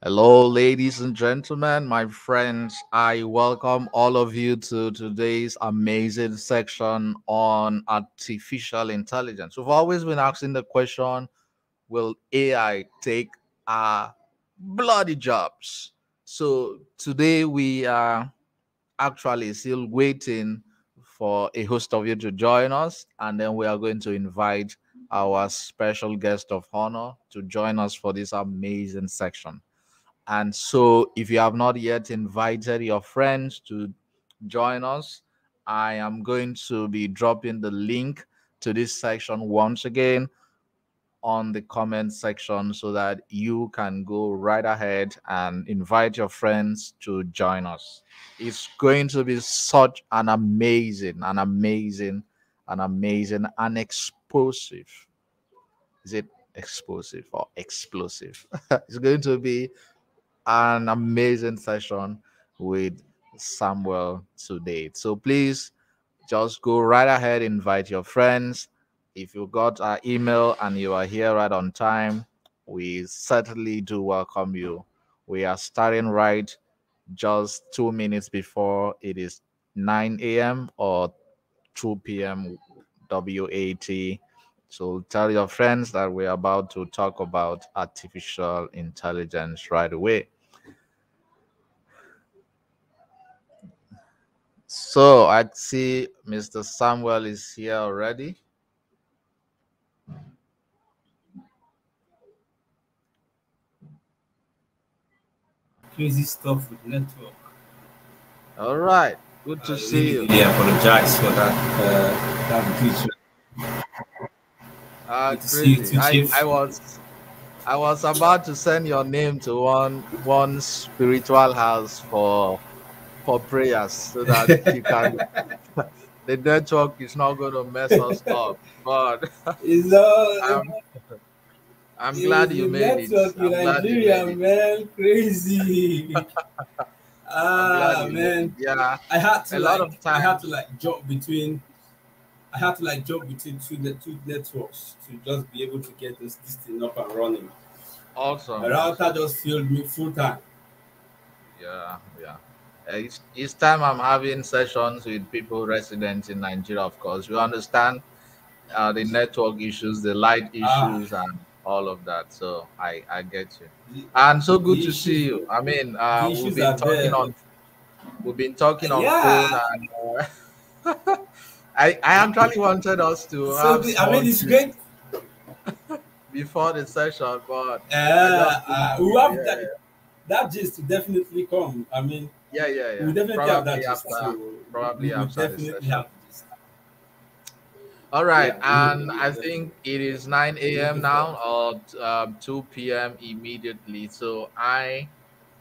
Hello, ladies and gentlemen, my friends. I welcome all of you to today's amazing section on artificial intelligence. We've always been asking the question, will AI take our bloody jobs? So today we are actually still waiting for a host of you to join us, and then we are going to invite our special guest of honor to join us for this amazing section. And so, if you have not yet invited your friends to join us, I am going to be dropping the link to this section once again on the comment section so that you can go right ahead and invite your friends to join us. It's going to be such an explosive. Is it explosive or explosive? It's going to be an amazing session with Samuel today. So please just go right ahead, invite your friends. If you got our email and you are here right on time, we certainly do welcome you. We are starting right just 2 minutes before it is 9 a.m. or 2 p.m. WAT. So tell your friends that we're about to talk about artificial intelligence right away. So I see Mr. Samuel is here already. Crazy stuff with network. All right. Good to Really, see you. really apologize for that glitch. Good to see you Crazy. too, I, Chief. I was I was about to send your name to one spiritual house for prayers so that you can the network is not going to mess us up. But It's all I'm I'm glad it's you the made it. network in I'm glad you made Nigeria, it. man. Crazy. I'm glad Ah, you made it. man. Yeah. I had to A lot like of I had to times. like jump between I had to like jump between two networks to just be able to get this thing up and running. My Awesome, router awesome. just failed me full time. Yeah, yeah. It's time I'm having sessions with people resident in Nigeria, of course. We understand the network issues, the light Ah, issues, and all of that. So I get you. the, And so good the to see issues you. I mean, the we've issues been are talking there, but on phone, yeah. and I actually wanted us to have I small mean, it's gist great. before the session, but I just couldn't We do. have that gist to definitely come. I mean, we Yeah. will definitely have that gist. So we Probably will after the definitely session. have the gist. All right, Yeah, and we will I definitely. think it is I'm 9 a.m. looking forward. now or 2 p.m. immediately. So I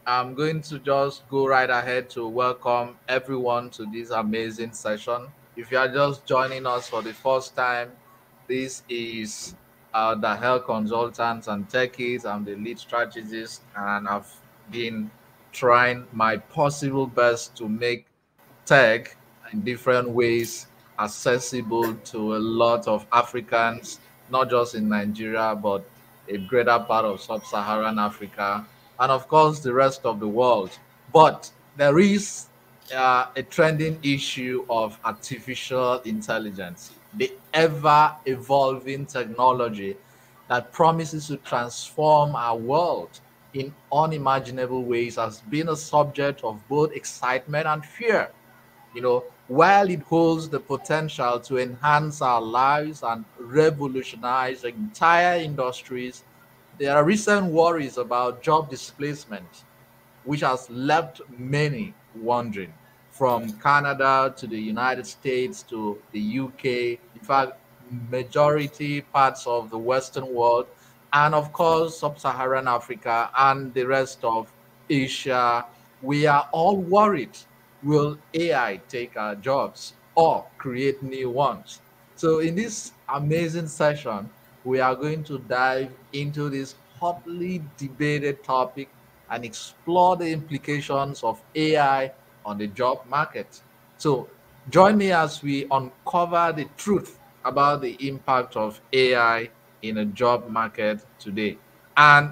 am going to just go right ahead to welcome everyone to this amazing session. If you are just joining us for the first time, this is the health consultants and techies. I'm the lead strategist, and I've been trying my possible best to make tech in different ways accessible to a lot of Africans, not just in Nigeria, but a greater part of sub Saharan Africa, and of course, the rest of the world. But there is a trending issue of artificial intelligence, the ever evolving technology that promises to transform our world in unimaginable ways, has been a subject of both excitement and fear. While it holds the potential to enhance our lives and revolutionize entire industries, there are recent worries about job displacement, which has left many wondering, from Canada to the United States to the UK, in fact, majority parts of the Western world, and of course, sub Saharan Africa and the rest of Asia. We are all worried, will AI take our jobs or create new ones? So, in this amazing session, we are going to dive into this hotly debated topic and explore the implications of AI on the job market. So, join me as we uncover the truth about the impact of AI in a job market today.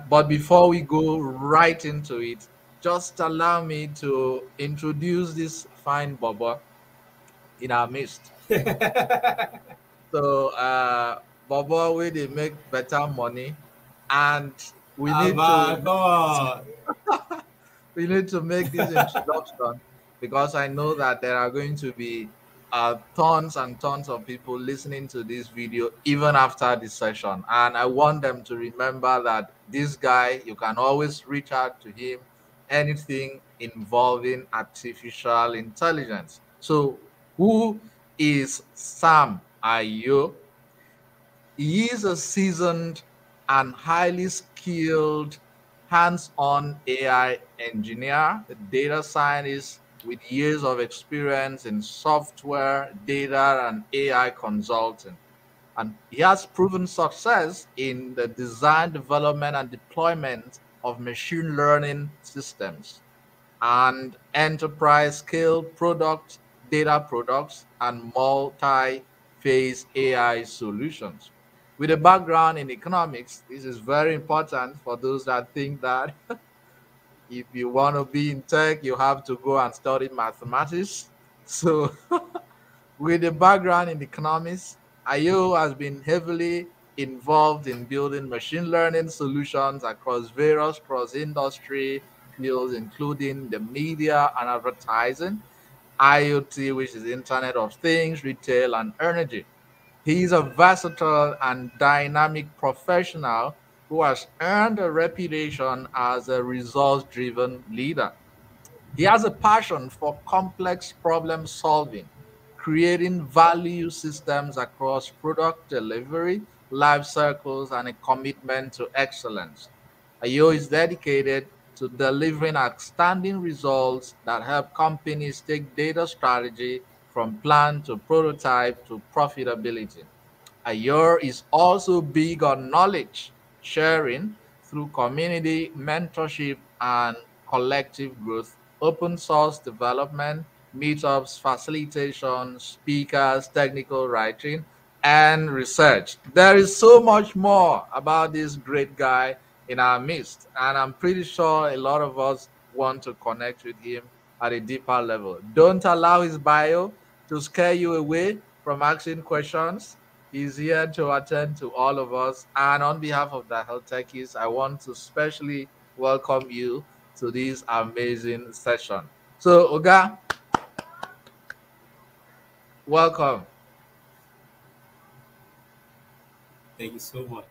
But before we go right into it, just allow me to introduce this fine Bobo in our midst. So, Bobo, we they make better money, and we need to Come on. we need to make this introduction because I know that there are going to be tons and tons of people listening to this video even after this session. And I want them to remember that this guy, you can always reach out to him, anything involving artificial intelligence. So, who is Sam Ayo? He is a seasoned and highly skilled hands-on AI engineer, a data scientist with years of experience in software, data, and AI consulting. And he has proven success in the design, development, and deployment of machine learning systems and enterprise scale products, data products, and multi-phase AI solutions. With a background in economics, this is very important for those that think that if you want to be in tech, you have to go and study mathematics. So, with a background in economics, Ayo has been heavily involved in building machine learning solutions across various cross-industry fields, including the media and advertising, IoT, which is Internet of Things, retail, and energy. He is a versatile and dynamic professional who has earned a reputation as a results driven leader. He has a passion for complex problem solving, creating value systems across product delivery, life cycles, and a commitment to excellence. Ayo is dedicated to delivering outstanding results that help companies take data strategy from plan to prototype to profitability. Ayor is also big on knowledge sharing through community mentorship and collective growth, open source development, meetups, facilitation, speakers, technical writing, and research. There is so much more about this great guy in our midst, and I'm pretty sure a lot of us want to connect with him at a deeper level. Don't allow his bio to scare you away from asking questions. He's here to attend to all of us. And on behalf of the Health Techies, I want to specially welcome you to this amazing session. So, Oga, welcome. Thank you so much.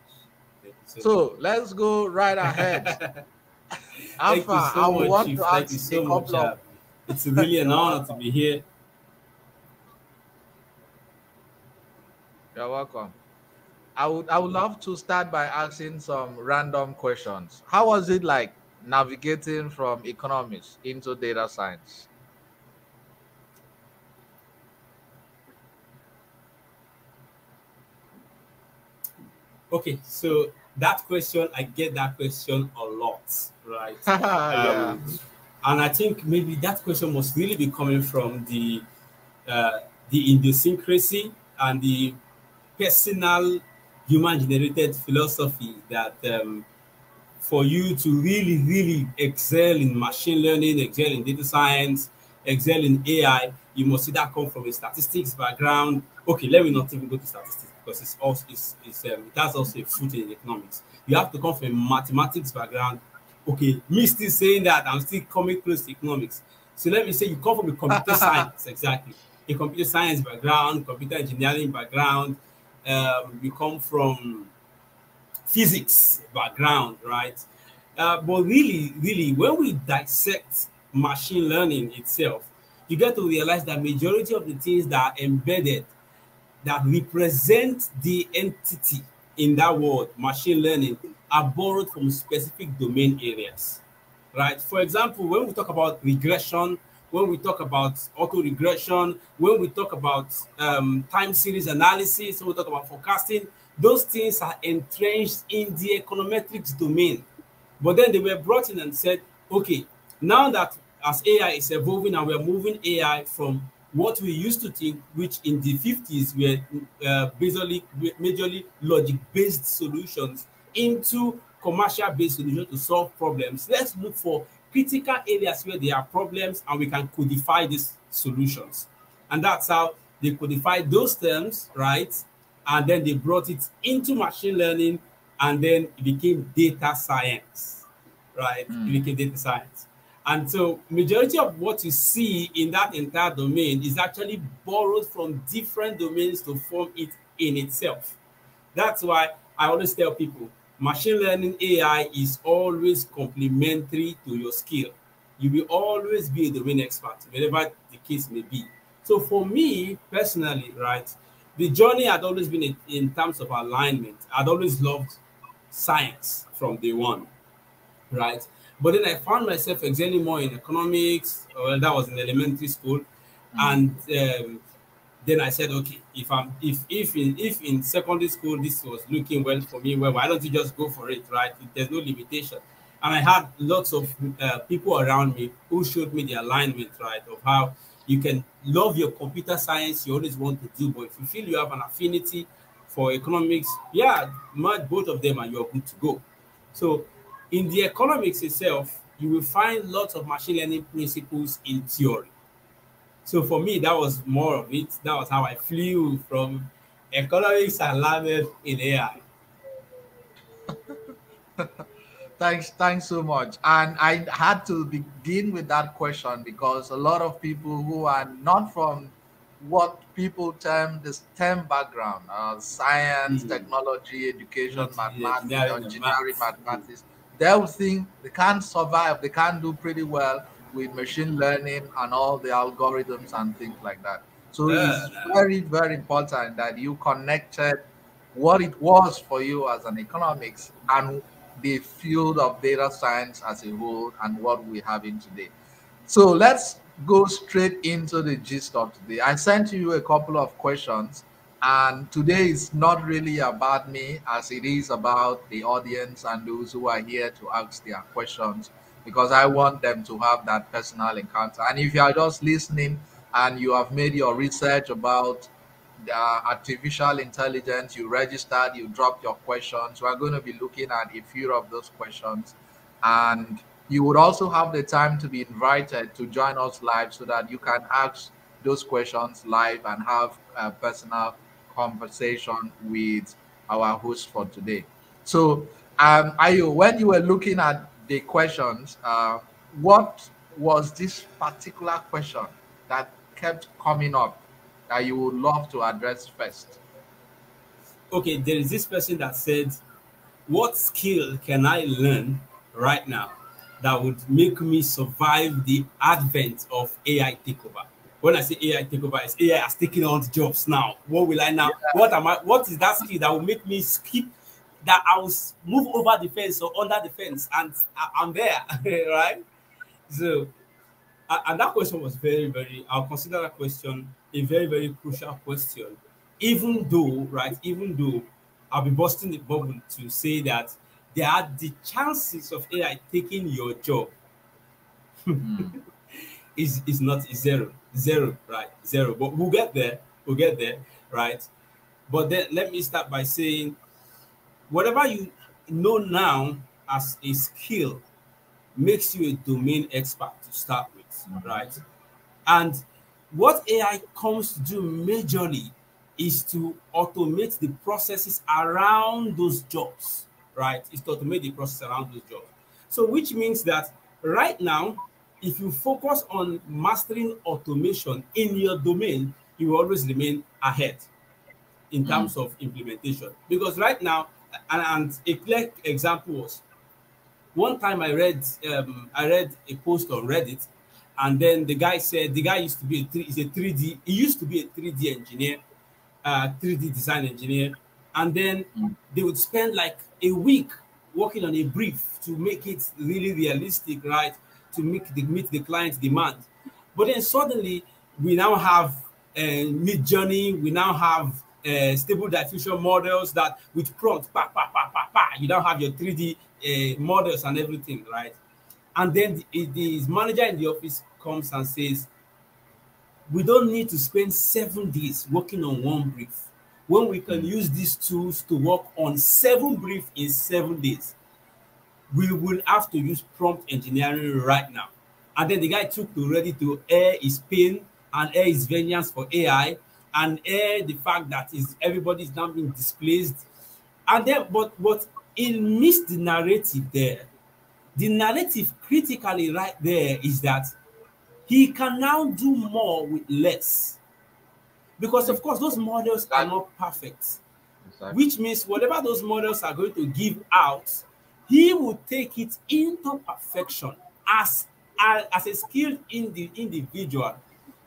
So let's go right ahead. Thank you so much, Chief. Thank you so much. It's really an honor to be here. You're welcome. I would love to start by asking some random questions. How was it like navigating from economics into data science? Okay, so that question, I get that question a lot, right? Yeah. And I think maybe that question must really be coming from the idiosyncrasy and the personal human-generated philosophy that for you to really excel in machine learning, excel in data science, excel in AI, you must either come from a statistics background. Okay, let me not even go to statistics because it's also it has also a foot in economics. You have to come from a mathematics background. Okay, me still saying that I'm still coming close to economics. So let me say you come from a computer science, exactly. A computer science background, computer engineering background. You come from physics background, right? But really, when we dissect machine learning itself, you get to realize that majority of the things that are embedded, that represent the entity in that word, machine learning, are borrowed from specific domain areas, right? For example, when we talk about regression, when we talk about auto-regression, when we talk about time series analysis, when we talk about forecasting, those things are entrenched in the econometrics domain. But then they were brought in and said, okay, now that as AI is evolving and we're moving AI from what we used to think, which in the 50s were basically majorly logic-based solutions, into commercial-based solution to solve problems. Let's look for critical areas where there are problems and we can codify these solutions. And that's how they codified those terms, right? And then they brought it into machine learning, and then it became data science, right? It became data science. And so majority of what you see in that entire domain is actually borrowed from different domains to form it in itself. That's why I always tell people, machine learning AI is always complementary to your skill. You will always be a domain expert, whatever the case may be. So for me personally, right, the journey had always been in terms of alignment. I'd always loved science from day one, right? But then I found myself excelling more in economics. Well, that was in elementary school, and then I said, okay, if in secondary school this was looking well for me, well, why don't you just go for it, right? There's no limitation. And I had lots of people around me who showed me the alignment, right, of how you can love your computer science you always want to do, but if you feel you have an affinity for economics, yeah, merge both of them and you're good to go. So in the economics itself, you will find lots of machine learning principles in theory. So for me, that was more of it. That was how I flew from economics and landed in AI. Thanks so much. And I had to begin with that question because a lot of people who are not from what people term the STEM background, science, technology, education, mathematics, engineering, mathematics, they'll think they can't survive, they can't do pretty well with machine learning and all the algorithms and things like that. So it's very, very important that you connected what it was for you as an economics and the field of data science as a whole and what we have in today. So let's go straight into the gist of today. I sent you a couple of questions, and today is not really about me as it is about the audience and those who are here to ask their questions because I want them to have that personal encounter. And if you are just listening and you have made your research about the artificial intelligence, you registered, you dropped your questions. We're going to be looking at a few of those questions. And you would also have the time to be invited to join us live so that you can ask those questions live and have a personal conversation with our host for today. So, Ayo, when you were looking at the questions, what was this particular question that kept coming up that you would love to address first? Okay, there is this person that said, what skill can I learn right now that would make me survive the advent of AI takeover? When I say AI takeover, it's AI has taken all the jobs now. What will I now? Yeah. What is that skill that will make me skip that I will move over the fence or under the fence and I'm there, right? So, and that question was very, very, I'll consider that question a very, very crucial question. Even though I'll be busting the bubble to say that there are the chances of AI taking your job is zero, right? Zero. But we'll get there, right? But then let me start by saying, whatever you know now as a skill makes you a domain expert to start with, right? And what AI comes to do majorly is to automate the processes around those jobs, right? It's to automate the process around those jobs. So which means that right now, if you focus on mastering automation in your domain, you will always remain ahead in terms of implementation. Because right now, and a clear example was, one time I read a post on Reddit, and then the guy said the guy used to be a 3D. He used to be a 3D engineer, 3D design engineer, and then they would spend like a week working on a brief to make it really realistic, right? To meet the client's demand. But then suddenly we now have Midjourney, we now have stable diffusion models that with prompts, you now have your 3D models and everything, right? And then the manager in the office comes and says, we don't need to spend 7 days working on one brief when we can use these tools to work on 7 briefs in 7 days. we will have to use prompt engineering right now. And then the guy took to ready to air his pain and air his vengeance for AI and air the fact that is everybody is now being displaced. And then, but he missed the narrative there. The narrative critically right there is that he can now do more with less. Because of course, those models are Exactly. not perfect, Exactly. which means whatever those models are going to give out, he will take it into perfection as a skilled individual,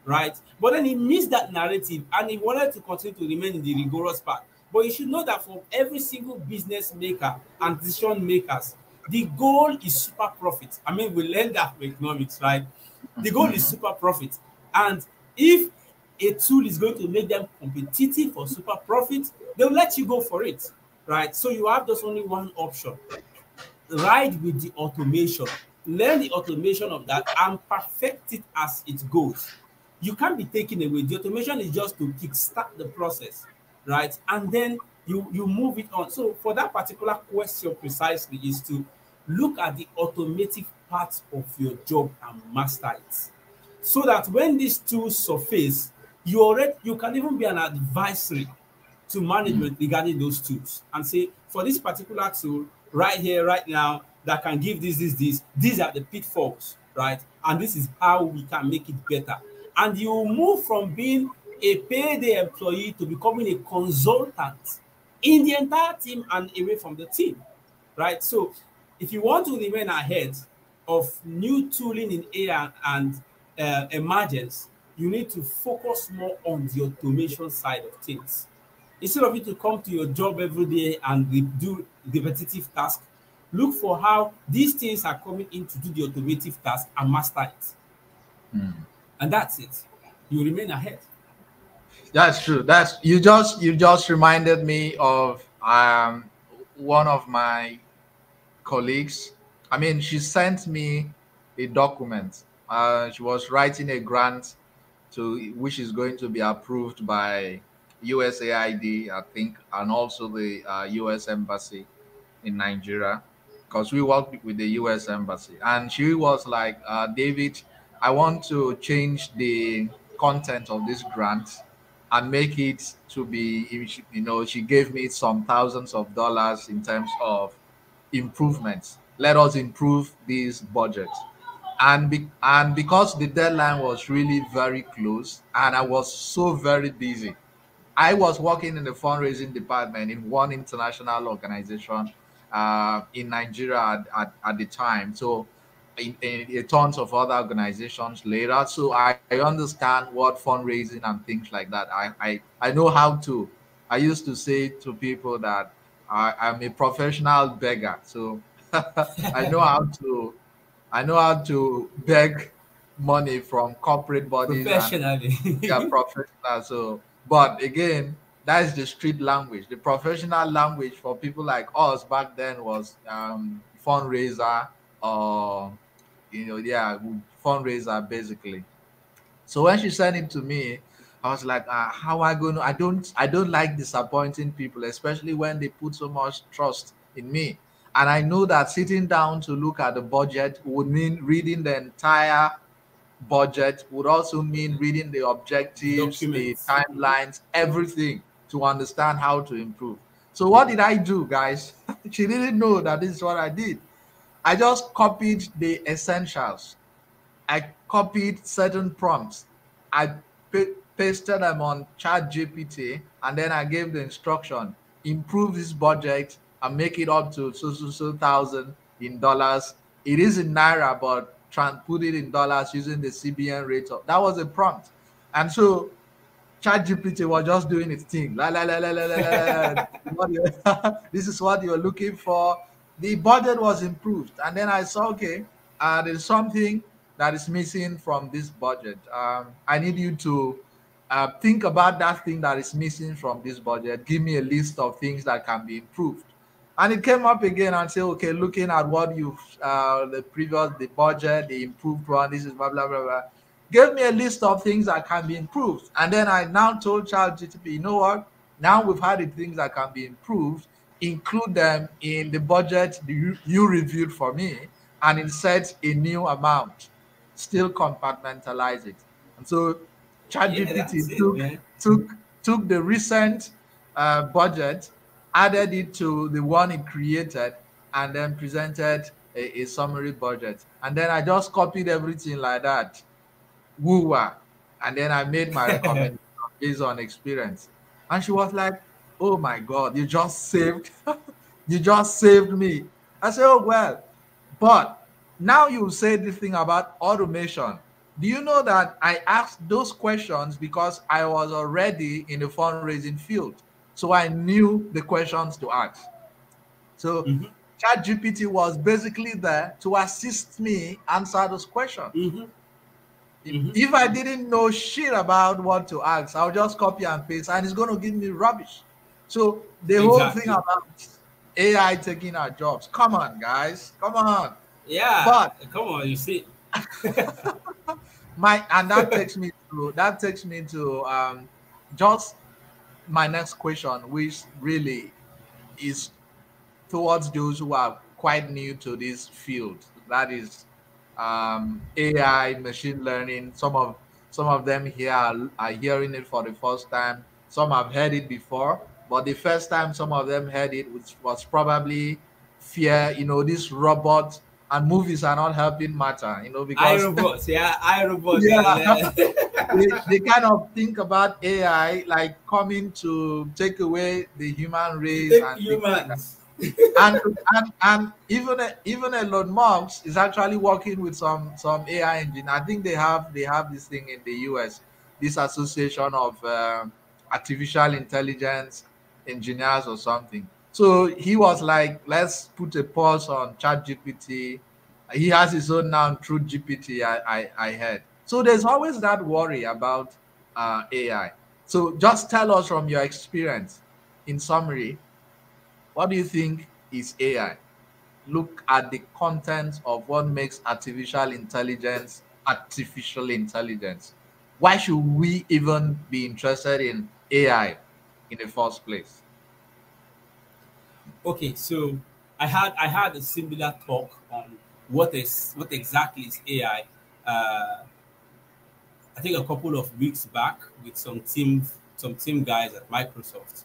right? But then he missed that narrative and he wanted to continue to remain in the rigorous path. But you should know that for every single business maker and decision makers, the goal is super profit. I mean, we learned that from economics, right? The goal is Mhm. super profit. And if a tool is going to make them competitive for super profit, they'll let you go for it, right? So you have just only one option. Ride with the automation, learn the automation of that and perfect it as it goes. You can't be taken away. The automation is just to kickstart the process, right? And then you move it on. So for that particular question precisely is to look at the automatic part of your job and master it, so that when these tools surface, you can even be an advisory to Mm. management regarding those tools and say, for this particular tool right here, right now, that can give this, these are the pitfalls, right? And this is how we can make it better. And you move from being a payday employee to becoming a consultant in the entire team and away from the team, right? So if you want to remain ahead of new tooling in AI and emergence, you need to focus more on the automation side of things. Instead of you to come to your job every day and do repetitive tasks, look for how these things are coming in to do the automative task and master it. Mm. And that's it. You remain ahead. That's true. That's you just reminded me of one of my colleagues. I mean, she sent me a document. She was writing a grant to which is going to be approved by USAID, I think, and also the US Embassy in Nigeria, because we work with the US Embassy. And she was like, David, I want to change the content of this grant and make it to be, she gave me some thousands of dollars in terms of improvements. Let us improve this budget. And because the deadline was really very close and I was so very busy, I was working in the fundraising department in one international organization in Nigeria at the time. So, in tons of other organizations later. So, I understand what fundraising and things like that. I know how to. I used to say to people that I'm a professional beggar. So, I know how to. I know how to beg money from corporate bodies and Professionally. yeah, professional. So, but again, that's the street language. The professional language for people like us back then was fundraiser or yeah, fundraiser basically. So when she sent it to me, I was like, how am I going to? I don't like disappointing people, especially when they put so much trust in me. And I know that sitting down to look at the budget would mean reading the entire budget, would also mean reading the The objectives, the documents. timelines, everything to understand how to improve. So what did I do, guys? She didn't know that this is what I did. I just copied the essentials. I copied certain prompts. I pasted them on Chat GPT, and then I gave the instruction: improve this budget and make it up to so thousand in dollars. It is in naira, but put it in dollars using the CBN rate. That was a prompt, and so ChatGPT was just doing its thing. La la la la la la la. La. This is what you're looking for. The budget was improved, and then I saw, okay, there's something that is missing from this budget. I need you to think about that thing that is missing from this budget. Give me a list of things that can be improved. And it came up again and said, okay, looking at what you've the budget, the improved one, this is blah blah blah blah. Gave me a list of things that can be improved. And then I now told ChatGPT, you know what? Now we've had the things that can be improved. include them in the budget you reviewed for me, and insert a new amount, still compartmentalize it. And so Yeah, that's ChatGPT it, man. took took the recent budget, added it to the one it created, and then presented a summary budget. And then I just copied everything like that, woo, and then I made my recommendation based on experience. And she was like, "Oh my God, you just saved, you just saved me." I said, "Oh well," but now you say this thing about automation. Do you know that I asked those questions because I was already in the fundraising field, so I knew the questions to ask. So Mm-hmm. ChatGPT was basically there to assist me answer those questions. Mm-hmm. Mm-hmm. If I didn't know shit about what to ask, I'll just copy and paste, and it's going to give me rubbish. So the whole thing Exactly. about AI taking our jobs, come on, guys, come on. Yeah. But Come on, you see. my and that takes me to just my next question, which really is towards those who are quite new to this field. That is AI, machine learning. Some of them here are hearing it for the first time. Some have heard it before, but the first time some of them heard it was probably fear. This robot and movies are not helping matter. Because iRobots, yeah, iRobots. yeah, they kind of think about AI like coming to take away the human To race take and things like that. humans. And even Elon Musk is actually working with some AI engine. I think they have this thing in the US, this association of artificial intelligence engineers or something. So he was like, let's put a pause on ChatGPT. He has his own now through GPT. I heard. So there's always that worry about AI. So just tell us from your experience, in summary, what do you think is AI? Look at the content of what makes artificial intelligence artificial intelligence. Why should we even be interested in AI in the first place? Okay, so I had a similar talk on what exactly is AI. I think a couple of weeks back with some team guys at Microsoft,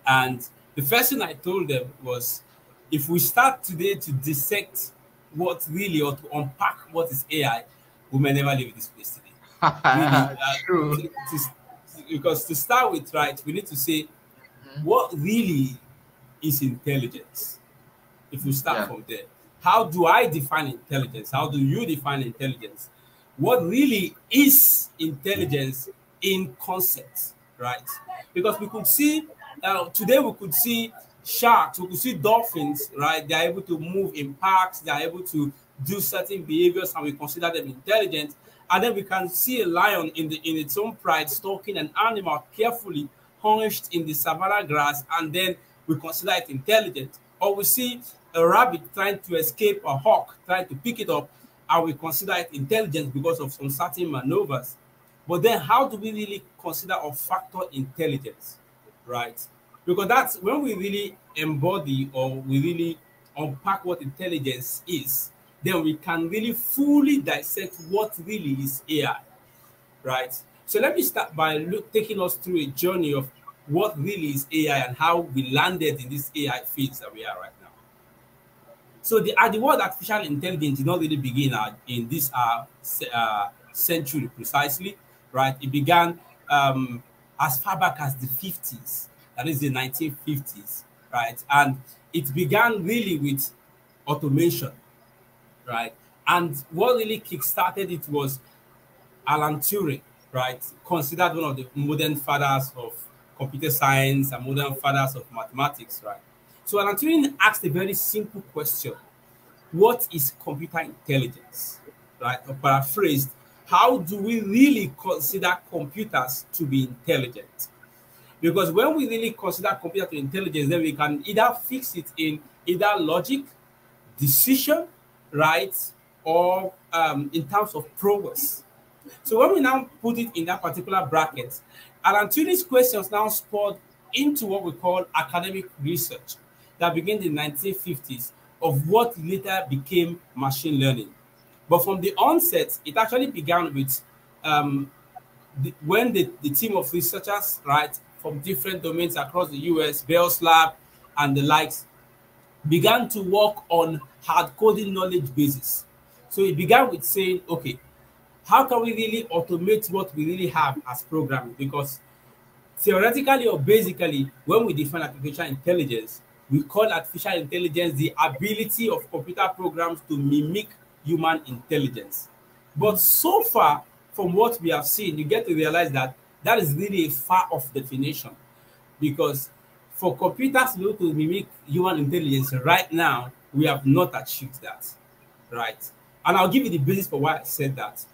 and the first thing I told them was, if we start today to dissect what really, or to unpack what is AI, we may never leave this place today. Really, True. because to start with, right, we need to say Mhm. what really is intelligence. If we start Yeah. from there, how do I define intelligence? How do you define intelligence? What really is intelligence in concept, right? Because we could see today, we could see sharks, we could see dolphins, right? They are able to move in parks, they are able to do certain behaviors, and we consider them intelligent. And then we can see a lion in its own pride stalking an animal carefully hunched in the savannah grass, and then we consider it intelligent. Or we see a rabbit trying to escape a hawk, trying to pick it up, and we consider it intelligent because of some certain maneuvers. But then, how do we really consider or factor intelligence, right? Because that's when we really embody, or we really unpack what intelligence is, then we can really fully dissect what really is AI, right? So let me start by taking us through a journey of what really is AI and how we landed in this AI fields that we are right now. So the word artificial intelligence did not really begin in this century precisely, right? It began as far back as the 50s, that is the 1950s, right? And it began really with automation, right? And what really kickstarted it was Alan Turing, right? Considered one of the modern fathers of computer science and modern fathers of mathematics, right? So Alan Turing asked a very simple question: what is computer intelligence? Right? Or paraphrased, how do we really consider computers to be intelligent? Because when we really consider computer to intelligence, then we can either fix it in either logic, decision, right, or in terms of progress. So when we now put it in that particular bracket, Alan Turing's questions now spurred into what we call academic research. that began in the 1950s of what later became machine learning. But from the onset, it actually began with when the team of researchers, right, from different domains across the US, Bell's Lab and the likes, began to work on hard coding knowledge bases. So it began with saying, okay, how can we really automate what we really have as programming? Because theoretically or basically, when we define artificial intelligence, we call artificial intelligence the ability of computer programs to mimic human intelligence. But so far, from what we have seen, you get to realize that that is really a far off definition, because for computers to be able to mimic human intelligence right now, we have not achieved that, right? And I'll give you the basis for why I said that.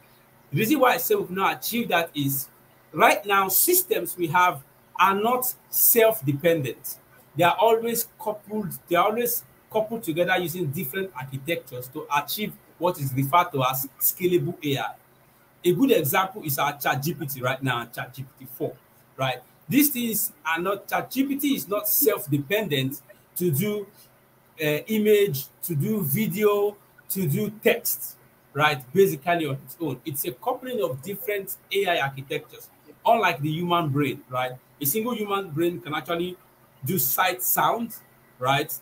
The reason why I say we've not achieved that is right now, systems we have are not self-dependent. They are always coupled together using different architectures to achieve what is referred to as scalable AI. A good example is our ChatGPT right now, ChatGPT 4, right? These things are not, ChatGPT is not self-dependent to do image, to do video, to do text, right? Basically on its own. It's a coupling of different AI architectures, unlike the human brain, right? A single human brain can actually do sight, sound, right?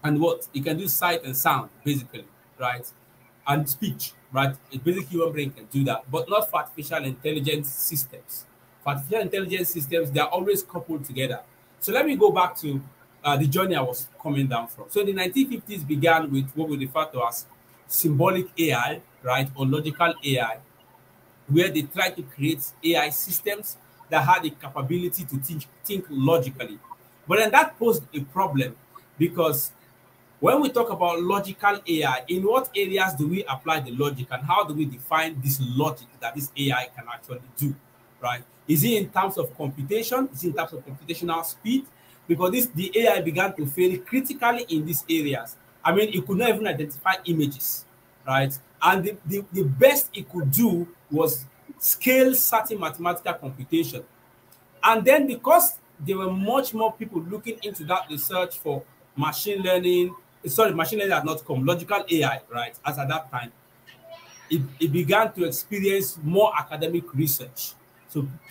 And what? It can do sight and sound, basically, right? And speech, right? A basic human brain can do that, but not for artificial intelligence systems. For artificial intelligence systems, they are always coupled together. So let me go back to the journey I was coming down from. So the 1950s began with what we refer to as symbolic AI, right, or logical AI, where they tried to create AI systems that had the capability to think logically. But then that posed a problem, because when we talk about logical AI, in what areas do we apply the logic, and how do we define this logic that this AI can actually do, right? Is it in terms of computation? Is it in terms of computational speed? Because the AI began to fail critically in these areas. I mean, it could not even identify images, right? And the best it could do was scale certain mathematical computation. And then because there were much more people looking into that research for machine learning, machine learning had not come, logical AI, right, as at that time, it began to experience more academic research.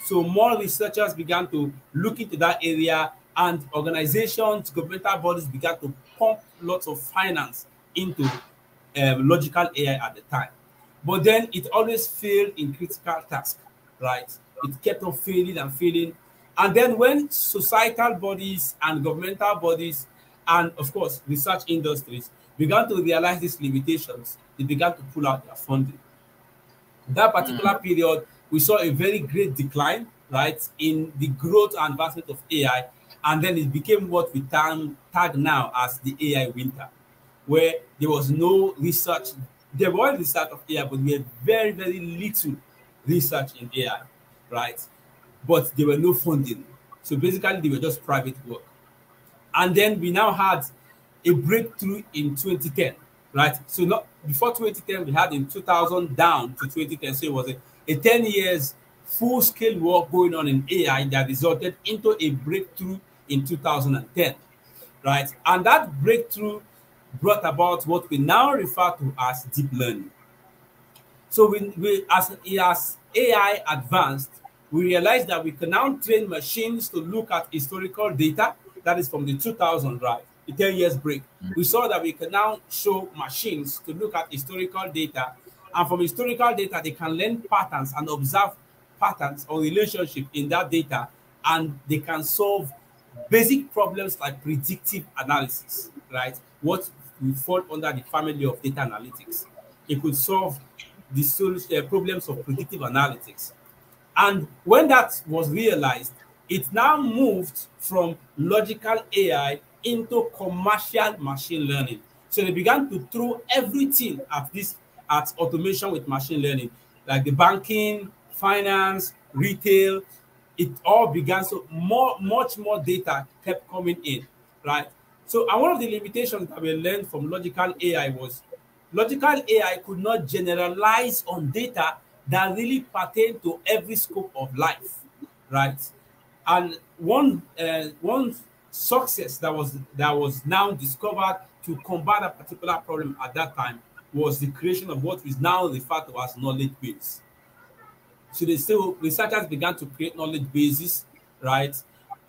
So more researchers began to look into that area, and organizations, governmental bodies began to pump lots of finance into logical AI at the time. But then it always failed in critical tasks, right? It kept on failing and failing. And then when societal bodies and governmental bodies and, of course, research industries began to realize these limitations, they began to pull out their funding. That particular period, we saw a very great decline, right, in the growth and advancement of AI. And then it became what we tag now as the AI winter, where there was no research. There was research of AI, but we had very, very little research in AI, right? But there were no funding. So basically, they were just private work. And then we now had a breakthrough in 2010, right? So not before 2010, we had in 2000 down to 2010. So it was a 10 years full-scale work going on in AI that resulted into a breakthrough in 2010, right? And that breakthrough brought about what we now refer to as deep learning. So as AI advanced, we realized that we can now train machines to look at historical data, that is from the 2000, right? The 10 years break. We saw that we can now show machines to look at historical data, and from historical data, they can learn patterns and observe patterns or relationship in that data, and they can solve basic problems like predictive analysis, right? What will fall under the family of data analytics. It could solve the problems of predictive analytics. And when that was realized, it now moved from logical AI into commercial machine learning. So they began to throw everything at automation with machine learning, like the banking, finance, retail. It all began, so much more data kept coming in, right? So, and one of the limitations that we learned from logical AI was logical AI could not generalize on data that really pertain to every scope of life, right? And one success that was now discovered to combat a particular problem at that time was the creation of what is now referred to as knowledge base. So they say researchers began to create knowledge bases, right?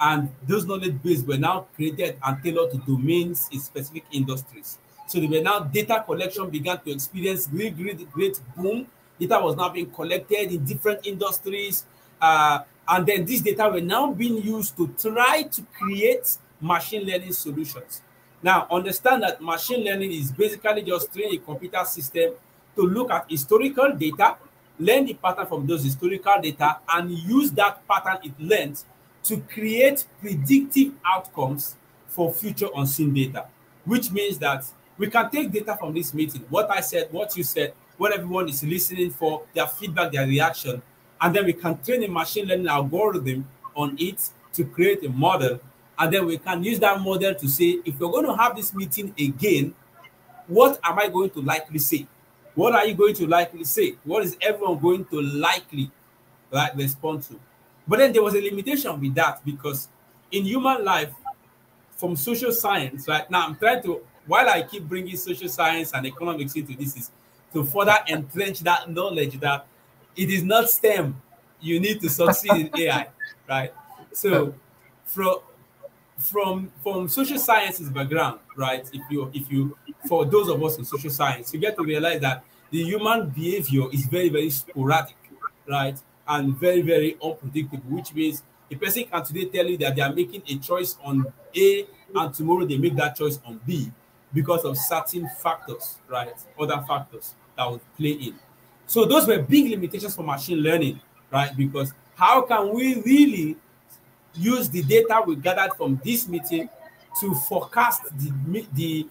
And those knowledge bases were now created and tailored to domains in specific industries. So they were now data collection began to experience great boom. Data was now being collected in different industries. And then these data were now being used to try to create machine learning solutions. Now, understand that machine learning is basically just training a computer system to look at historical data, learn the pattern from those historical data, and use that pattern it learned to create predictive outcomes for future unseen data, which means that we can take data from this meeting, what I said, what you said, what everyone is listening for, their feedback, their reaction, and then we can train a machine learning algorithm on it to create a model. And then we can use that model to say, if we're going to have this meeting again, what am I going to likely say? What are you going to likely say? What is everyone going to likely respond to? But then there was a limitation with that, because in human life, from social science, right now, I'm trying to, while I keep bringing social science and economics into this, is to further entrench that knowledge that it is not STEM. You need to succeed in AI, right? So from social sciences background, right? If you for those of us in social science, you get to realize that the human behavior is very, very sporadic, right? And very, very unpredictable, which means a person can today tell you that they are making a choice on A and tomorrow they make that choice on B because of certain factors, right? Other factors that would play in. So those were big limitations for machine learning, right? Because how can we really use the data we gathered from this meeting to forecast the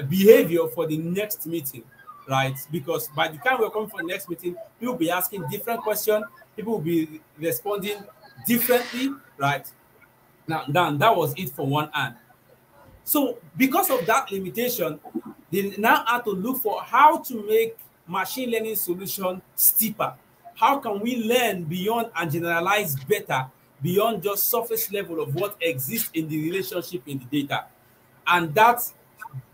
behavior for the next meeting, right? Because by the time we're coming for the next meeting, people will be asking different questions, people will be responding differently, right? Now, that was it for one hand. So because of that limitation, they now had to look for how to make machine learning solution steeper. How can we learn beyond and generalize better beyond just surface level of what exists in the relationship in the data? And that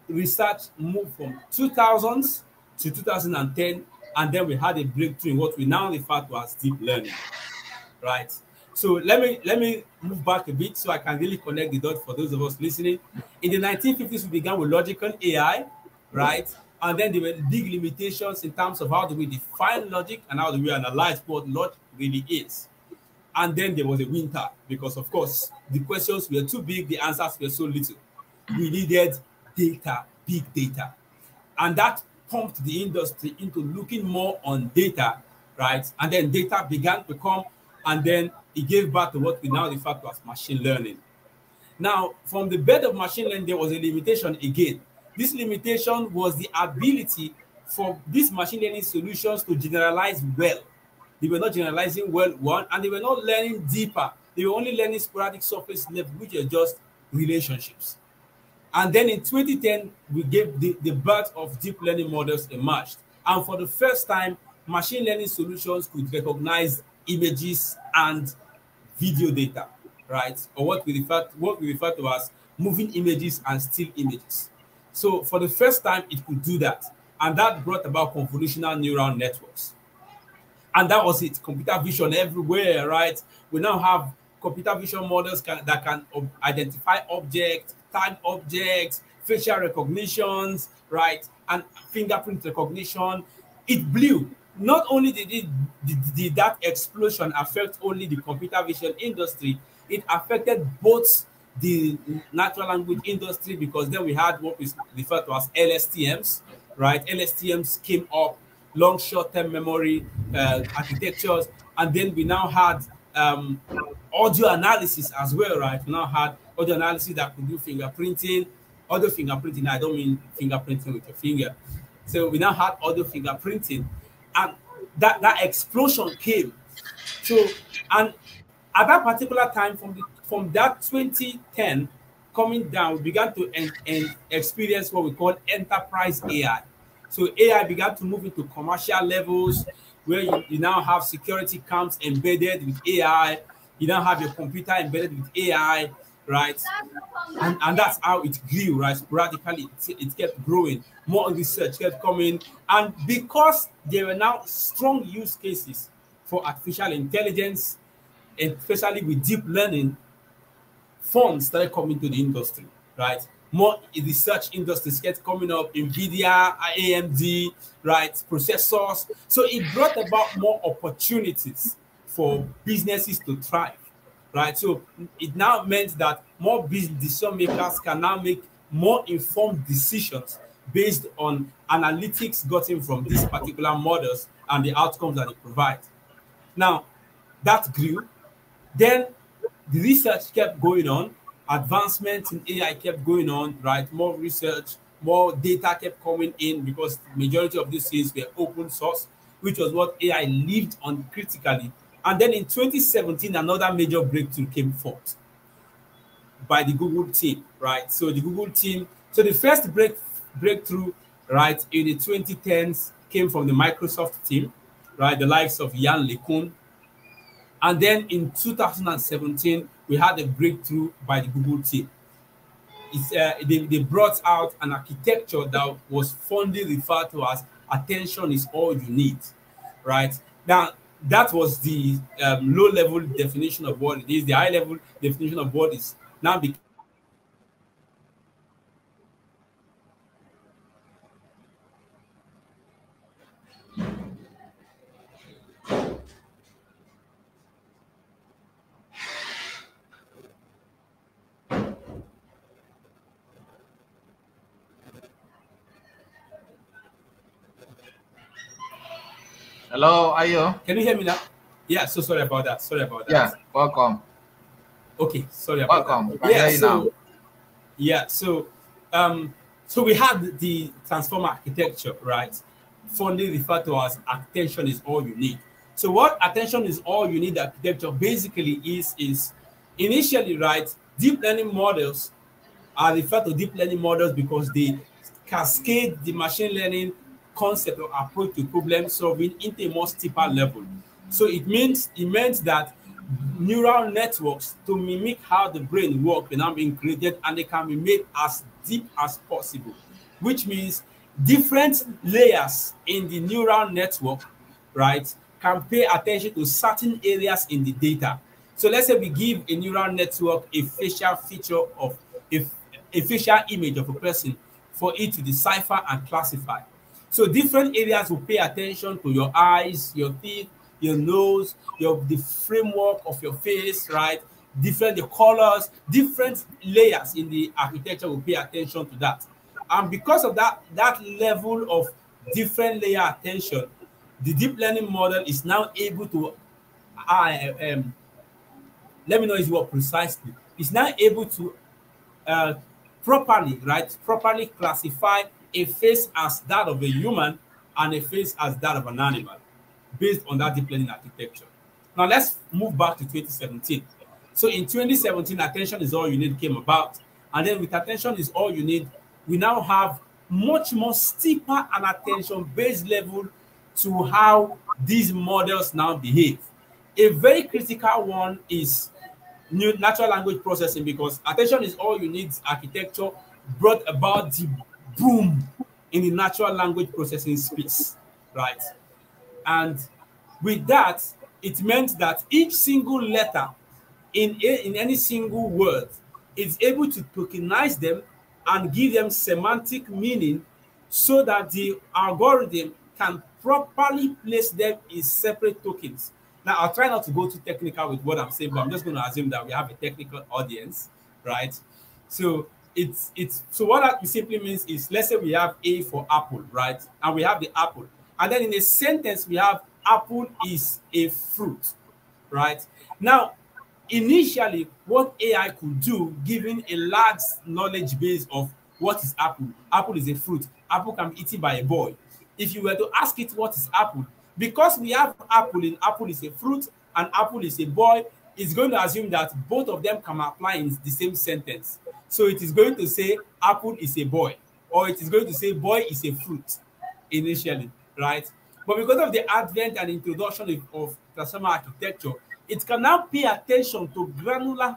research moved from 2000s to 2010, and then we had a breakthrough in what we now refer to as deep learning, right? So let me move back a bit so I can really connect the dots for those of us listening. In the 1950s, we began with logical AI, right? And then there were big limitations in terms of how do we define logic and how do we analyze what logic really is. And then there was a winter because, of course, the questions were too big, the answers were so little. We needed data, big data. And that pumped the industry into looking more on data, right? And then data began to come, and then it gave birth to what we now refer to as machine learning. Now, from the bed of machine learning, there was a limitation again. This limitation was the ability for these machine learning solutions to generalize well. They were not generalizing well, one, and they were not learning deeper. They were only learning sporadic surface level, which are just relationships. And then in 2010, we gave the birth of deep learning models emerged. And for the first time, machine learning solutions could recognize images and video data, right? Or what we refer to as moving images and still images. So for the first time, it could do that. And that brought about convolutional neural networks. And that was it, computer vision everywhere, right? We now have computer vision models that can identify objects, tag objects, facial recognitions, right? And fingerprint recognition. It blew. Not only did that explosion affect only the computer vision industry, it affected both the natural language industry, because then we had what is referred to as LSTMs, right? LSTMs came up, long short-term memory architectures, and then we now had audio analysis as well, right? We now had audio analysis that could do fingerprinting. Audio fingerprinting, I don't mean fingerprinting with your finger. So we now had audio fingerprinting, and that explosion came. So, and at that particular time, from that 2010 coming down, we began to experience what we call enterprise AI. So AI began to move into commercial levels, where you now have security cams embedded with AI. You now have your computer embedded with AI, right? And that's how it grew, right? Sporadically, it kept growing. More research kept coming. And because there were now strong use cases for artificial intelligence, especially with deep learning, funds started coming to the industry, right? More research industries kept coming up, NVIDIA, AMD, right? Processors. So it brought about more opportunities for businesses to thrive, right? So it now meant that more business decision makers can now make more informed decisions based on analytics gotten from these particular models and the outcomes that they provide. Now, that grew. Then the research kept going on, advancements in AI kept going on, right? More research, more data kept coming in because the majority of these things were open source, which was what AI lived on critically. And then in 2017, another major breakthrough came forth by the Google team, right? So the Google team, so the first breakthrough, right, in the 2010s came from the Microsoft team, right? The likes of Jan LeCun. And then in 2017, we had a breakthrough by the Google team. They brought out an architecture that was fondly referred to as attention is all you need, right? Now, that was the low-level definition of what it is. The high-level definition of what is now became Hello, Ayo. Can you hear me now? Yeah, so sorry about that. Sorry about that. Yeah, welcome. Okay, sorry about Welcome. that. I hear you now. Yeah, so we had the transformer architecture, right? Fondly referred to as attention is all you need. So what attention is all you need architecture basically is initially, right, deep learning models are referred to deep learning models because they cascade the machine learning concept or approach to problem solving into a more steeper level. So it meant that neural networks to mimic how the brain works are now being created and they can be made as deep as possible, which means different layers in the neural network, right, can pay attention to certain areas in the data. So let's say we give a neural network a facial feature of a facial image of a person for it to decipher and classify. So different areas will pay attention to your eyes, your teeth, your nose, the framework of your face, right? The colors, different layers in the architecture will pay attention to that. And because of that level of different layer attention, the deep learning model is now able to, let me know his word precisely, is now able to properly classify a face as that of a human and a face as that of an animal based on that deep learning architecture. Now let's move back to 2017. So in 2017, attention is all you need came about. And then with attention is all you need, we now have much more steeper and attention-based level to how these models now behave. A very critical one is natural language processing, because attention is all you need architecture brought about the boom in the natural language processing space, right? And with that, it meant that each single letter in any single word is able to tokenize them and give them semantic meaning so that the algorithm can properly place them in separate tokens. Now, I'll try not to go too technical with what I'm saying, but I'm just going to assume that we have a technical audience, right? So so what that simply means is, let's say we have A for apple, right? And we have the apple. And then in a sentence, we have apple is a fruit, right? Now, initially, what AI could do, given a large knowledge base of what is apple, apple is a fruit, apple can be eaten by a boy. If you were to ask it what is apple, because we have apple in apple is a fruit and apple is a boy, it's going to assume that both of them can apply in the same sentence. So it is going to say apple is a boy, or it is going to say boy is a fruit initially, right? But because of the advent and introduction of transformer architecture, it can now pay attention to granular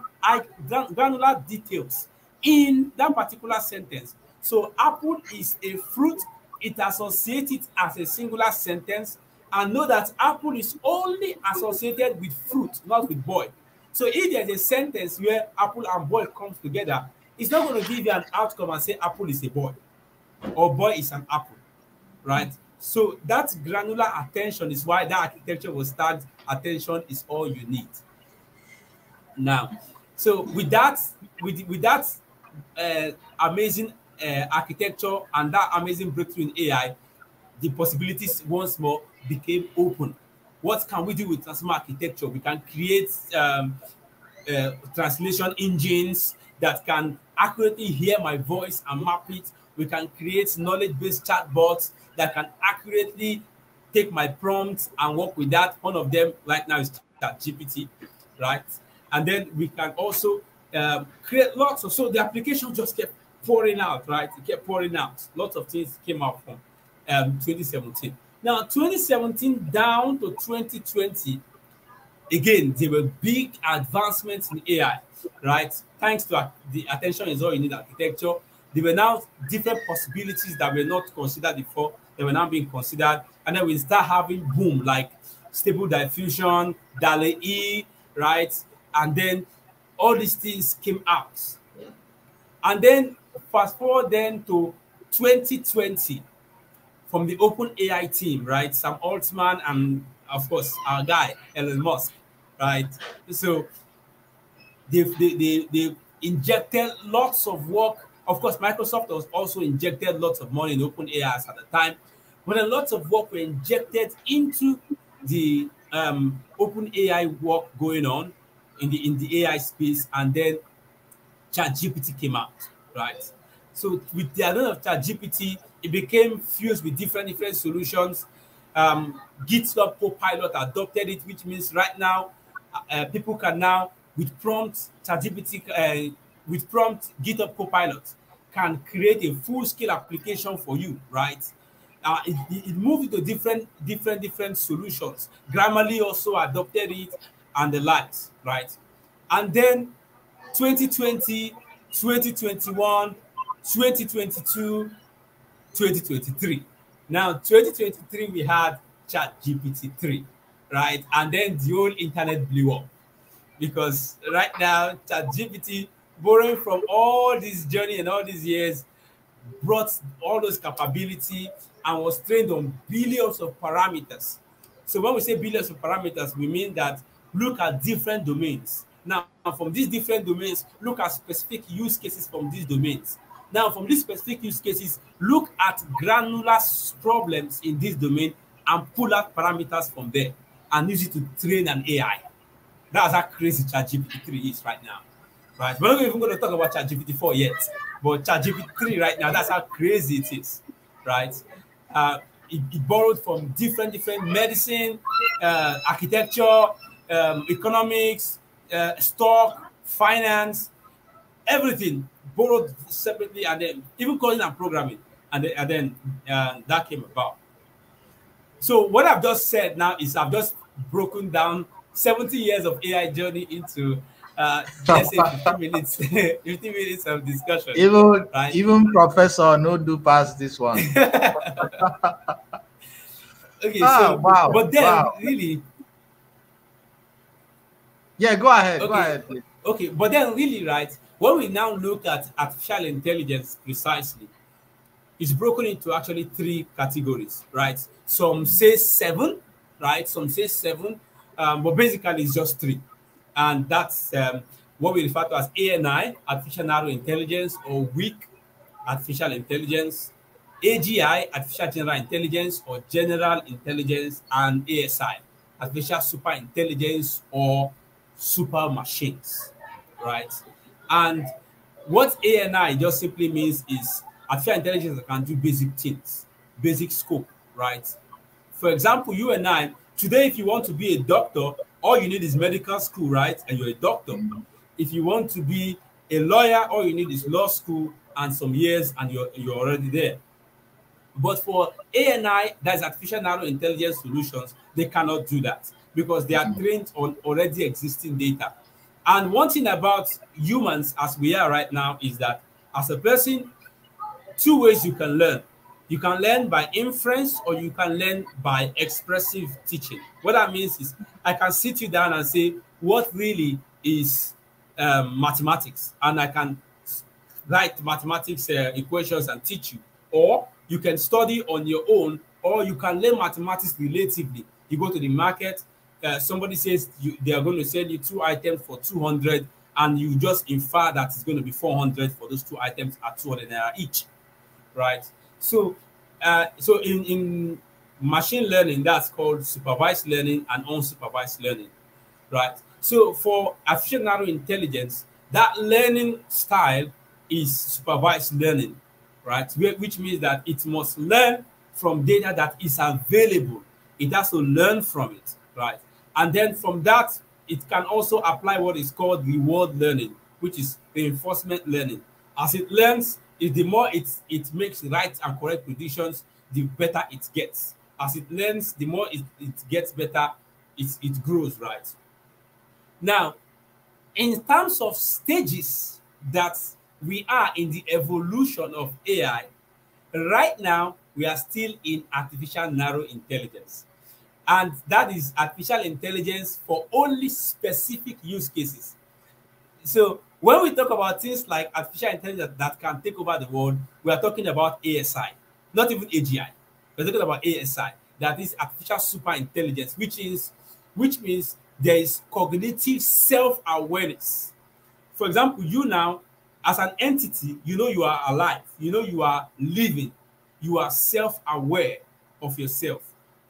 details in that particular sentence. So apple is a fruit. It associates it as a singular sentence, and know that apple is only associated with fruit, not with boy. So if there's a sentence where apple and boy comes together, it's not going to give you an outcome and say apple is a boy or boy is an apple, right? So that granular attention is why that architecture was tagged attention is all you need. Now, so with that, amazing architecture and that amazing breakthrough in AI, the possibilities once more became open. What can we do with transformer architecture? We can create translation engines that can accurately hear my voice and map it. We can create knowledge-based chatbots that can accurately take my prompts and work with that. One of them right now is ChatGPT, right? And then we can also create lots of, so the application just kept pouring out, right? It kept pouring out. Lots of things came out from 2017. Now, 2017 down to 2020, again, there were big advancements in AI, right? Thanks to the attention is all you need architecture. There were now different possibilities that were not considered before. They were now being considered. And then we start having boom, like Stable Diffusion, DALL-E, right? And then all these things came out. And then fast forward then to 2020 from the OpenAI team, right? Sam Altman and, of course, our guy, Elon Musk, right? So they've injected lots of work. Of course, Microsoft was also injected lots of money in OpenAI at the time, but a lot of work were injected into the OpenAI work going on in the AI space, and then ChatGPT came out, right? So with the advent of ChatGPT, it became fused with different solutions. GitHub Copilot adopted it, which means right now people can now with prompt ChatGPT with prompt GitHub Copilot can create a full-scale application for you, right? It moved into different solutions. Grammarly also adopted it and the likes, right? And then 2020, 2021, 2022, 2023. Now, 2023, we had ChatGPT 3, right? And then the whole internet blew up because right now, ChatGPT, borrowing from all this journey and all these years, brought all those capability and was trained on billions of parameters. So when we say billions of parameters, we mean that look at different domains. Now, from these different domains, look at specific use cases from these domains. Now, from these specific use cases, look at granular problems in this domain and pull out parameters from there and use it to train an AI. That's how crazy ChatGPT 3 is right now. Right? We're not even going to talk about ChatGPT 4 yet, but ChatGPT 3 right now, that's how crazy it is. Right? It borrowed from different medicine, architecture, economics, stock, finance, everything borrowed separately, and then even coding and programming, and then that came about. So what I've just said now is I've just broken down 70 years of AI journey into let's say 15 minutes, 15 minutes of discussion. Even Professor no do pass this one. Okay, so wow, but then really, yeah, go ahead, okay, go ahead, please. Okay, but then really, right, when we now look at artificial intelligence precisely, it's broken into actually 3 categories, right? Some say 7, right? Some say 7, but basically it's just 3. And that's what we refer to as ANI, artificial narrow intelligence, or weak artificial intelligence, AGI, artificial general intelligence, or general intelligence, and ASI, artificial super intelligence, or super machines, right? And what ANI just simply means is artificial intelligence that can do basic things, basic scope, right? For example, you and I, today, if you want to be a doctor, all you need is medical school, right? And you're a doctor. If you want to be a lawyer, all you need is law school and some years, and you're already there. But for ANI, that's artificial narrow intelligence solutions, they cannot do that. because they are trained on already existing data. And one thing about humans as we are right now is that as a person, two ways you can learn. You can learn by inference or you can learn by expressive teaching. What that means is I can sit you down and say, what really is mathematics? And I can write mathematics equations and teach you. Or you can study on your own, or you can learn mathematics relatively. You go to the market, somebody says they are going to sell you two items for 200, and you just infer that it's going to be 400 for those two items at 200 naira each, right? So, in machine learning, that's called supervised learning and unsupervised learning, right? So for artificial narrow intelligence, that learning style is supervised learning, right? Which means that it must learn from data that is available. It has to learn from it, right? And then from that, it can also apply what is called reward learning, which is reinforcement learning. As it learns, the more it makes right and correct predictions, the better it gets. As it learns, the more it gets better, it grows, right? Now, in terms of stages that we are in the evolution of AI, right now we are still in artificial narrow intelligence. And that is artificial intelligence for only specific use cases. So when we talk about things like artificial intelligence that can take over the world, we are talking about ASI, not even AGI. We're talking about ASI, that is artificial super intelligence, which means there is cognitive self-awareness. For example, you now, as an entity, you know you are alive, you know you are living, you are self-aware of yourself.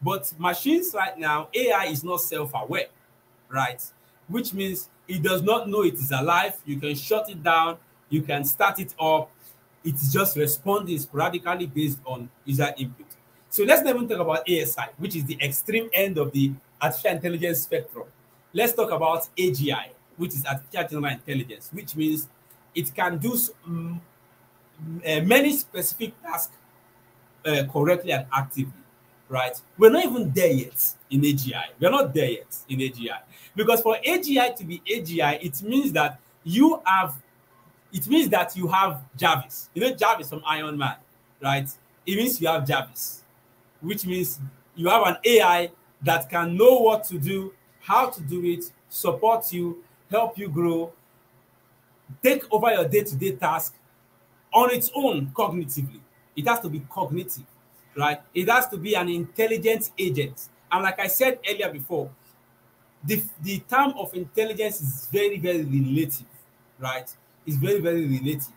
But machines right now, AI is not self-aware, right? Which means it does not know it is alive. You can shut it down, you can start it up. It's just responding sporadically based on user input. So let's not even talk about ASI, which is the extreme end of the artificial intelligence spectrum. Let's talk about AGI, which is artificial general intelligence, which means it can do many specific tasks correctly and actively, right? We're not even there yet in AGI. We're not there yet in AGI. Because for AGI to be AGI, it means that you have Jarvis. You know Jarvis from Iron Man, right? It means you have Jarvis, which means you have an AI that can know what to do, how to do it, support you, help you grow, take over your day-to-day task on its own cognitively. It has to be cognitive, right? It has to be an intelligent agent. And like I said earlier before, the term of intelligence is very, very relative, right? It's very, very relative.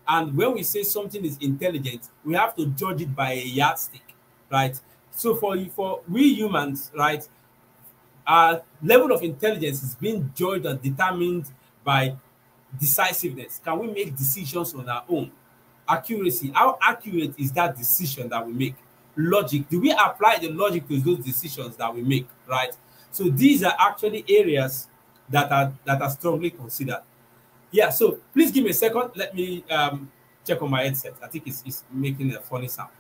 And when we say something is intelligent, we have to judge it by a yardstick, right? So for we humans, right, our level of intelligence is being judged and determined by decisiveness. Can we make decisions on our own? Accuracy. How accurate is that decision that we make? Logic. Do we apply the logic to those decisions that we make, right? So these are actually areas that are strongly considered. Yeah, so please give me a second. Let me check on my headset. I think it's making a funny sound.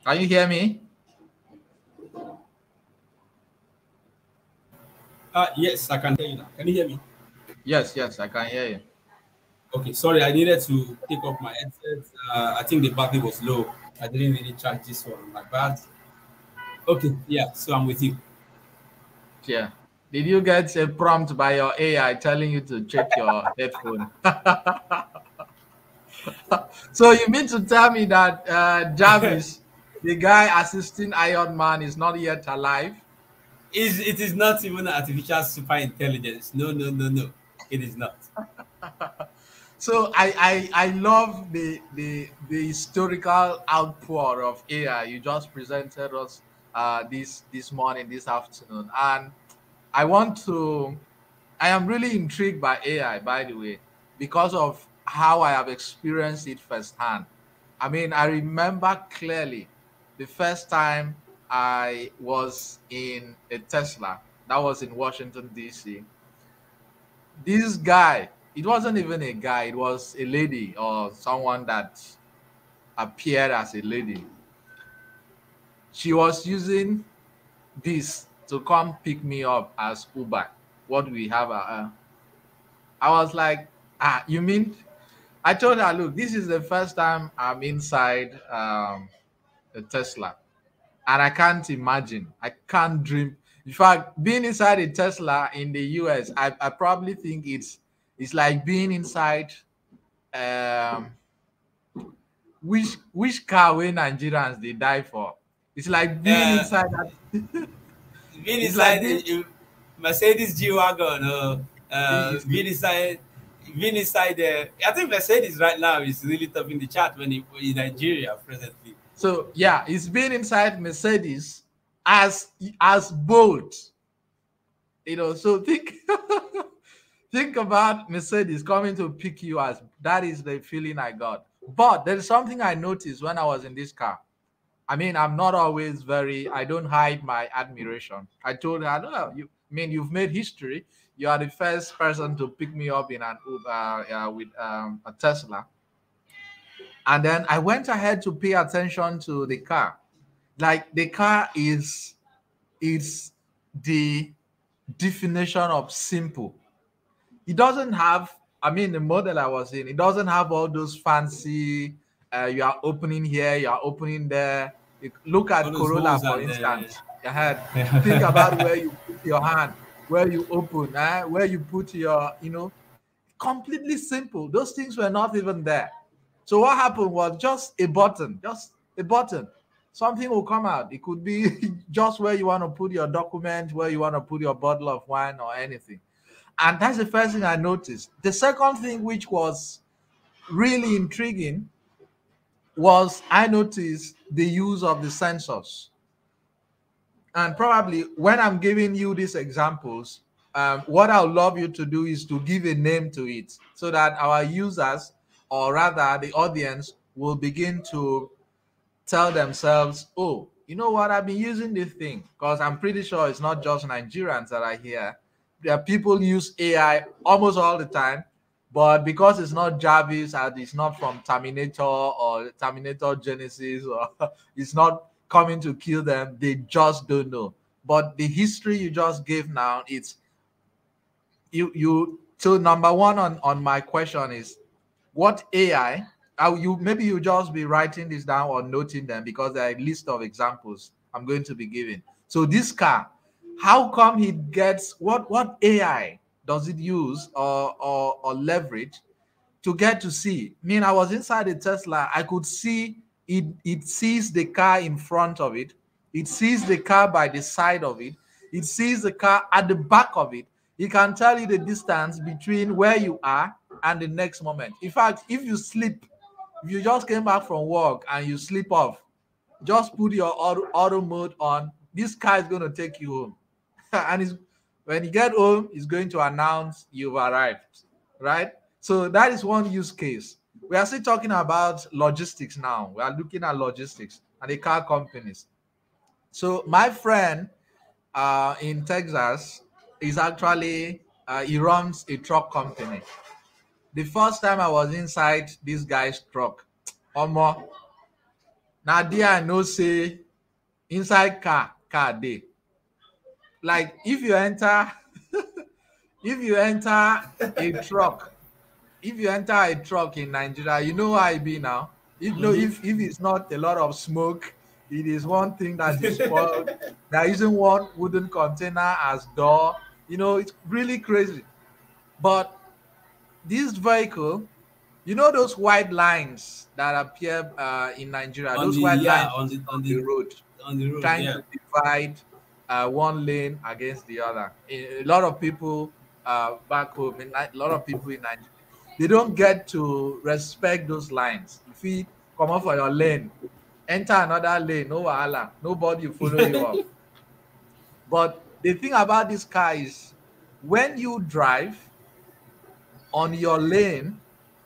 Can you hear me? Yes, I can hear you now. Can you hear me? Yes, yes, I can hear you. Okay, sorry, I needed to take off my headset. I think the battery was low. I didn't really charge this one. My bad. Okay, yeah, so I'm with you. Yeah. Did you get a prompt by your AI telling you to check your headphone? So you mean to tell me that Jarvis, the guy assisting Iron Man, is not yet alive? It is not even artificial super intelligence. No, no, no, no. It is not. So I love the historical outpour of AI you just presented us this morning, this afternoon, and I want to. I am really intrigued by AI, by the way, because of how I have experienced it firsthand. I mean, I remember clearly the first time I was in a Tesla. That was in Washington, D.C. This guy, it wasn't even a guy, it was a lady or someone that appeared as a lady. She was using this to come pick me up as Uber. What we have. I was like, ah, you mean? I told her, look, this is the first time I'm inside a Tesla, and I can't imagine. I can't dream. In fact, being inside a Tesla in the US, I probably think it's like being inside um which car where Nigerians they die for. It's like being Uh, inside that. being It's like inside being. a Mercedes G wagon, It's, being inside the. I think Mercedes right now is really topping the chart when in Nigeria presently. so yeah, it's being inside Mercedes as bold. So think think about Mercedes coming to pick you as that is the feeling I got. But there is something I noticed when I was in this car. I mean, I'm not always very, I don't hide my admiration. I told her, no, I mean, you've made history. You are the first person to pick me up in an Uber with a Tesla. And then I went ahead to pay attention to the car. Like the car is the definition of simple. It doesn't have, I mean, the model I was in, it doesn't have all those fancy, you are opening here, you are opening there. Look All at those Corolla, holes for and the. instance. You had, think about where you put your hand, where you open, where you put your, completely simple. Those things were not even there. So what happened was just a button. Something will come out. It could be just where you want to put your document, where you want to put your bottle of wine or anything. And that's the first thing I noticed. The second thing, which was really intriguing, was I noticed the use of the sensors. And probably when I'm giving you these examples, what I would love you to do is to give a name to it so that our users, or rather the audience, will begin to tell themselves, oh, you know what, I've been using this thing, because I'm pretty sure it's not just Nigerians that are here. There are people use AI almost all the time, but because it's not Jarvis and it's not from Terminator or Terminator Genesis, or it's not coming to kill them, they just don't know. But the history you just gave now, it's you so number one on my question is what AI. You maybe you just be writing this down or noting them, because there are a list of examples I'm going to be giving. So this car, how come it gets what AI does it use or leverage to get to see? I mean, I was inside a Tesla, I could see it sees the car in front of it, it sees the car by the side of it, it sees the car at the back of it. It can tell you the distance between where you are and the next moment. In fact, if you sleep, if you just came back from work and you sleep off, just put your auto mode on. This car is going to take you home. And when you get home, it's going to announce you've arrived, right? So that is one use case. We are still talking about logistics now. We are looking at logistics and the car companies. So my friend in Texas is actually, he runs a truck company. The first time I was inside this guy's truck, omo, now there I know say inside car day. Like if you enter a truck, if you enter a truck in Nigeria, you know how it be now. If no, Mhm. if it's not a lot of smoke, it is one thing that is spoiled. There isn't one wooden container as door. It's really crazy. But this vehicle, those white lines that appear in Nigeria, On those the white yeah lines on on the road, the road, trying yeah. to divide one lane against the other. A lot of people back home, a lot of people in Nigeria, they don't get to respect those lines. If you come up for your lane, enter another lane, no wahala, nobody will follow you up. But the thing about this car is when you drive on your lane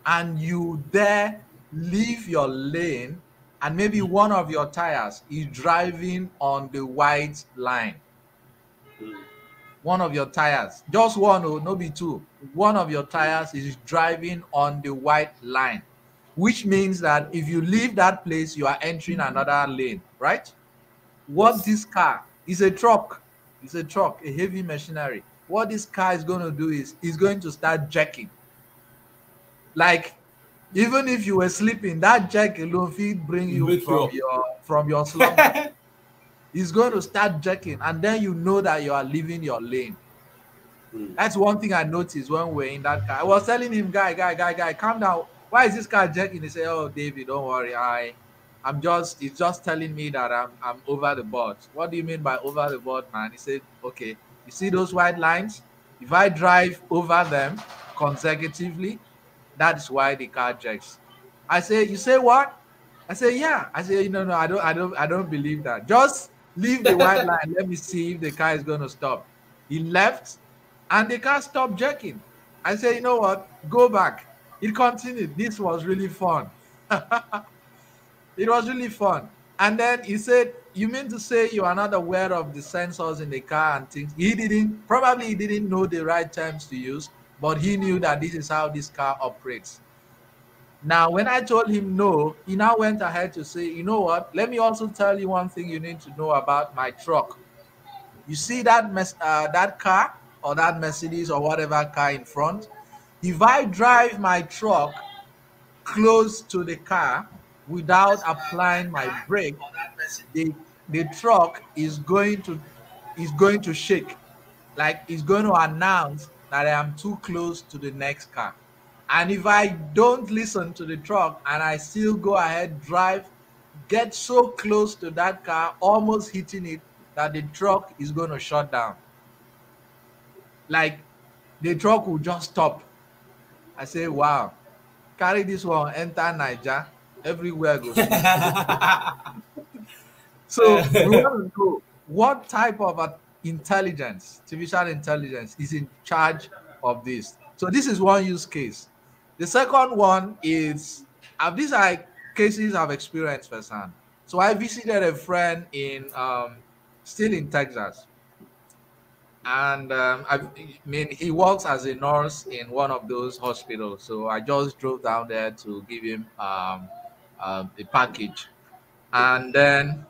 and you dare leave your lane and maybe one of your tires is driving on the white line. One of your tires, just one, oh, no be two. One of your tires is driving on the white line, which means that if you leave that place, you are entering another lane, right? What Yes. this car is a truck, a heavy machinery. What this car is going to do is it's going to start jerking. Like, even if you were sleeping, that jerk alone will bring you Wake you from up. your slumber. It's going to start jerking, and then you know that you are leaving your lane. That's one thing I noticed when we were in that car. I was telling him, guy, calm down. Why is this car jerking? He said, "Oh, David, don't worry. It's just telling me that I'm over the board." What do you mean by over the board, man? He said, "Okay, you see those white lines? If I drive over them consecutively, that's why the car jerks." I say, "You say what?" I say, "Yeah." I say, "No, I don't believe that. Just leave the white line. Let me see if the car is going to stop." He left, and the car stopped jerking. I say, "You know what? Go back." It continued. This was really fun. It was really fun. And then he said, "You mean to say you are not aware of the sensors in the car and things?" Probably he didn't know the right terms to use, but he knew that this is how this car operates. Now, when I told him no, he now went ahead to say, "You know what? Let me also tell you one thing you need to know about my truck. You see that car or that Mercedes or whatever car in front? If I drive my truck close to the car without applying my brake, the the truck is going to shake, like it's going to announce that I am too close to the next car. And if I don't listen to the truck and I still go ahead, drive, get so close to that car, almost hitting it, that the truck is going to shut down. Like, the truck will just stop." I say, "Wow, carry this one, enter Niger, everywhere go sweet." So we want to know what type of intelligence, artificial intelligence, is in charge of this. So this is one use case. The second one is, these are cases I've experienced firsthand. So I visited a friend still in Texas, and I mean, he works as a nurse in one of those hospitals. So I just drove down there to give him a package, and then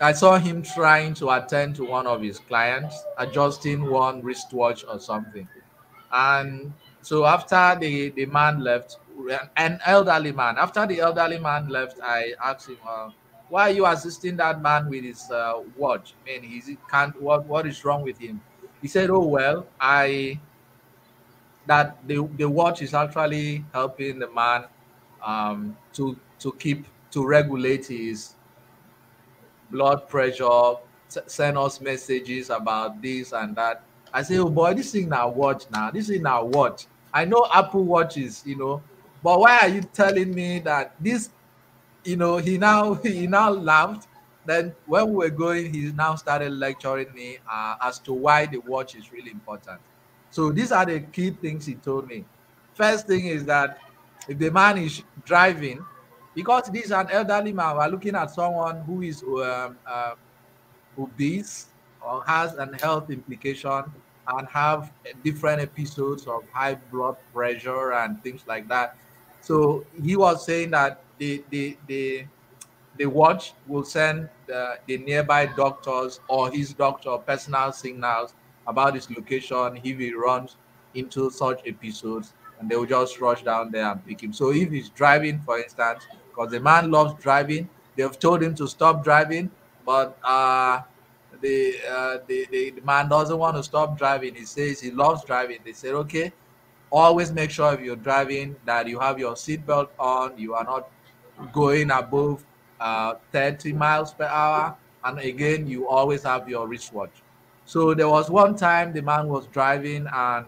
I saw him trying to attend to one of his clients, adjusting one wristwatch or something. And so after the man left, an elderly man, after the elderly man left, I asked him, "Why are you assisting that man with his watch? I mean, he can't. What is wrong with him?" He said, "Oh well, I that the watch is actually helping the man to regulate his blood pressure, send us messages about this and that." I say, "Oh boy, this thing now watch now. This thing now watch. I know Apple watches, but why are you telling me that this?" He now he now laughed. Then when we were going, he now started lecturing me as to why the watch is really important. So these are the key things he told me. First thing is that if the man is driving, because this is an elderly man, we're looking at someone who is obese or has an health implication and have different episodes of high blood pressure and things like that. So he was saying that the watch will send the nearby doctors or his doctor personal signals about his location if he runs into such episodes, and they will just rush down there and pick him. So if he's driving, for instance, because the man loves driving, they've told him to stop driving, but the man doesn't want to stop driving. He says he loves driving. They said, "Okay, always make sure if you're driving that you have your seatbelt on, you are not going above 30 miles per hour, and again, you always have your wristwatch." So there was one time the man was driving, and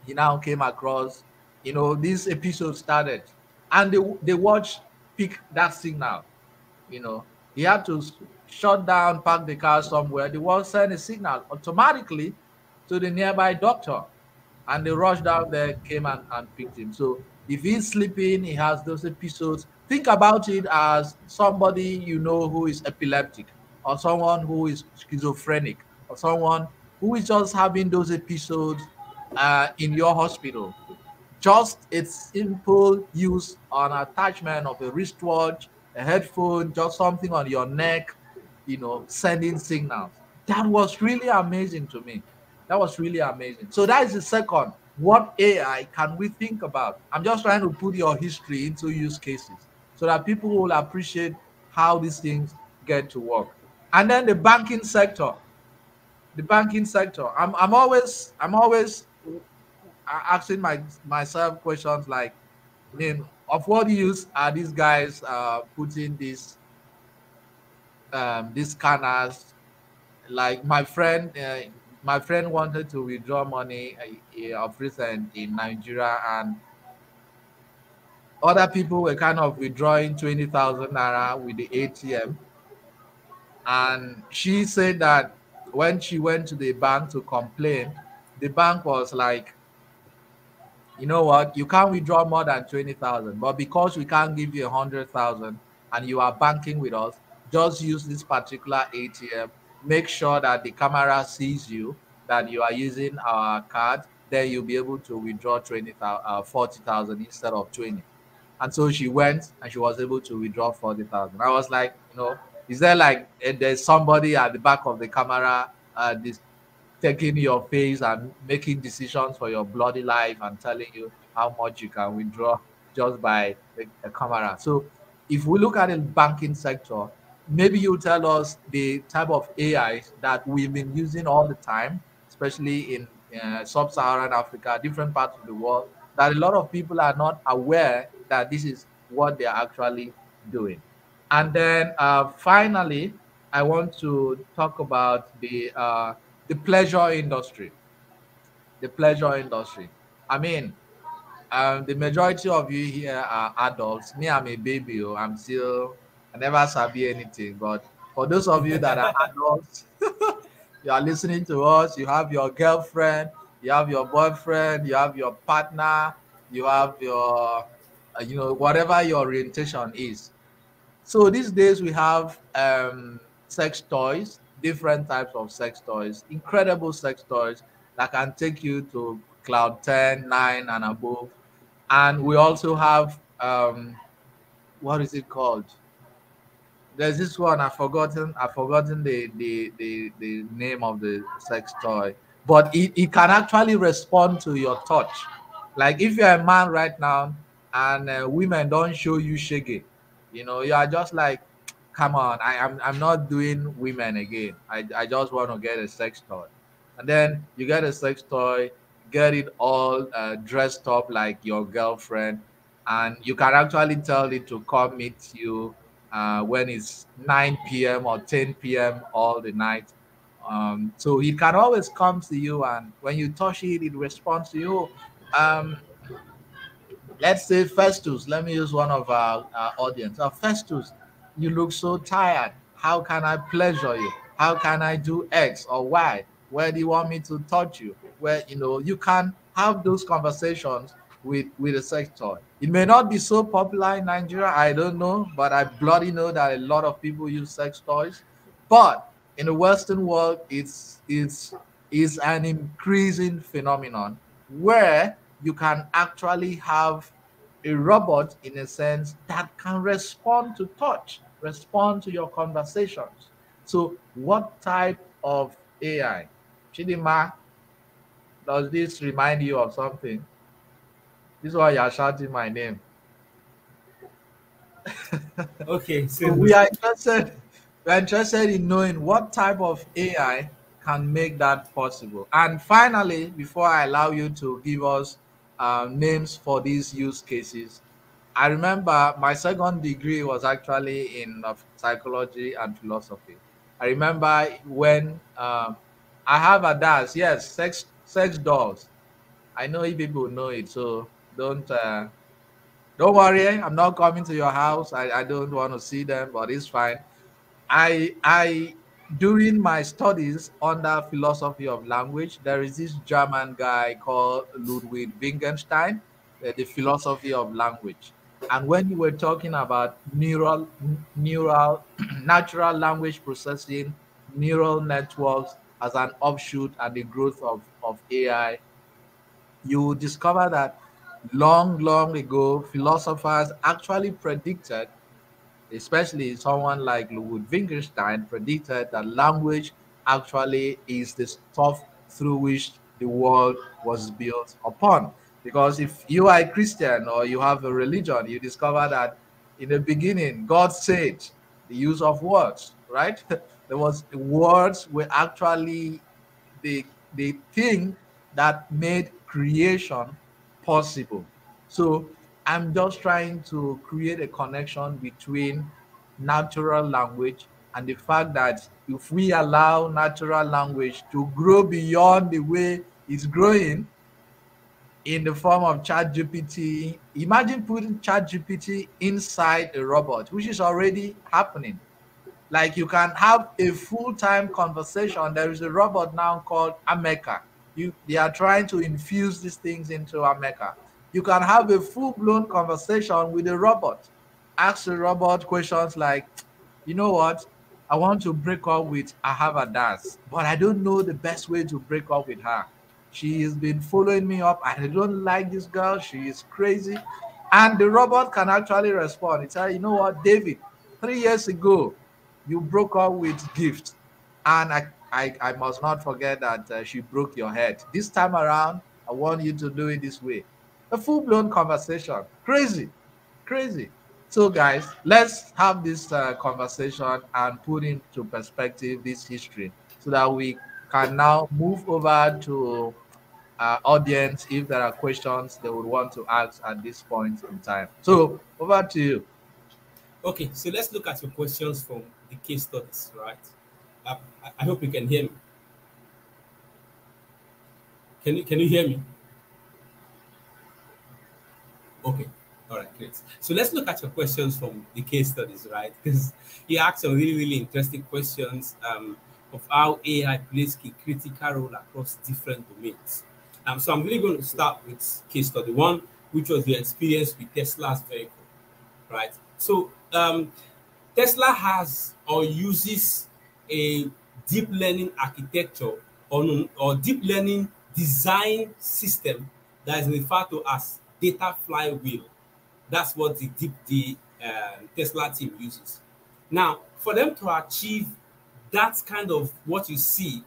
he now came across, this episode started, and the watch picked that signal. He had to shut down, park the car somewhere. The watch sent a signal automatically to the nearby doctor, and they rushed down there, came and picked him. So If he's sleeping, he has those episodes. Think about it as somebody you know who is epileptic, or someone who is schizophrenic, or someone who is just having those episodes in your hospital. Just a simple use on attachment of a wristwatch, a headphone, just something on your neck, sending signals. That was really amazing to me. That was really amazing. So that is the second. What AI can we think about? I'm just trying to put your history into use cases so that people will appreciate how these things get to work. And then the banking sector. The banking sector. I'm always asking myself questions like, I mean, of what use are these guys putting these scanners? Like my friend wanted to withdraw money of recent in Nigeria, and other people were kind of withdrawing 20,000 naira with the ATM. And she said that when she went to the bank to complain, the bank was like, you know what, you can't withdraw more than 20,000, but because we can't give you 100,000 and you are banking with us, just use this particular ATM. Make sure that the camera sees you, that you are using our card, then you'll be able to withdraw 40,000 instead of 20. And so she went and she was able to withdraw 40,000. I was like, is there like there's somebody at the back of the camera taking your face and making decisions for your bloody life and telling you how much you can withdraw just by a camera? So if we look at the banking sector, maybe you tell us the type of AI that we've been using all the time, especially in sub-Saharan Africa, different parts of the world, that a lot of people are not aware that this is what they're actually doing. And then finally, I want to talk about the pleasure industry. The pleasure industry. I mean, the majority of you here are adults. Me, I'm a baby. Oh, I never sabi anything. But for those of you that are adults, you are listening to us, you have your girlfriend, you have your boyfriend, you have your partner, you have your, whatever your orientation is. So these days we have sex toys, different types of sex toys, incredible sex toys that can take you to cloud 10, 9, and above. And we also have what is it called? There's this one I've forgotten the name of the sex toy, but it can actually respond to your touch. Like if you're a man right now and women don't show you shaggy, you are just like, come on, I'm not doing women again. I just want to get a sex toy. And then you get a sex toy, get it all dressed up like your girlfriend, and you can actually tell it to come meet you when it's 9 p.m. or 10 p.m. all the night. So it can always come to you, and when you touch it, it responds to you. Um, let's say Festus. Let me use one of our audience. Festus, you look so tired. How can I pleasure you? How can I do X or Y? Where do you want me to touch you? Where you can have those conversations with a sex toy. It may not be so popular in Nigeria. I don't know, but I bloody know that a lot of people use sex toys. But in the Western world, it's an increasing phenomenon where you can actually have a robot in a sense that can respond to touch, respond to your conversations. So, what type of AI? Chidima, does this remind you of something? This is why you're shouting my name. Okay, So so we are interested in knowing what type of AI can make that possible. And finally, before I allow you to give us names for these use cases, I remember my second degree was actually in psychology and philosophy. I remember when I have a dance, yes, sex dolls. I know you people know it, so don't worry. I'm not coming to your house. I don't want to see them, but it's fine. I during my studies under philosophy of language, there is this German guy called Ludwig Wittgenstein. the philosophy of language. And when you were talking about neural, natural language processing, neural networks as an offshoot and the growth of AI, you discover that long, long ago, philosophers actually predicted, especially someone like Ludwig Wittgenstein, predicted that language actually is the stuff through which the world was built upon. Because if you are a Christian or you have a religion, you discover that in the beginning, God said the use of words, right? There was words were actually the thing that made creation possible. So I'm just trying to create a connection between natural language and the fact that if we allow natural language to grow beyond the way it's growing in the form of ChatGPT, imagine putting ChatGPT inside a robot, which is already happening. Like you can have a full-time conversation. There is a robot now called Ameka. They are trying to infuse these things into Ameka. You can have a full-blown conversation with a robot. Ask the robot questions like, you know what? I want to break up with Ahava Das, but I don't know the best way to break up with her. She has been following me up. I don't like this girl. She is crazy. And the robot can actually respond. It's like, you know what, David, 3 years ago, you broke up with Gift, and I must not forget that she broke your head. This time around, I want you to do it this way. A full-blown conversation. Crazy, crazy. So, guys, let's have this conversation and put into perspective this history so that we can now move over to our audience if there are questions they would want to ask at this point in time. So, over to you. Okay, so let's look at your questions from the case studies, right? I hope you can hear me. Can you hear me? Okay. All right, great. So let's look at your questions from the case studies, right? Because you asked some really, really interesting questions of how AI plays a critical role across different domains. So I'm really going to start with case study one, which was the experience with Tesla's vehicle, right? So Tesla has or uses a deep learning architecture or deep learning design system that is referred to as data flywheel. That's what the Tesla team uses. Now, for them to achieve that kind of what you see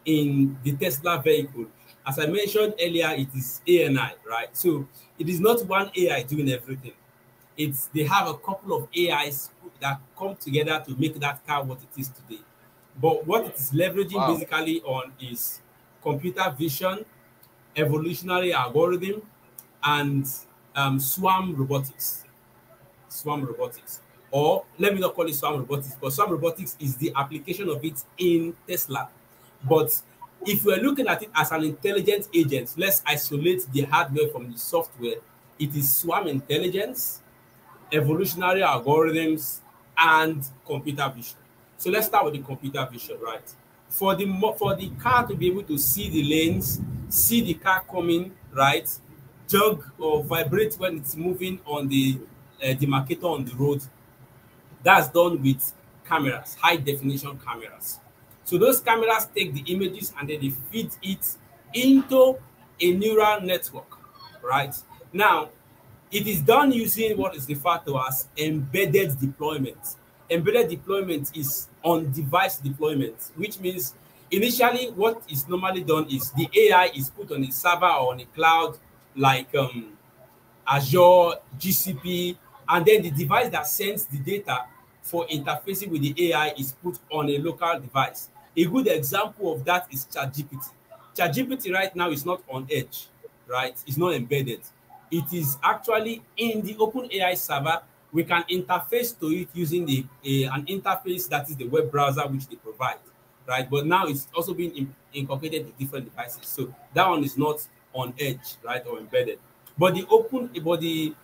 in the Tesla vehicle, as I mentioned earlier, it is ANI, right? So it is not one AI doing everything. They have a couple of AIs that come together to make that car what it is today. But what it is leveraging basically on is computer vision, evolutionary algorithm, and swarm robotics. Swarm robotics. Or let me not call it swarm robotics, because swarm robotics is the application of it in Tesla. But if we're looking at it as an intelligent agent, let's isolate the hardware from the software. It is swarm intelligence, evolutionary algorithms, and computer vision. So let's start with the computer vision, right? For the car to be able to see the lanes, see the car coming, right, jog or vibrate when it's moving on the demarcator on the road, that's done with cameras, high definition cameras. So those cameras take the images and then they feed it into a neural network, right? Now, it is done using what is referred to as embedded deployment. Embedded deployment is on-device deployment, which means initially what is normally done is the AI is put on a server or on a cloud like Azure, GCP, and then the device that sends the data for interfacing with the AI is put on a local device. A good example of that is ChatGPT. ChatGPT right now is not on edge, right? It's not embedded. It is actually in the OpenAI server. We can interface to it using an interface that is the web browser which they provide, right? But now it's also being incorporated to different devices. So that one is not on edge, right, or embedded. But the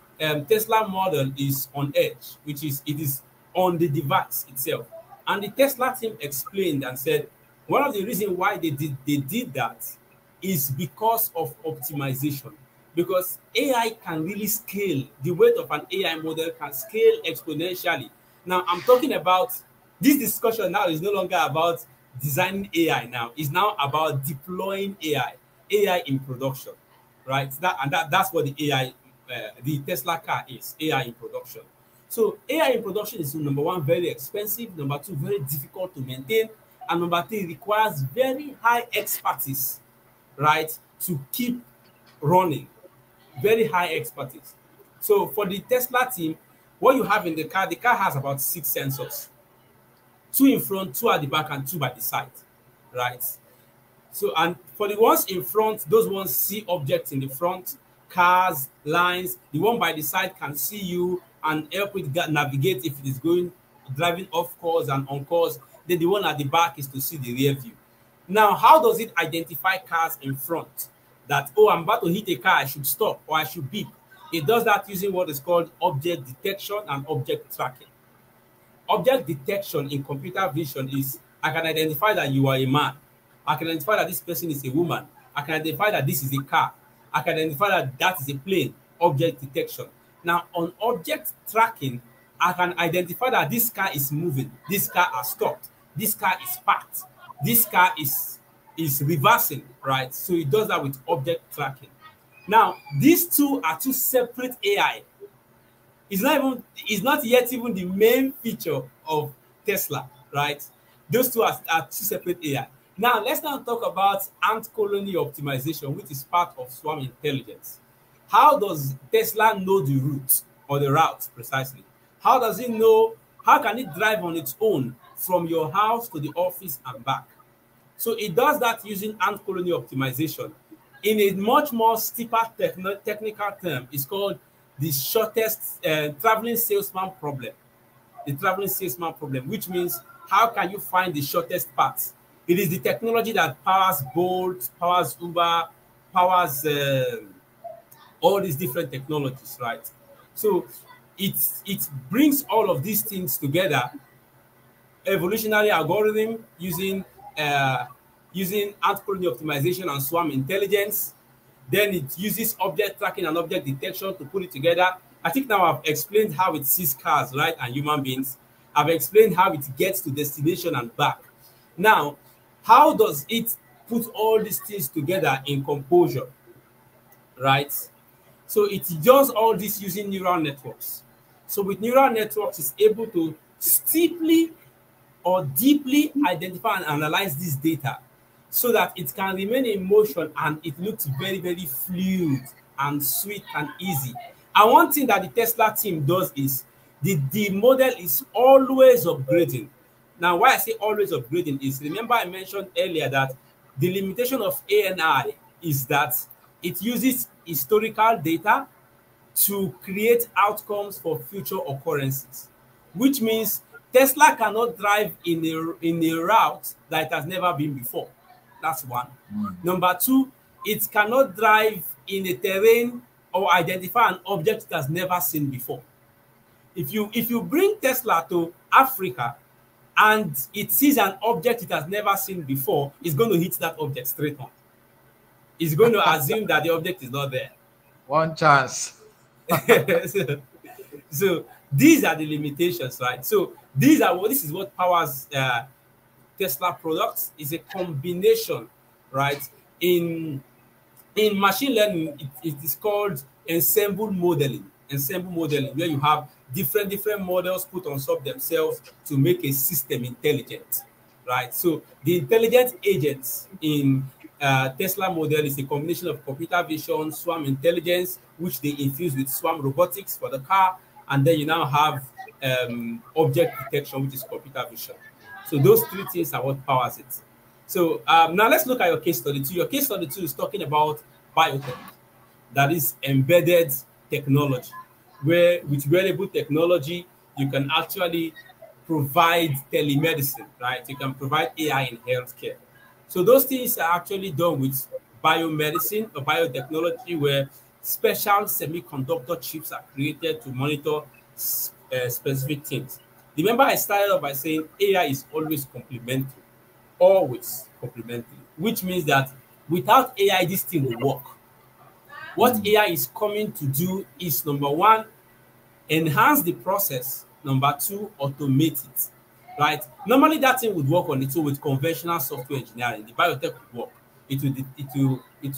Tesla model is on edge, which is it is on the device itself. And the Tesla team explained and said one of the reasons why they did that is because of optimization. because AI can really scale. The weight of an AI model can scale exponentially. Now, I'm talking about this discussion now is no longer about designing AI now. It's now about deploying AI in production, right? That's what the Tesla car is, AI in production. So AI in production is number one, very expensive. Number two, very difficult to maintain. And number three, requires very high expertise, right, to keep running. Very high expertise. So for the Tesla team, what you have in the car has about 6 sensors, two in front, two at the back, and two by the side, right? So, and for the ones in front, those ones see objects in the front, cars, lines. The one by the side can see you and help it navigate if it is driving off course and on course. Then the one at the back is to see the rear view. Now, how does it identify cars in front? That, oh, I'm about to hit a car, I should stop or I should beep. It does that using what is called object detection and object tracking. Object detection in computer vision is, I can identify that you are a man. I can identify that this person is a woman. I can identify that this is a car. I can identify that that is a plane. Object detection. Now, on object tracking, I can identify that this car is moving. This car has stopped. This car is parked. This car is reversing, right? So it does that with object tracking. Now, these two are two separate AI. It's not yet even the main feature of Tesla, right? Those two are two separate AI. Now, let's now talk about ant colony optimization, which is part of Swarm Intelligence. How does Tesla know the route or the route precisely? How does it know? How can it drive on its own from your house to the office and back? So it does that using ant colony optimization. In a much more steeper technical term, it's called the shortest traveling salesman problem. The traveling salesman problem, which means how can you find the shortest path? It is the technology that powers Bolt, powers Uber, powers all these different technologies, right? So it brings all of these things together. Evolutionary algorithm using ant colony optimization and swarm intelligence. Then it uses object tracking and object detection to put it together. I think now I've explained how it sees cars, right, and human beings. I've explained how it gets to destination and back. Now, how does it put all these things together in composure, right? So it does all this using neural networks. So with neural networks, it's able to steeply or deeply identify and analyze this data so that it can remain in motion and it looks very, very fluid and sweet and easy. And one thing that the Tesla team does is the model is always upgrading. Now, why I say always upgrading is, remember I mentioned earlier that the limitation of ANI is that it uses historical data to create outcomes for future occurrences, which means Tesla cannot drive in a route that it has never been before. That's one. Number two, it cannot drive in a terrain or identify an object it has never seen before. If you bring Tesla to Africa and it sees an object it has never seen before, it's going to hit that object straight on. It's going to assume that the object is not there. One chance. So these are the limitations, right? So this is what powers Tesla products. Is a combination, right? In machine learning, it is called ensemble modeling. Ensemble modeling, where you have different models put on top themselves to make a system intelligent, right? So the intelligent agents in Tesla model is a combination of computer vision, swarm intelligence, which they infuse with swarm robotics for the car, and then you now have object detection, which is computer vision. So those three things are what powers it. So now let's look at your case study 2. Your case study 2 is talking about biotech, that is embedded technology, where with wearable technology, you can actually provide telemedicine, right? You can provide AI in healthcare. So those things are actually done with biomedicine or biotechnology, where special semiconductor chips are created to monitor specific things. Remember, I started off by saying AI is always complementary, which means that without AI, this thing will work. What AI is coming to do is, number one, enhance the process. Number two, automate it. Right? Normally, that thing would work on its own with conventional software engineering. The biotech would work. It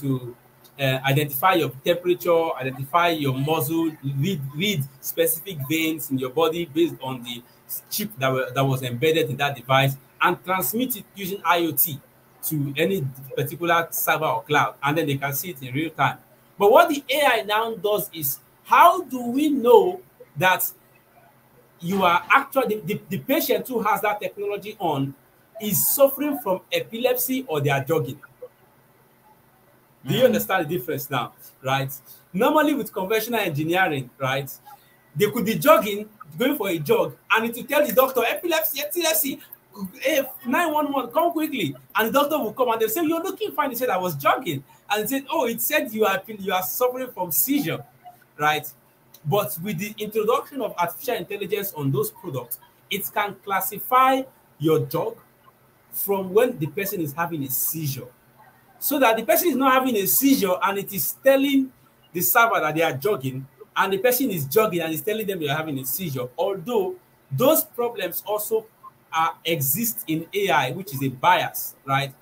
will identify your temperature, identify your muscle, read specific veins in your body based on the chip that was embedded in that device, and transmit it using IoT to any particular server or cloud, and then they can see it in real time. But what the AI now does is, how do we know that you are actually the patient who has that technology on is suffering from epilepsy or they are jogging? Do you understand the difference now? Right? Normally with conventional engineering, right, they could be jogging, going for a jog, and it will tell the doctor, epilepsy, epilepsy, 911, come quickly. And the doctor will come and they'll say, you're looking fine. He said, I was jogging. And he said, oh, it said you are suffering from seizure, right? But with the introduction of artificial intelligence on those products, it can classify your jog from when the person is having a seizure, so that the person is not having a seizure and it is telling the server that they are jogging, and the person is jogging and is telling them they are having a seizure. Although those problems also exist in AI, which is a bias, right?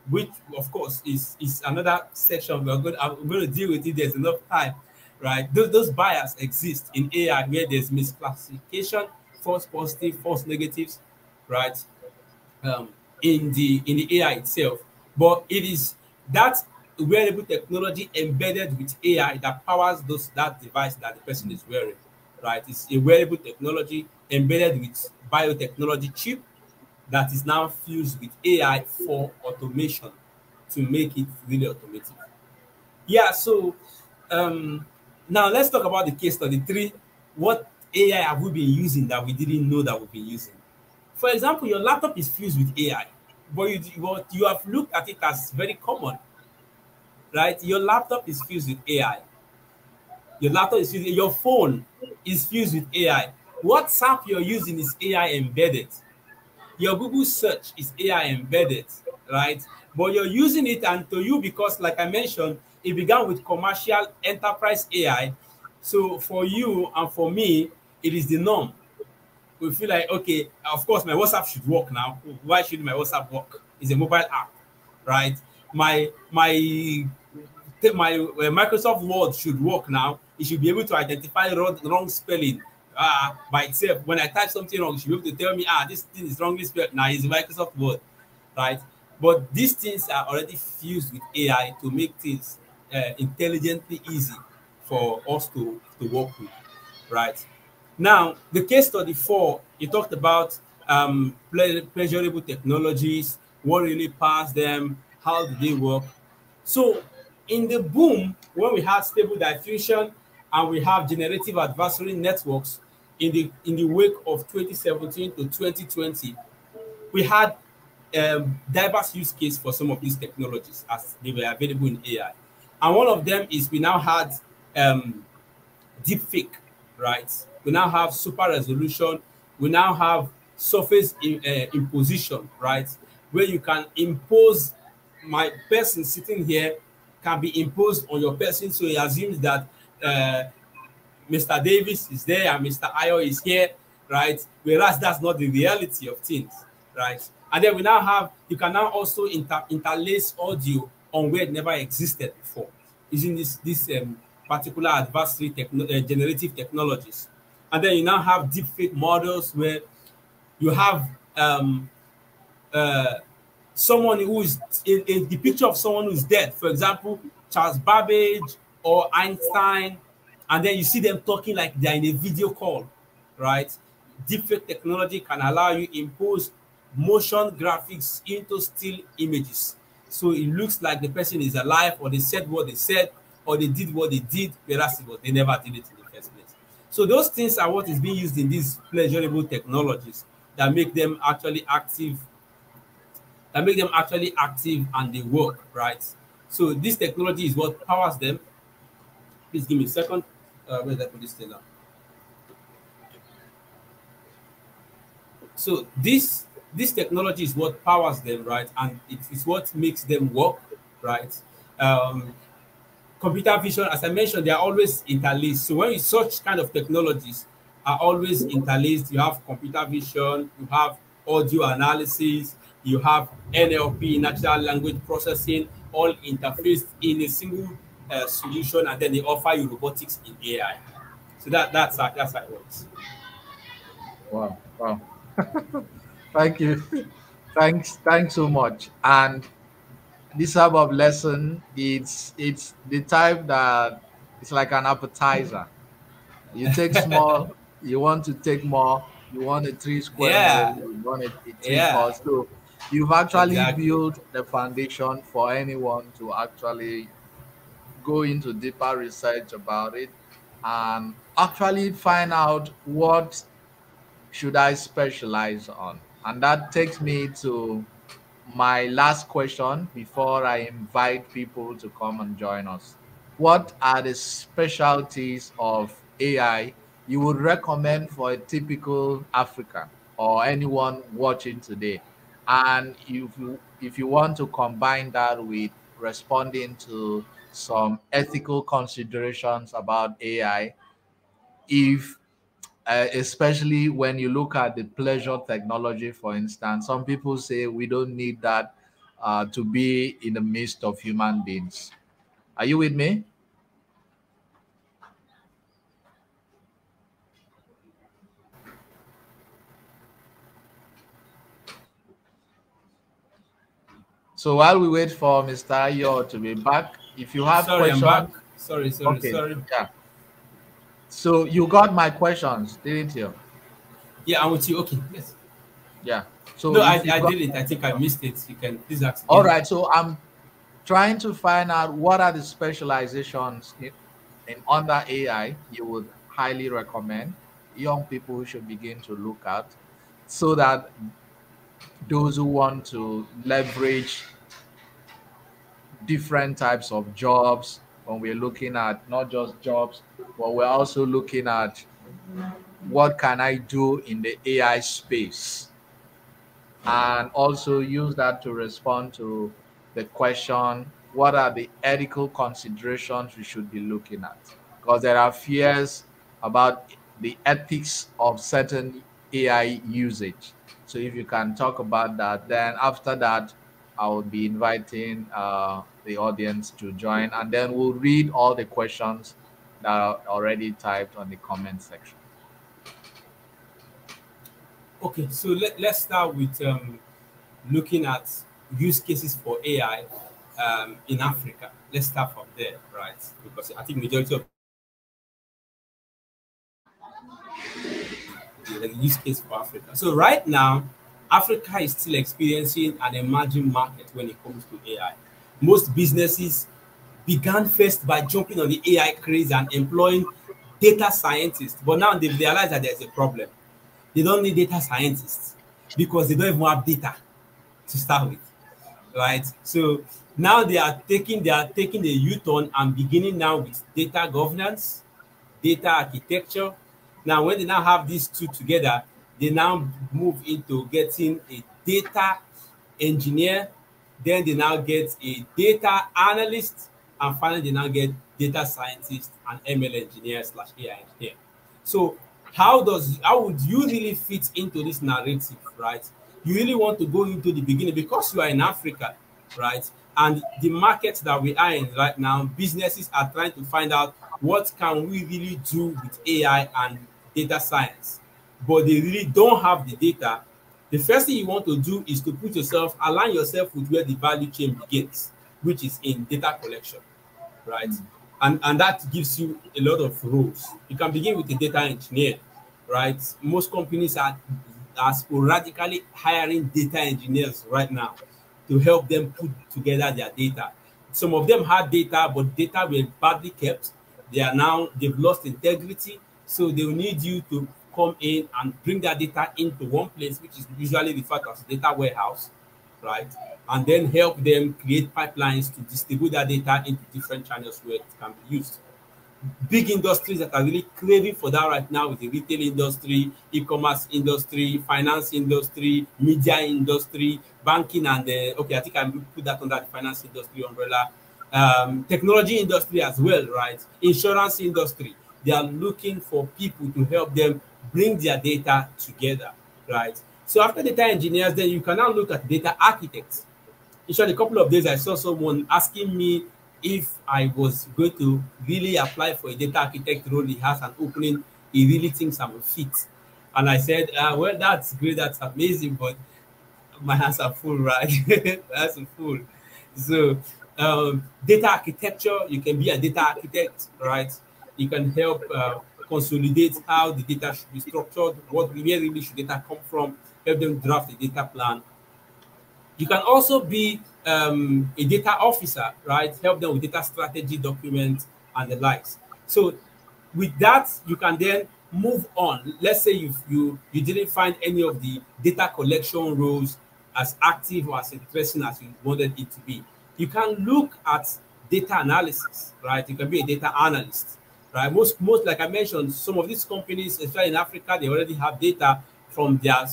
Which, of course, is another section I'm going to deal with if there's enough time, right? Those bias exist in AI where there's misclassification, false positive, false negatives, right? In the AI itself. But it is that wearable technology embedded with AI that powers that device that the person is wearing, right? It's a wearable technology embedded with biotechnology chip that is now fused with AI for automation to make it really automated. Yeah, so now let's talk about the case study 3. What AI have we been using that we didn't know that we've been using? For example, your laptop is fused with AI, but you have looked at it as very common, right? Your laptop is fused with AI. Your phone is fused with AI. WhatsApp you're using is AI embedded. Your Google search is AI embedded, right? But you're using it, and to you, because like I mentioned, it began with commercial enterprise AI. So for you and for me, it is the norm. We feel like, okay, of course, my WhatsApp should work now. Why should my WhatsApp work? It's a mobile app, right? My Microsoft Word should work now. It should be able to identify wrong spelling by itself. When I type something wrong, it should be able to tell me, this thing is wrongly spelled. Now it's Microsoft Word, right? But these things are already fused with AI to make things intelligently easy for us to work with, right? Now, the case study 4, you talked about pleasurable technologies, what really powers them, how do they work. So in the boom, when we had stable diffusion and we have generative adversary networks in the wake of 2017 to 2020, we had diverse use case for some of these technologies as they were available in AI. And one of them is we now had deepfake, right? We now have super resolution. We now have surface imposition, right? Where you can impose, my person sitting here can be imposed on your person. So he assumes that Mr. Davis is there and Mr. Ayo is here, right? Whereas that's not the reality of things, right? And then we now have, you can now also interlace audio on where it never existed before, using this particular adversary generative technologies. And then you now have deepfake models where you have someone who is in the picture of someone who's dead, for example, Charles Babbage or Einstein, and then you see them talking like they're in a video call, right? Deepfake technology can allow you impose motion graphics into still images. So it looks like the person is alive, or they said what they said, or they did what they did, whereas they never did it in the first place. So those things are what is being used in these pleasurable technologies that make them actually active, and they work, right? So this technology is what powers them. Please give me a second. Where did I put this thing now? So this technology is what powers them, right? And it is what makes them work, right? computer vision, as I mentioned, they are always interlaced. So when you such kind of technologies are always interlaced, you have computer vision, you have audio analysis, you have NLP, natural language processing, all interfaced in a single solution, and then they offer you robotics in AI. So that's how it works. Wow. Wow. Thank you. Thanks so much. And this type of lesson, it's the type that it's like an appetizer. You take small, you want to take more, you want a three square meal, Yeah, you want a three yeah, course. So you've actually exactly. built the foundation for anyone to actually go into deeper research about it and actually find out what should I specialize on. And that takes me to my last question before I invite people to come and join us. What are the specialties of AI you would recommend for a typical African or anyone watching today? And if you want to combine that with responding to some ethical considerations about AI, if especially when you look at the pleasure technology, for instance. Some people say we don't need that to be in the midst of human beings. Are you with me? So while we wait for Mr. Ayo to be back, if you have Sorry, I'm back. questions, okay, Sorry. yeah. So you got my questions, didn't you? Yeah, I'm with you. Okay, yes. Yeah. No, So if you I got, didn't. I think I missed it. You can please ask all again. right. So I'm trying to find out what are the specializations in under AI you would highly recommend young people should begin to look at so that those who want to leverage different types of jobs, when we're looking at not just jobs, but we're also looking at what can I do in the AI space, and also use that to respond to the question, what are the ethical considerations we should be looking at? Because there are fears about the ethics of certain AI usage. So if you can talk about that, then after that, I will be inviting the audience to join, and then we'll read all the questions that are already typed on the comment section. Okay, so let's start with looking at use cases for AI in Africa. Let's start from there, right? Because I think majority of the use case for Africa. So right now, Africa is still experiencing an emerging market when it comes to AI. Most businesses began first by jumping on the AI craze and employing data scientists, but now they've realized that there's a problem. They don't need data scientists because they don't even have data to start with, right? So now they are taking the U-turn and beginning now with data governance, data architecture. Now, when they now have these two together, they now move into getting a data engineer, then they now get a data analyst, and finally they now get data scientist and ML engineer slash AI engineer. So how would you really fit into this narrative, right? You really want to go into the beginning because you are in Africa, right? And the market that we are in right now, businesses are trying to find out what can we really do with AI and data science, but they really don't have the data. The first thing you want to do is to put yourself, align yourself with where the value chain begins, which is in data collection, right? And that gives you a lot of roles. You can begin with a data engineer, right? Most companies are sporadically hiring data engineers right now to help them put together their data. Some of them had data, but data were badly kept. They've lost integrity, so they will need you to come in and bring that data into one place, which is usually referred to as data warehouse, right? And then help them create pipelines to distribute that data into different channels where it can be used. Big industries that are really craving for that right now is the retail industry, e-commerce industry, finance industry, media industry, banking, and okay, I think I put that under the finance industry umbrella. technology industry as well, right? Insurance industry, they are looking for people to help them bring their data together, right? So after data engineers, then you can now look at data architects. In short, a couple of days I saw someone asking me if I was going to really apply for a data architect role. He has an opening. He really thinks I'm a fit. And I said, well, that's great, that's amazing, but my hands are full, right? My hands are full. So, data architecture, you can be a data architect, right? You can help consolidate how the data should be structured, where really should data come from, help them draft a data plan. You can also be a data officer, right? Help them with data strategy documents and the likes. So with that, you can then move on. Let's say you didn't find any of the data collection roles as active or as interesting as you wanted it to be. You can look at data analysis, right? You can be a data analyst, right? Most like I mentioned, some of these companies, especially in Africa, they already have data from their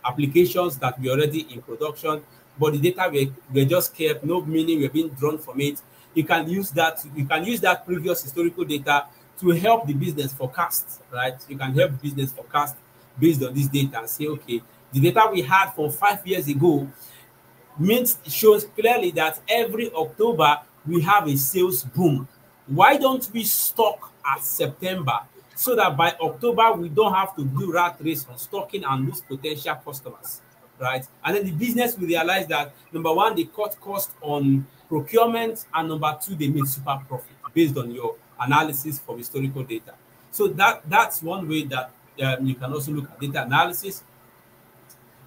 applications that were already in production, but the data were just kept, no meaning were being drawn from it. You can use that previous historical data to help the business forecast, right? You can help business forecast based on this data and say, okay, the data we had from 5 years ago means shows clearly that every October we have a sales boom. Why don't we stock at September so that by October we don't have to do rat race on stocking and lose potential customers, right? And then the business will realize that number one, they cut cost on procurement, and number two, they made super profit based on your analysis from historical data. So that's one way that you can also look at data analysis.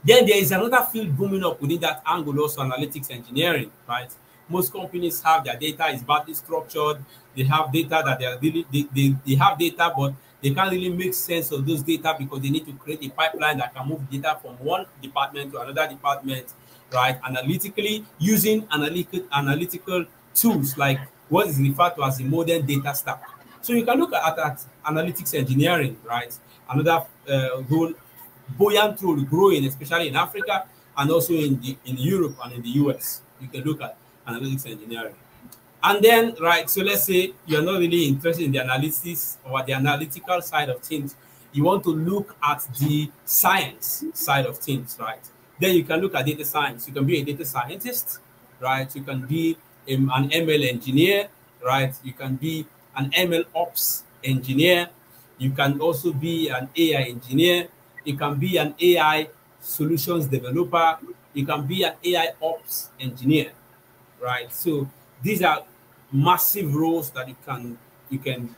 Then there is another field booming up within that angle, also analytics engineering, right? Most companies have their data is badly structured. They have data that they are really they have data, but they can't really make sense of those data because they need to create a pipeline that can move data from one department to another department, right? Analytically, using analytical tools like what is referred to as the modern data stack. So you can look at analytics engineering, right? Another role, buoyant role growing, especially in Africa and also in Europe and in the US. You can look at analytics engineering. And then, right, so let's say you're not really interested in the analysis or the analytical side of things. You want to look at the science side of things, right? Then you can look at data science. You can be a data scientist, right? You can be an ML engineer, right? You can be an ML ops engineer. You can also be an AI engineer. You can be an AI solutions developer. You can be an AI ops engineer, right? So these are massive roles that you can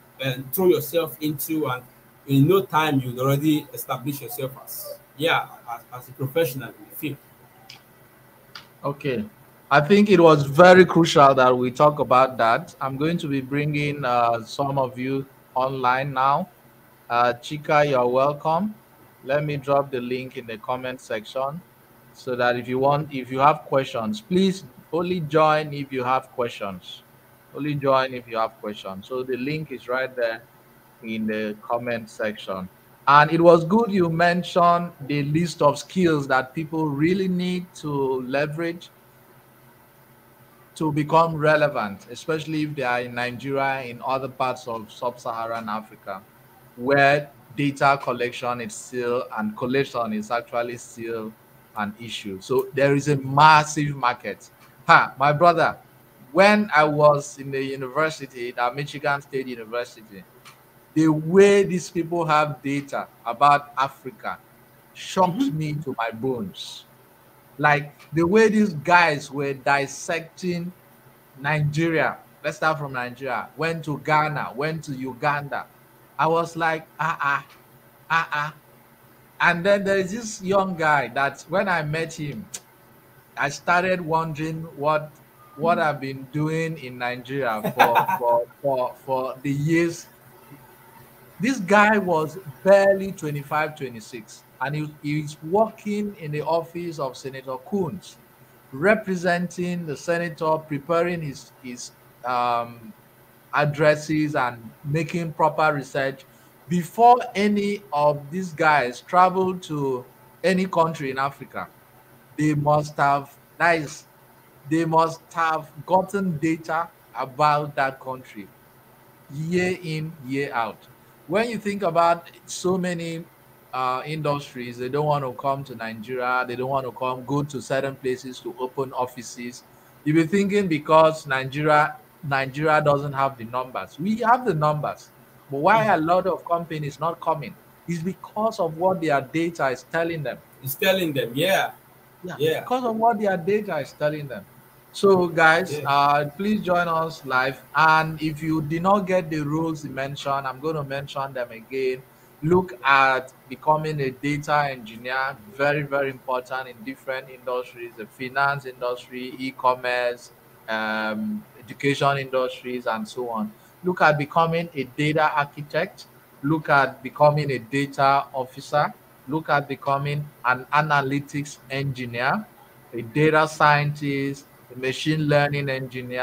throw yourself into, and in no time you'd already establish yourself as a professional in the field. Okay. I think it was very crucial that we talk about that. I'm going to be bringing some of you online now. Chika, you're welcome. Let me drop the link in the comment section so that if you have questions, please only join if you have questions. Only join if you have questions. So the link is right there in the comment section. And it was good you mentioned the list of skills that people really need to leverage to become relevant, especially if they are in Nigeria, in other parts of sub-Saharan Africa, where data collection is still and collation is actually still an issue. So there is a massive market. My brother, when I was in the university, at Michigan State University, the way these people have data about Africa shocked me to my bones. Like the way these guys were dissecting Nigeria. Let's start from Nigeria. Went to Ghana, went to Uganda. I was like, uh. And then there is this young guy that when I met him, I started wondering what I've been doing in Nigeria for the years. This guy was barely 25, 26, and he's working in the office of Senator Coons, representing the senator, preparing his addresses and making proper research before any of these guys travel to any country in Africa. They must have, that is they must have gotten data about that country year in, year out. When you think about so many industries, they don't want to come to Nigeria, they don't want to go to certain places to open offices. You'll be thinking because Nigeria doesn't have the numbers. We have the numbers, but why a lot of companies not coming is because of what their data is telling them. It's telling them, yeah, Yeah, yeah, because of what their data is telling them. So, guys, yeah. please join us live. And if you did not get the rules mentioned, I'm going to mention them again. Look at becoming a data engineer, very, very important in different industries, the finance industry, e-commerce, education industries, and so on. Look at becoming a data architect. Look at becoming a data officer. Look at becoming an analytics engineer, a data scientist, a machine learning engineer,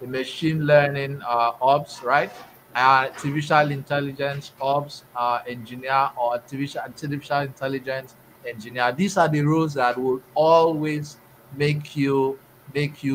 a machine learning ops, right? Artificial intelligence ops engineer, or artificial intelligence engineer. These are the roles that will always make you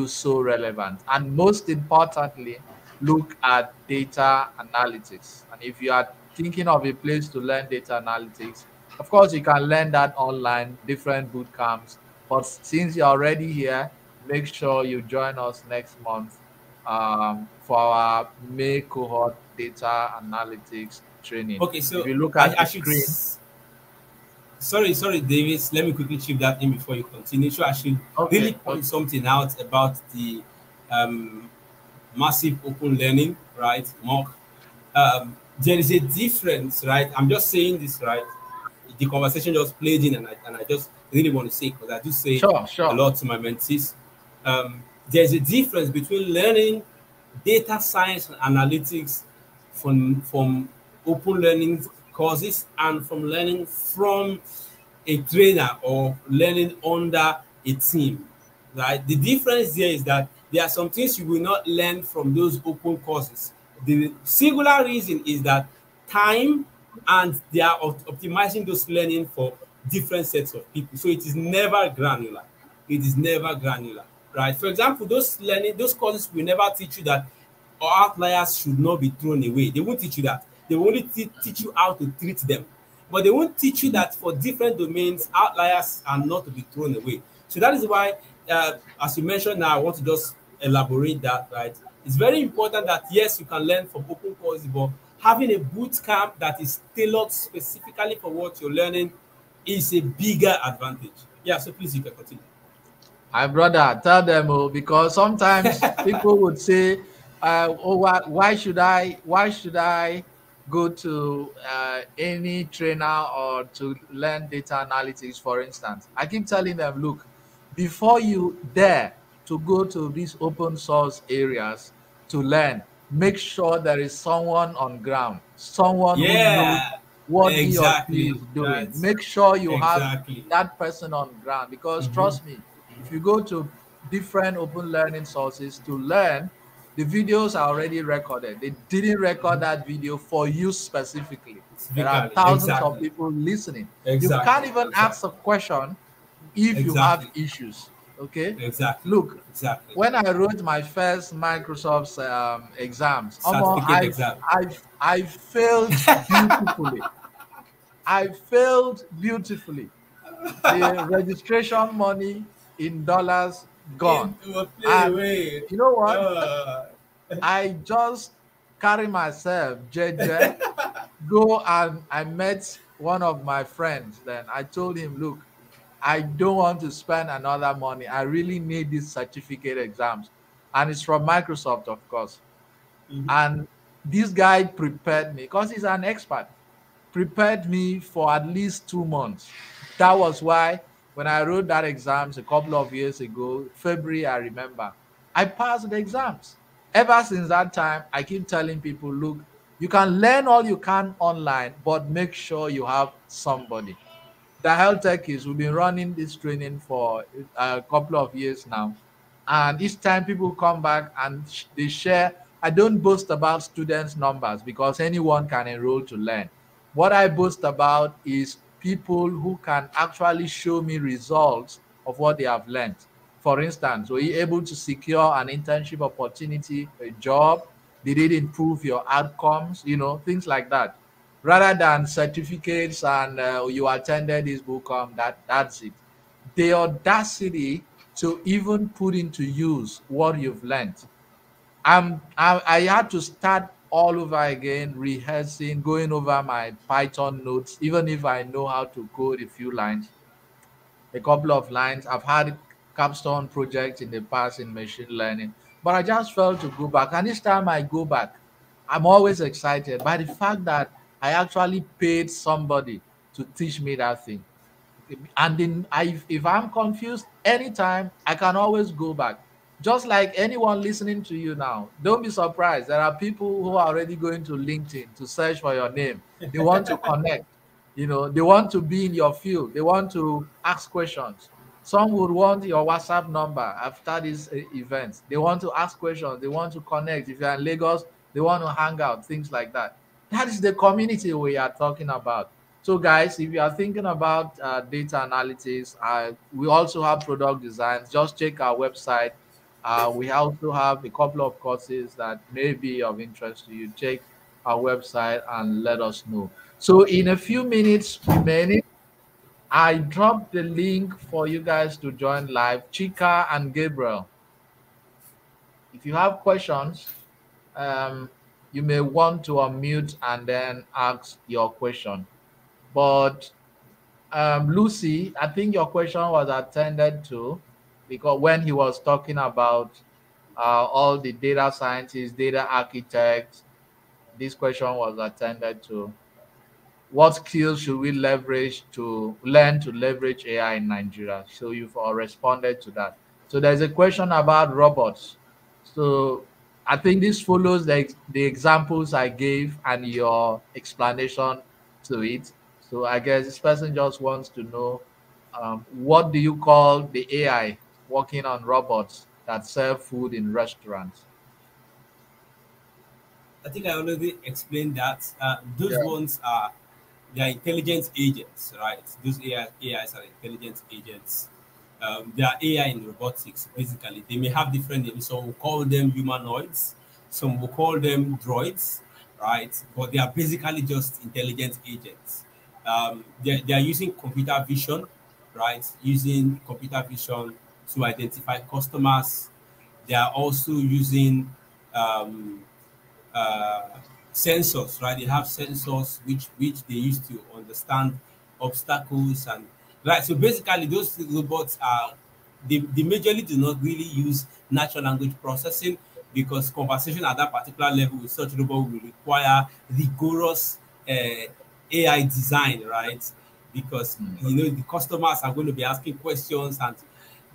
so relevant. And most importantly, look at data analytics. And if you are thinking of a place to learn data analytics, of course, you can learn that online, different boot camps. But since you're already here, make sure you join us next month for our May cohort data analytics training. Okay, If so you look I, at I the should. screen, Sorry, Davis. Let me quickly chip that in before you continue. So I should really okay, point okay, something out about the um, massive open learning, right? Mock. There is a difference, right? I'm just saying this, right? The conversation just played in, and I just really want to say, because I do say sure, a sure. lot to my mentees. There's a difference between learning data science and analytics from open learning courses and from learning from a trainer or learning under a team, right? The difference there is that there are some things you will not learn from those open courses. The singular reason is that time, and they are optimizing those learning for different sets of people. So it is never granular. It is never granular, right? For example, those courses will never teach you that outliers should not be thrown away. They won't teach you that. They will only teach you how to treat them. But they won't teach you that for different domains, outliers are not to be thrown away. So that is why, as you mentioned now, I want to just elaborate that, right? It's very important that, yes, you can learn from open courses, but having a boot camp that is tailored specifically for what you're learning is a bigger advantage. Yeah, so please, you can continue. My brother, tell them, oh, because sometimes people would say, "Oh, why should I go to any trainer or to learn data analytics?" For instance, I keep telling them, look, before you dare to go to these open source areas to learn, make sure there is someone on ground, someone who knows Yeah, what he or she exactly. is doing. Right. Make sure you have Exactly. that person on ground, because Mhm. trust me, if you go to different open learning sources to learn, the videos are already recorded. They didn't record that video for you specifically. There are Specifically. thousands of Exactly. people listening. You Exactly. can't even ask a Exactly. question if you have Exactly. issues. Okay. Exactly. Look, Exactly. when I wrote my first Microsoft exams, Certificate exam. I failed beautifully. I failed beautifully. The registration money in dollars It gone. will play And away. you know what? Uh, I just carry myself, JJ, go, and I met one of my friends. Then I told him, look, I don't want to spend another money. I really need these certificate exams. And it's from Microsoft, of course. mhm. And this guy prepared me because he's an expert, prepared me for at least 2 months. That was why when I wrote that exams a couple of years ago, February, I remember, I passed the exams. Ever since that time, I keep telling people, look, you can learn all you can online, but make sure you have somebody. The health tech is, we've been running this training for a couple of years now. And each time people come back and they share, I don't boast about students' numbers because anyone can enroll to learn. What I boast about is people who can actually show me results of what they have learned. For instance, were you able to secure an internship opportunity, a job? Did it improve your outcomes? You know, things like that. Rather than certificates and you attended this book, that's it. The audacity to even put into use what you've learned. I had to start all over again, rehearsing, going over my Python notes, even if I know how to code a few lines, a couple of lines. I've had capstone projects in the past in machine learning, but I just felt to go back. And each time I go back, I'm always excited by the fact that I actually paid somebody to teach me that thing. And then if I'm confused anytime, I can always go back. Just like anyone listening to you now, don't be surprised. There are people who are already going to LinkedIn to search for your name. They want to connect. They want to be in your field. They want to ask questions. Some would want your WhatsApp number after these events. They want to ask questions. They want to connect. If you're in Lagos, they want to hang out, things like that. That is the community we are talking about. So, guys, if you are thinking about data analytics, we also have product designs. Just check our website. We also have a couple of courses that may be of interest to you. Check our website and let us know. So, in a few minutes remaining, I dropped the link for you guys to join live. Chika and Gabriel, if you have questions, you may want to unmute and then ask your question. But Lucy, I think your question was attended to, because when he was talking about all the data scientists, data architects, this question was attended to. What skills should we leverage to learn to leverage AI in Nigeria? So you've all responded to that. So there's a question about robots. So I think this follows the examples I gave and your explanation to it. So I guess this person just wants to know, what do you call the AI working on robots that serve food in restaurants? I think I already explained that. Those Yeah. ones are they are intelligence agents, right? Those AIs are intelligence agents. They are AI in robotics, basically. They may have different names. Some will call them humanoids, some will call them droids, right? But they are basically just intelligence agents. They are using computer vision, right? Using computer vision to identify customers. They are also using um, uh, sensors, right? They have sensors which they use to understand obstacles and right. So basically, those robots are they majorly do not really use natural language processing because conversation at that particular level with such robot will require rigorous AI design, right? Because the customers are going to be asking questions and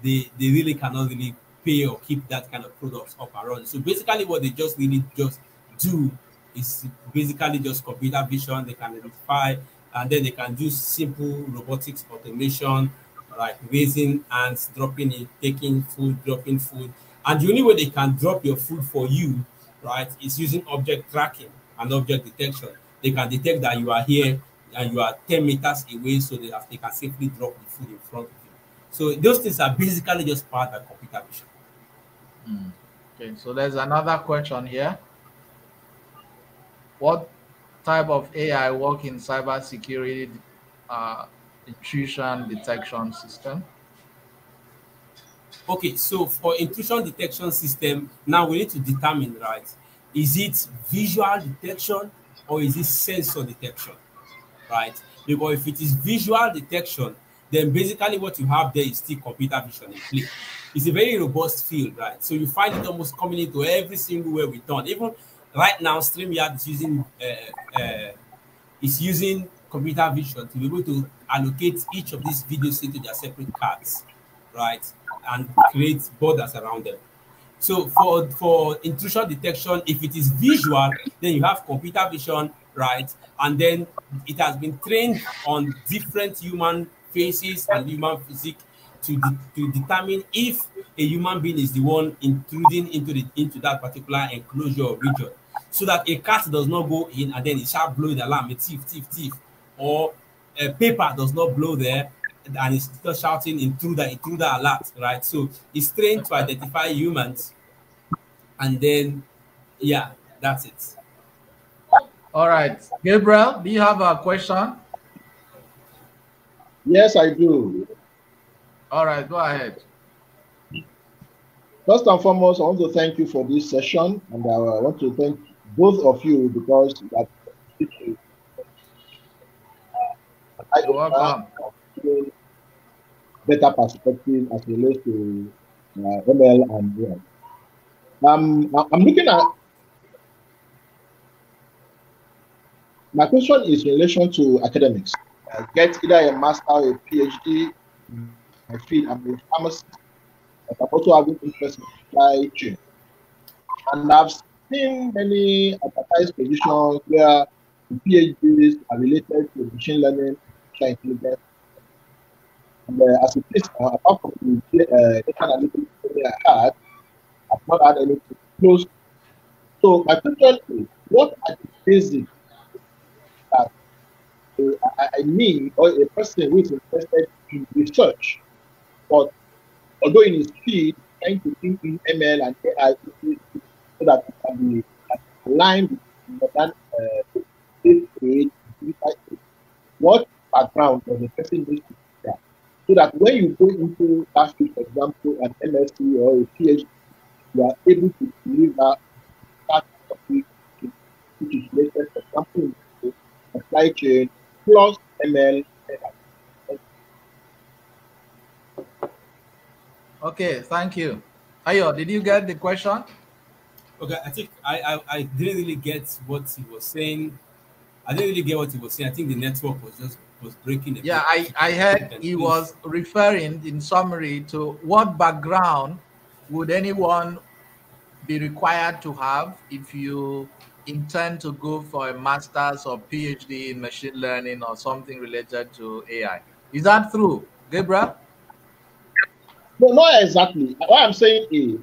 they really cannot really pay or keep that kind of products up and running. So basically, what they just really just do is basically just computer vision. They can identify and then they can do simple robotics automation like raising hands, dropping it, taking food, dropping food. And the only way they can drop your food for you, right, is using object tracking and object detection. They can detect that you are here and you are 10 meters away so they can safely drop the food in front of you. So those things are basically just powered by computer vision. Okay, so there's another question here. What type of AI work in cybersecurity intrusion detection system? Okay, so for intrusion detection system, now we need to determine, right, is it visual detection or is it sensor detection, right? Because if it is visual detection, then basically what you have there is still computer vision in play. It's a very robust field, right? So you find it almost coming into every single way we turn. Even right now, StreamYard is using computer vision to be able to allocate each of these videos into their separate cards, right? And create borders around them. So for intrusion detection, if it is visual, then you have computer vision, right? And then it has been trained on different human faces and human physics to determine if a human being is the one intruding into that particular enclosure or region, so that a cat does not go in and then it shall blow the alarm, a thief, or a paper does not blow there, and it's still shouting intruder alert, right? So it's trained to identify humans, and then yeah, that's it. All right. Gabriel, do you have a question? Yes, I do. All right, go ahead. First and foremost, I want to thank you for this session, and I want to thank both of you because that You're welcome. better perspective as relates to ML and AI. I'm looking at my question is in relation to academics. Get either a master or a PhD in my field. I'm a pharmacist, but I'm also having interest in supply chain. And I've seen many advertised positions where the PhDs are related to machine learning, artificial intelligence. And as it is, apart from the data analytics I had, I've not had anything close. So my question is, what are the basics that I need, or a person who is interested in research, but although in his field, trying to think in ML and AI so that it can be aligned with modern age, what background does the person need to have? So that when you go into that field, for example, an MSc or a PhD, you are able to deliver that topic which is related, for example, to supply chain plus ML. Okay, thank you. Ayo, did you get the question? Okay, I think I didn't really get what he was saying. I didn't really get what he was saying. I think the network was breaking a Yeah, bit. I If heard you can he please. was referring in summary to what background would anyone be required to have if you intend to go for a master's or PhD in machine learning or something related to AI. Is that true, Gabriel? No, not exactly. What I'm saying is,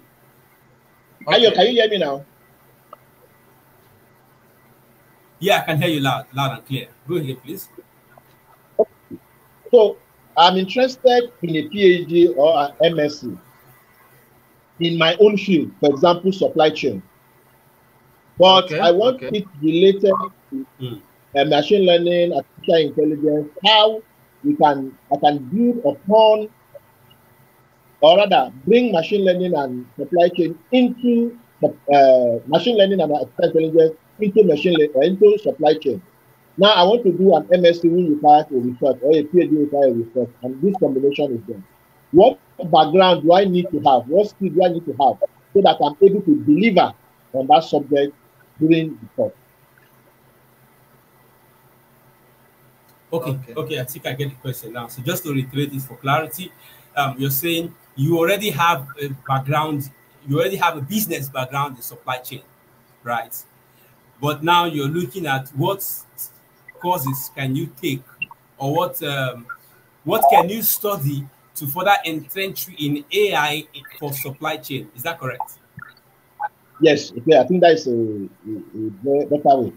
Ayo, Okay. can you hear me now? Yeah, I can hear you loud and clear. Go ahead, please. So I'm interested in a PhD or an MSc in my own field, for example, supply chain. But I Okay. want Okay. it related to machine learning, artificial intelligence, how I can build upon, or rather bring machine learning and supply chain into machine learning and artificial intelligence into supply chain. Now I want to do an MSc which requires a research or a PhD requires a research, and this combination is there. What background do I need to have? What skill do I need to have so that I'm able to deliver on that subject during the course? Okay, Okay. okay, I think I get the question now. So just to reiterate this for clarity, you're saying you already have a background, you already have a business background in supply chain, right? But now you're looking at what courses can you take, or what can you study to further entrench in AI for supply chain. Is that correct? Yes, okay, I think that is a better way.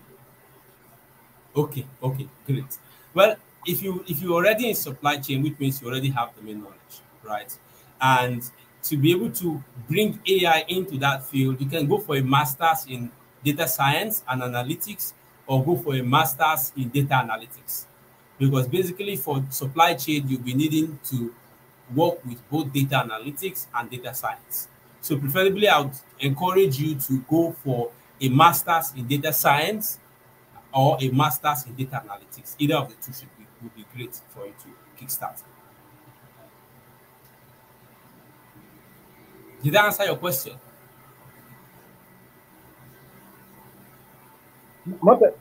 Okay, okay, great. Well, if you already in supply chain, which means you already have domain knowledge, right? And to be able to bring AI into that field, you can go for a master's in data science and analytics, or go for a master's in data analytics. Because basically for supply chain, you'll be needing to work with both data analytics and data science. So preferably, I would encourage you to go for a master's in data science or a master's in data analytics. Either of the two would be great for you to kickstart. Did I answer your question? Not a,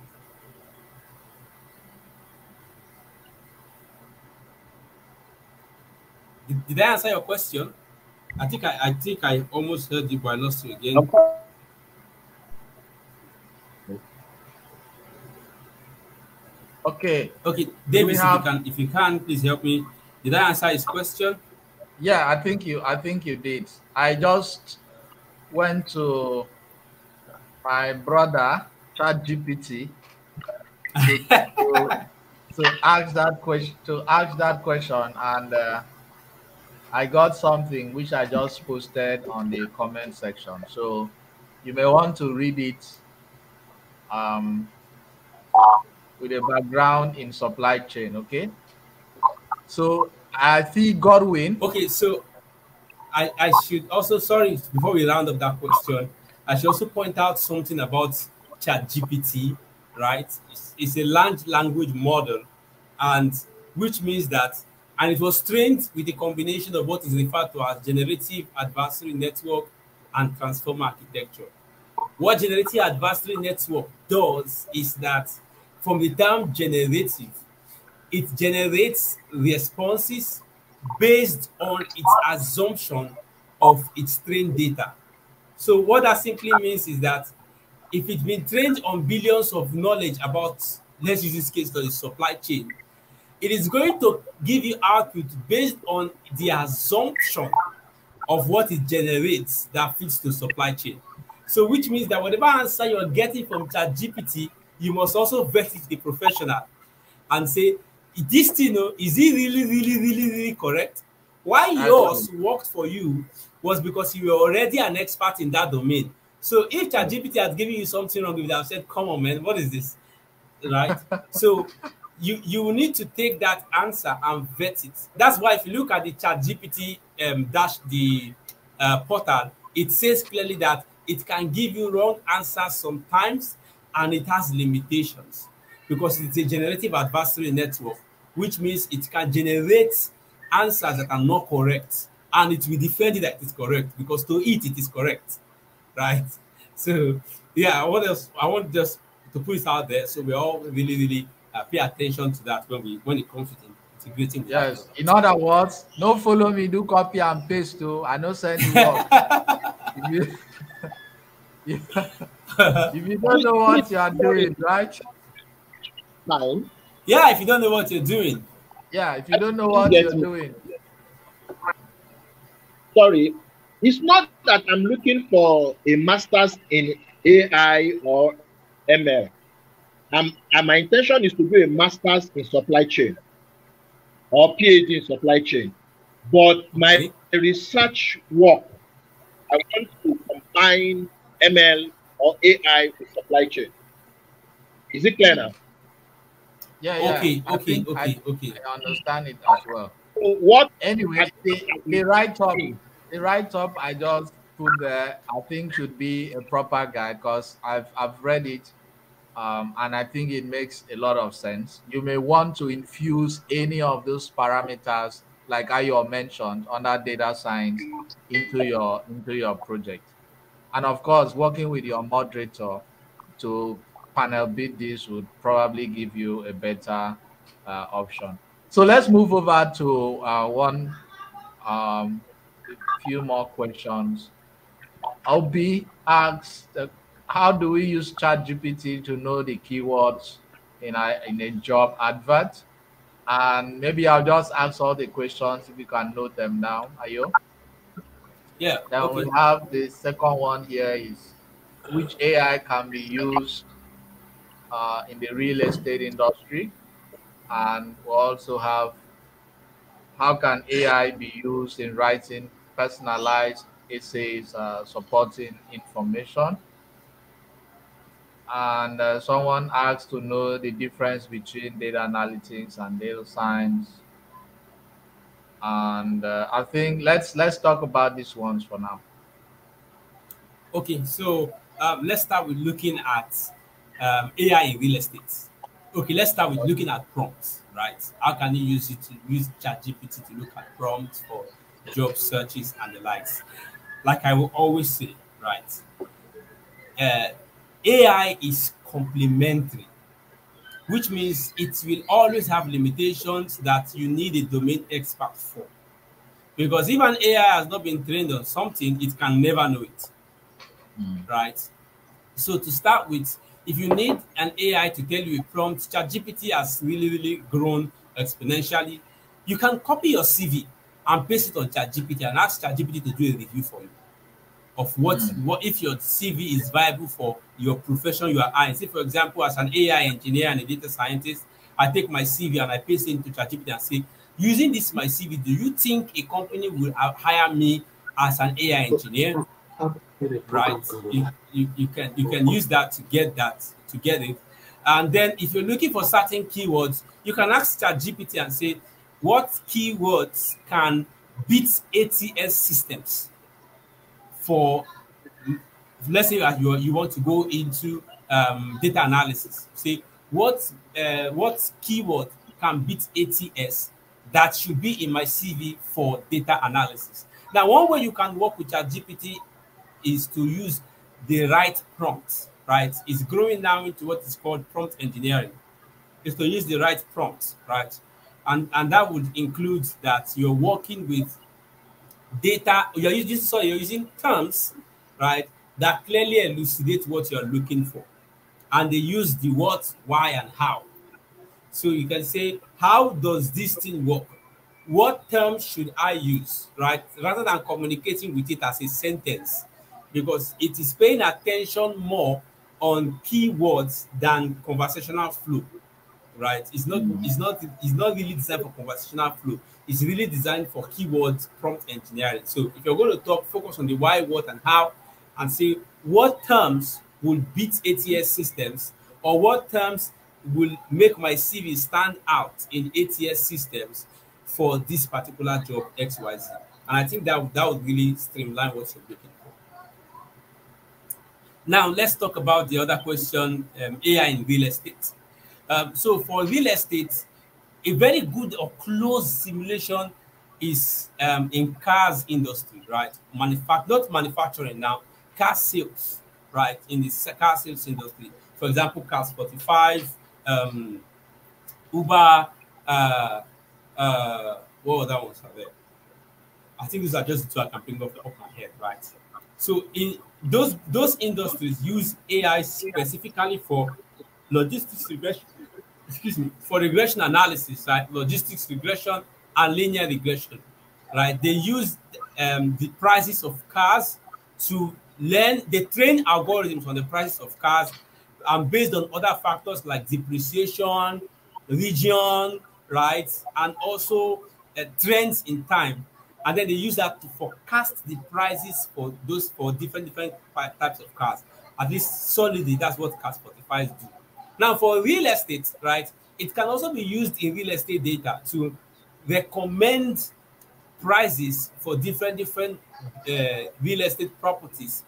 Did I answer your question? I think I almost heard you, but I lost you again. Okay. Okay, Do we Davis, have? if you can, please help me. Did I answer his question? Yeah, I think you did. I just went to my brother ChatGPT to to ask that question. And I got something which I just posted on the comment section. So you may want to read it um, with a background in supply chain. Okay. So I see Godwin. Okay, so I should also, sorry, before we round up that question, I should also point out something about ChatGPT, right? It's a large language model, and which means that, and it was trained with a combination of what is referred to as generative adversary network and transformer architecture. What generative adversary network does is that from the term generative, it generates responses based on its assumption of its trained data. So what that simply means is that if it's been trained on billions of knowledge about, let's use this case study, supply chain, it is going to give you output based on the assumption of what it generates that fits to supply chain. So which means that whatever answer you're getting from ChatGPT, you must also vet it the professional and say, this thing, is it really correct? Why yours worked for you was because you were already an expert in that domain. So if ChatGPT had given you something wrong, you would have said, come on, man, what is this? Right? So you will need to take that answer and vet it. That's why if you look at the ChatGPT portal, it says clearly that it can give you wrong answers sometimes, and it has limitations because it's a generative adversary network, which means it can generate answers that are not correct, and it will defend it that it is correct because to it is correct, right? So yeah, I want just to put it out there so we all really pay attention to that when it comes to integrating. Yes, in other words, no follow me, do copy and paste too. I know send you work. If you don't know what you are doing, right? Nine. Yeah, if you don't know what you're doing. Yeah, if you don't know what you're doing. Sorry, it's not that I'm looking for a master's in AI or ML. My intention is to do a master's in supply chain or PhD in supply chain. But my research work, I want to combine ML or AI with supply chain. Is it clear now? Yeah. Okay. I understand it as well. So what? Anyway, the write-up I just put there, I think should be a proper guide because I've read it, and I think it makes a lot of sense. You may want to infuse any of those parameters, like I mentioned, under data science into your project, and of course, working with your moderator to panel beat this would probably give you a better option. So let's move over to one few more questions. Obi asks, how do we use ChatGPT to know the keywords in a job advert? And maybe I'll just ask all the questions if you can note them down. Ayo? Yeah. Then Okay. we have the second one here is which AI can be used in the real estate industry, and we also have how can AI be used in writing personalized essays supporting information, and someone asked to know the difference between data analytics and data science, and I think let's talk about these ones for now. Okay, so let's start with looking at AI in real estate. Okay, let's start with looking at prompts, right? How can you use ChatGPT to look at prompts for job searches and the likes? Like I will always say, right? AI is complementary, which means it will always have limitations that you need a domain expert for. Because if an AI has not been trained on something, it can never know it. Right? So to start with, if you need an AI to tell you a prompt, ChatGPT has really grown exponentially. You can copy your CV and paste it on ChatGPT and ask ChatGPT to do a review for you of what if your CV is viable for your profession you are in. Say, for example, as an AI engineer and a data scientist, I take my CV and I paste it into ChatGPT and say, using this my CV, do you think a company will hire me as an AI engineer? Right? You can use that to get it. And then if you're looking for certain keywords, you can ask ChatGPT and say, what keywords can beat ATS systems for, let's say you want to go into data analysis. Say what keyword can beat ATS that should be in my CV for data analysis. Now, one way you can work with ChatGPT is to use the right prompts, right? It's growing now into what is called prompt engineering. Is to use the right prompts, right? And that would include that you're working with data, you're using terms, right, that clearly elucidate what you're looking for. And they use the what, why, and how. So you can say, how does this thing work? What terms should I use, right? Rather than communicating with it as a sentence, because it is paying attention more on keywords than conversational flow, right? It's not really designed for conversational flow. It's really designed for keywords prompt engineering. So if you're going to focus on the why, what, and how, and say what terms will beat ATS systems, or what terms will make my CV stand out in ATS systems for this particular job XYZ. And I think that would really streamline what you're looking for. Now let's talk about the other question, AI in real estate. So for real estate, a very good or close simulation is in cars industry, right? Not manufacturing now, car sales, right? In the car sales industry. For example, Cars 45, Uber, what other ones are there? I think these are just the two I can think of the top of my head, right? So in those industries use AI specifically for logistics regression, for regression analysis, right? Logistics regression and linear regression, right? They use the prices of cars to learn. They train algorithms on the prices of cars, and based on other factors like depreciation, region, right, and also trends in time. And then they use that to forecast the prices for different types of cars. At least solidly, that's what Cars 45 do. Now, for real estate, right, it can also be used in real estate data to recommend prices for different real estate properties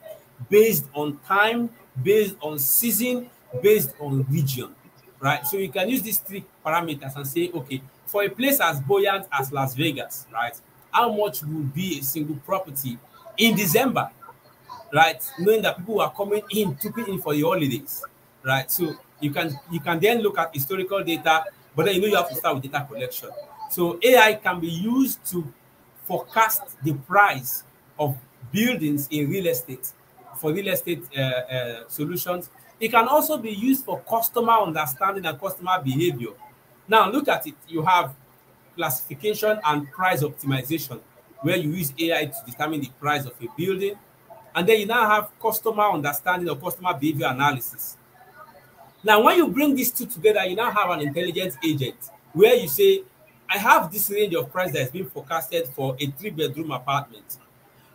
based on time, based on season, based on region, right? So you can use these three parameters and say, okay, for a place as buoyant as Las Vegas, right, how much will be a single property in December, right? Knowing that people are coming in for the holidays, right? So you can then look at historical data, but then you have to start with data collection. So AI can be used to forecast the price of buildings in real estate for real estate solutions. It can also be used for customer understanding and customer behavior. Now look at it. You have classification and price optimization, where you use AI to determine the price of a building. And then you now have customer understanding or customer behavior analysis. Now, when you bring these two together, you now have an intelligence agent where you say, I have this range of price that has been forecasted for a 3-bedroom apartment.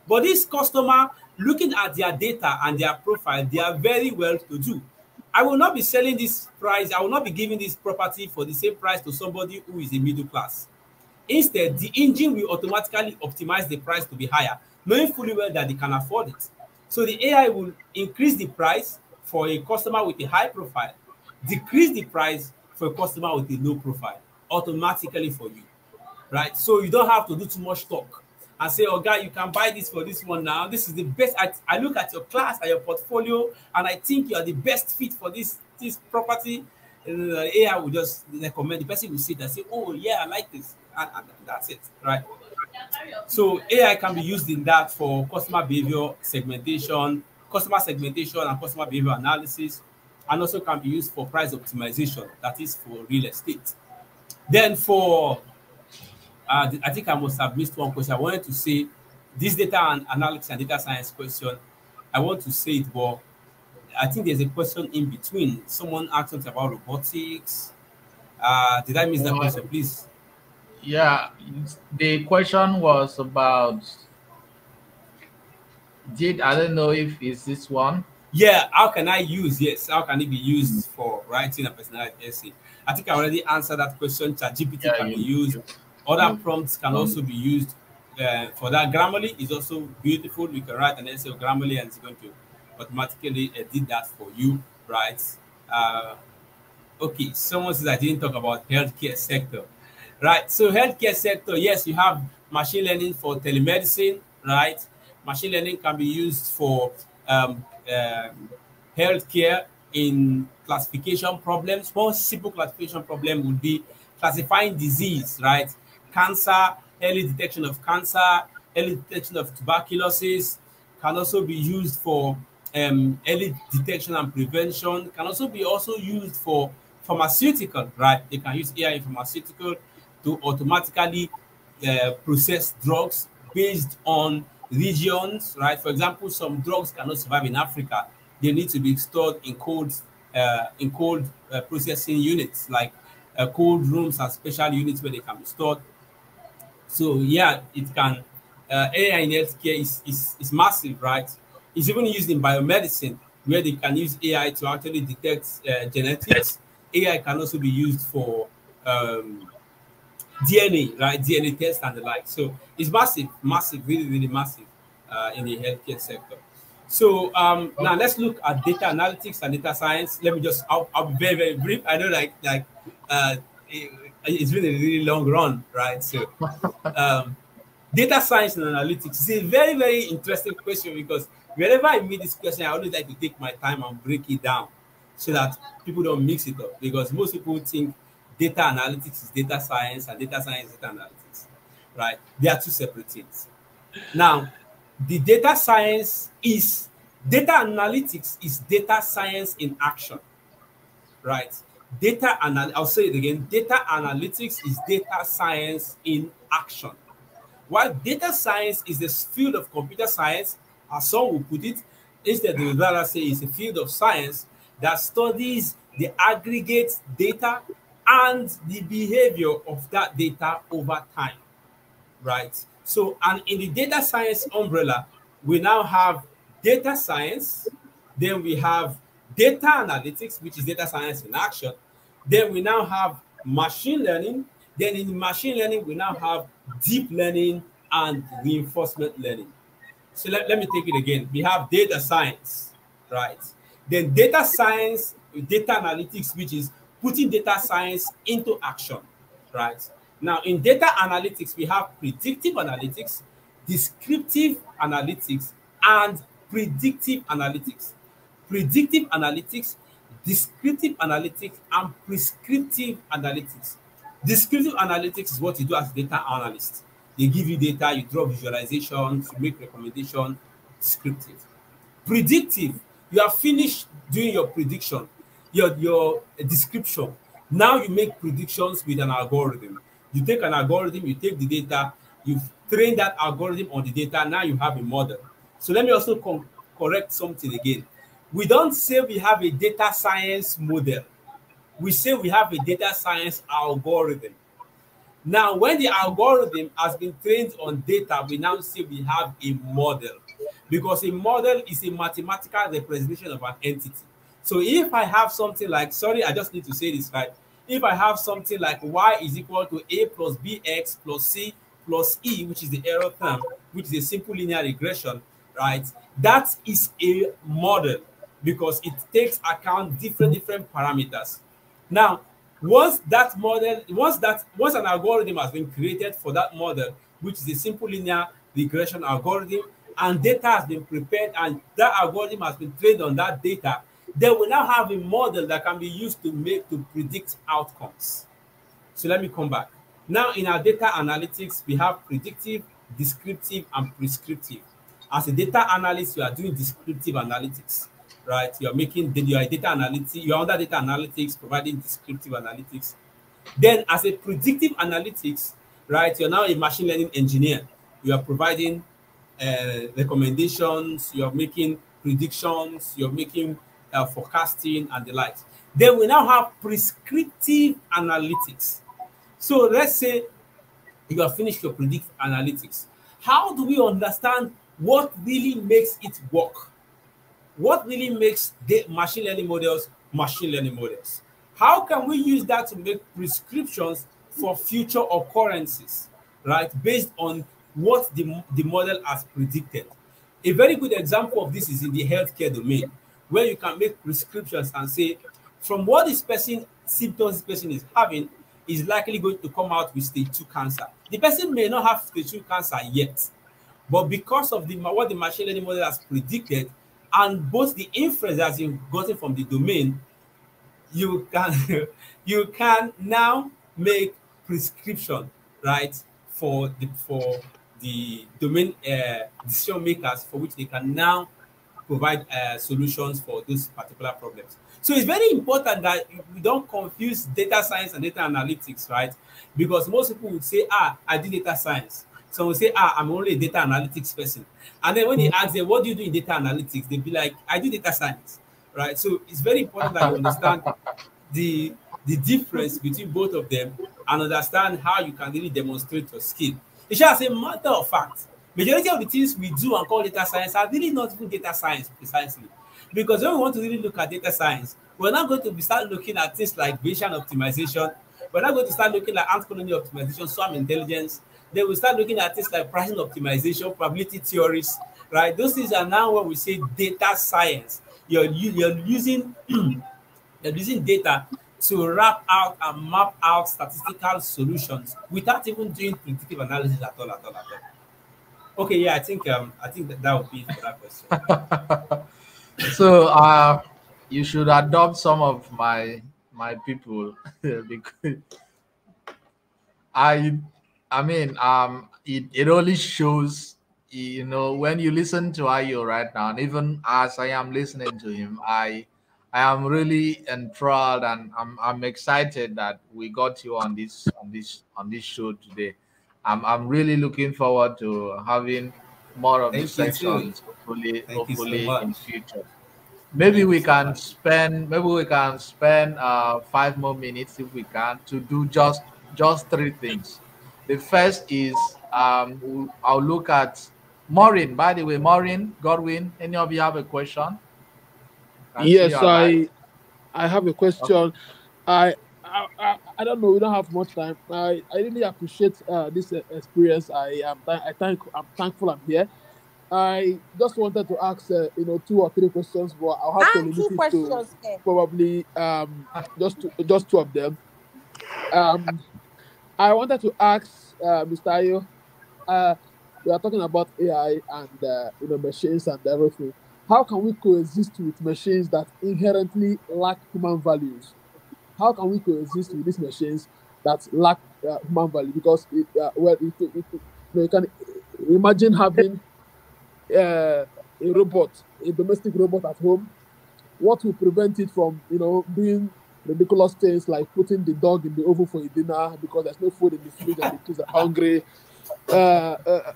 But this customer, looking at their data and their profile, they are very well to do. I will not be selling this price. I will not be giving this property for the same price to somebody who is a middle class. Instead, the engine will automatically optimize the price to be higher, knowing fully well that they can afford it. So the AI will increase the price for a customer with a high profile, decrease the price for a customer with a low profile, automatically for you, right? So you don't have to do too much talk and say, oh, God, you can buy this for this one now. This is the best. I look at your class and your portfolio, and I think you are the best fit for this property. AI will just recommend. The person will sit and say, oh, yeah, I like this. And that's it, right? So AI can be used in that for customer behavior segmentation, customer segmentation and customer behavior analysis, and also can be used for price optimization, that is for real estate. Then for, I think I must have missed one question. I wanted to say this data and analytics and data science question, I want to say it, but I think there's a question in between. Someone asked us about robotics. Did I miss that question, please? Yeah, the question was about, I don't know if it's this one. Yeah, how can I use, yes, how can it be used for writing a personalized essay? I think I already answered that question. ChatGPT Yeah, can be used. Other prompts can also be used for that. Grammarly is also beautiful. You can write an essay of Grammarly and it's going to automatically edit that for you, right? Okay, someone says I didn't talk about healthcare sector, right? So healthcare sector, yes, you have machine learning for telemedicine, right? Machine learning can be used for healthcare in classification problems. One simple classification problem would be classifying disease, right? Cancer, early detection of cancer, early detection of tuberculosis, can also be used for early detection and prevention, can also be used for pharmaceutical, right? They can use AI in pharmaceutical to automatically process drugs based on regions, right? For example, some drugs cannot survive in Africa. They need to be stored in cold processing units, like cold rooms and special units where they can be stored. So yeah, it can. AI in healthcare is massive, right? It's even used in biomedicine, where they can use AI to actually detect genetics. AI can also be used for DNA, right? DNA test and the like. So it's massive, massive, really, really massive in the healthcare sector. So now let's look at data analytics and data science. Let me just, I'll be very, very brief. I know it's been a really long run, right? So data science and analytics is a very, very interesting question, because whenever I meet this question, I always like to take my time and break it down so that people don't mix it up, because most people think data analytics is data science and data science is data analytics, right? They are two separate things. Now, the data analytics is data science in action, right? I'll say it again, data analytics is data science in action. While data science is the field of computer science, as some will put it, instead they would rather say it's a field of science that studies the aggregate data and the behavior of that data over time, right? So, and in the data science umbrella, we now have data science, then we have data analytics, which is data science in action, then we now have machine learning, then in machine learning, we now have deep learning and reinforcement learning. So let me take it again. We have data science, right? Then data science, data analytics, which is putting data science into action, right? Now, in data analytics, we have predictive analytics, descriptive analytics, and predictive analytics. Predictive analytics, descriptive analytics, and prescriptive analytics. Descriptive analytics is what you do as a data analyst. They give you data, you draw visualizations, you make recommendations. Descriptive. Predictive, you have finished doing your prediction, your description. Now you make predictions with an algorithm. You take an algorithm, you take the data, you train that algorithm on the data, now you have a model. So let me also correct something again. We don't say we have a data science model. We say we have a data science algorithm. Now, when the algorithm has been trained on data, we now say we have a model, because a model is a mathematical representation of an entity. So if I have something like, sorry, I just need to say this right. If I have something like y is equal to a plus bx plus c plus e, which is the error term, which is a simple linear regression, right? That is a model, because it takes account different parameters. Now, once an algorithm has been created for that model, which is a simple linear regression algorithm, and data has been prepared and that algorithm has been trained on that data, then we now have a model that can be used to predict outcomes. So let me come back. Now, in our data analytics, we have predictive, descriptive, and prescriptive. As a data analyst, you are doing descriptive analytics, right? You're under data analytics, providing descriptive analytics. Then as a predictive analytics, right, you're now a machine learning engineer. You are providing recommendations, you're making predictions, you're making forecasting, and the likes. Then we now have prescriptive analytics. So let's say you have finished your predictive analytics. How do we understand what really makes it work? What really makes the machine learning models machine learning models? How can we use that to make prescriptions for future occurrences, right, based on what the model has predicted? A very good example of this is in the healthcare domain, where you can make prescriptions and say, from what this person, symptoms this person is having, is likely going to come out with stage 2 cancer. The person may not have stage 2 cancer yet, but because of what the machine learning model has predicted, and both the inference that you've gotten from the domain, you can you can now make prescription, right, for the domain decision makers, for which they can now provide solutions for those particular problems. So it's very important that we don't confuse data science and data analytics, right? Because most people would say, I did data science. Some will say, I'm only a data analytics person. And then when they ask them, what do you do in data analytics? They'll be like, I do data science, right? So it's very important that you understand the difference between both of them and understand how you can really demonstrate your skill. It's just a matter of fact, majority of the things we do and call data science are really not even data science precisely. Because when we want to really look at data science, we're not going to start looking at things like Bayesian optimization. We're not going to start looking at ant colony optimization, swarm intelligence. Then we start looking at things like pricing optimization, probability theories, right? Those things are now what we say data science. You're using you're using data to wrap out and map out statistical solutions without even doing predictive analysis at all. Okay, yeah, I think that would be for that question. So you should adopt some of my people because I mean it only shows, you know, when you listen to Ayo right now, and even as I am listening to him, I am really enthralled, and I'm excited that we got you on this show today. I'm really looking forward to having more of these Thank you too. sections, Thank you so hopefully in much. future. Maybe Thank you we so can much. spend, 5 more minutes if we can, to do just three things. The first is I'll look at Maureen. By the way, Maureen, Godwin, any of you have a question? I see Yes, your light. I have a Okay. question. I don't know. We don't have much time. I really appreciate this experience. I'm thankful I'm here. I just wanted to ask 2 or 3 questions, but I'll have to And limit two it to questions there. probably just 2 of them. Um, I wanted to ask Mr. Ayo. We are talking about AI and machines and everything. How can we coexist with machines that inherently lack human values? How can we coexist with these machines that lack human value? Because you can imagine having a robot, a domestic robot at home. What will prevent it from doing ridiculous things like putting the dog in the oven for a dinner because there's no food in the fridge and the kids are hungry?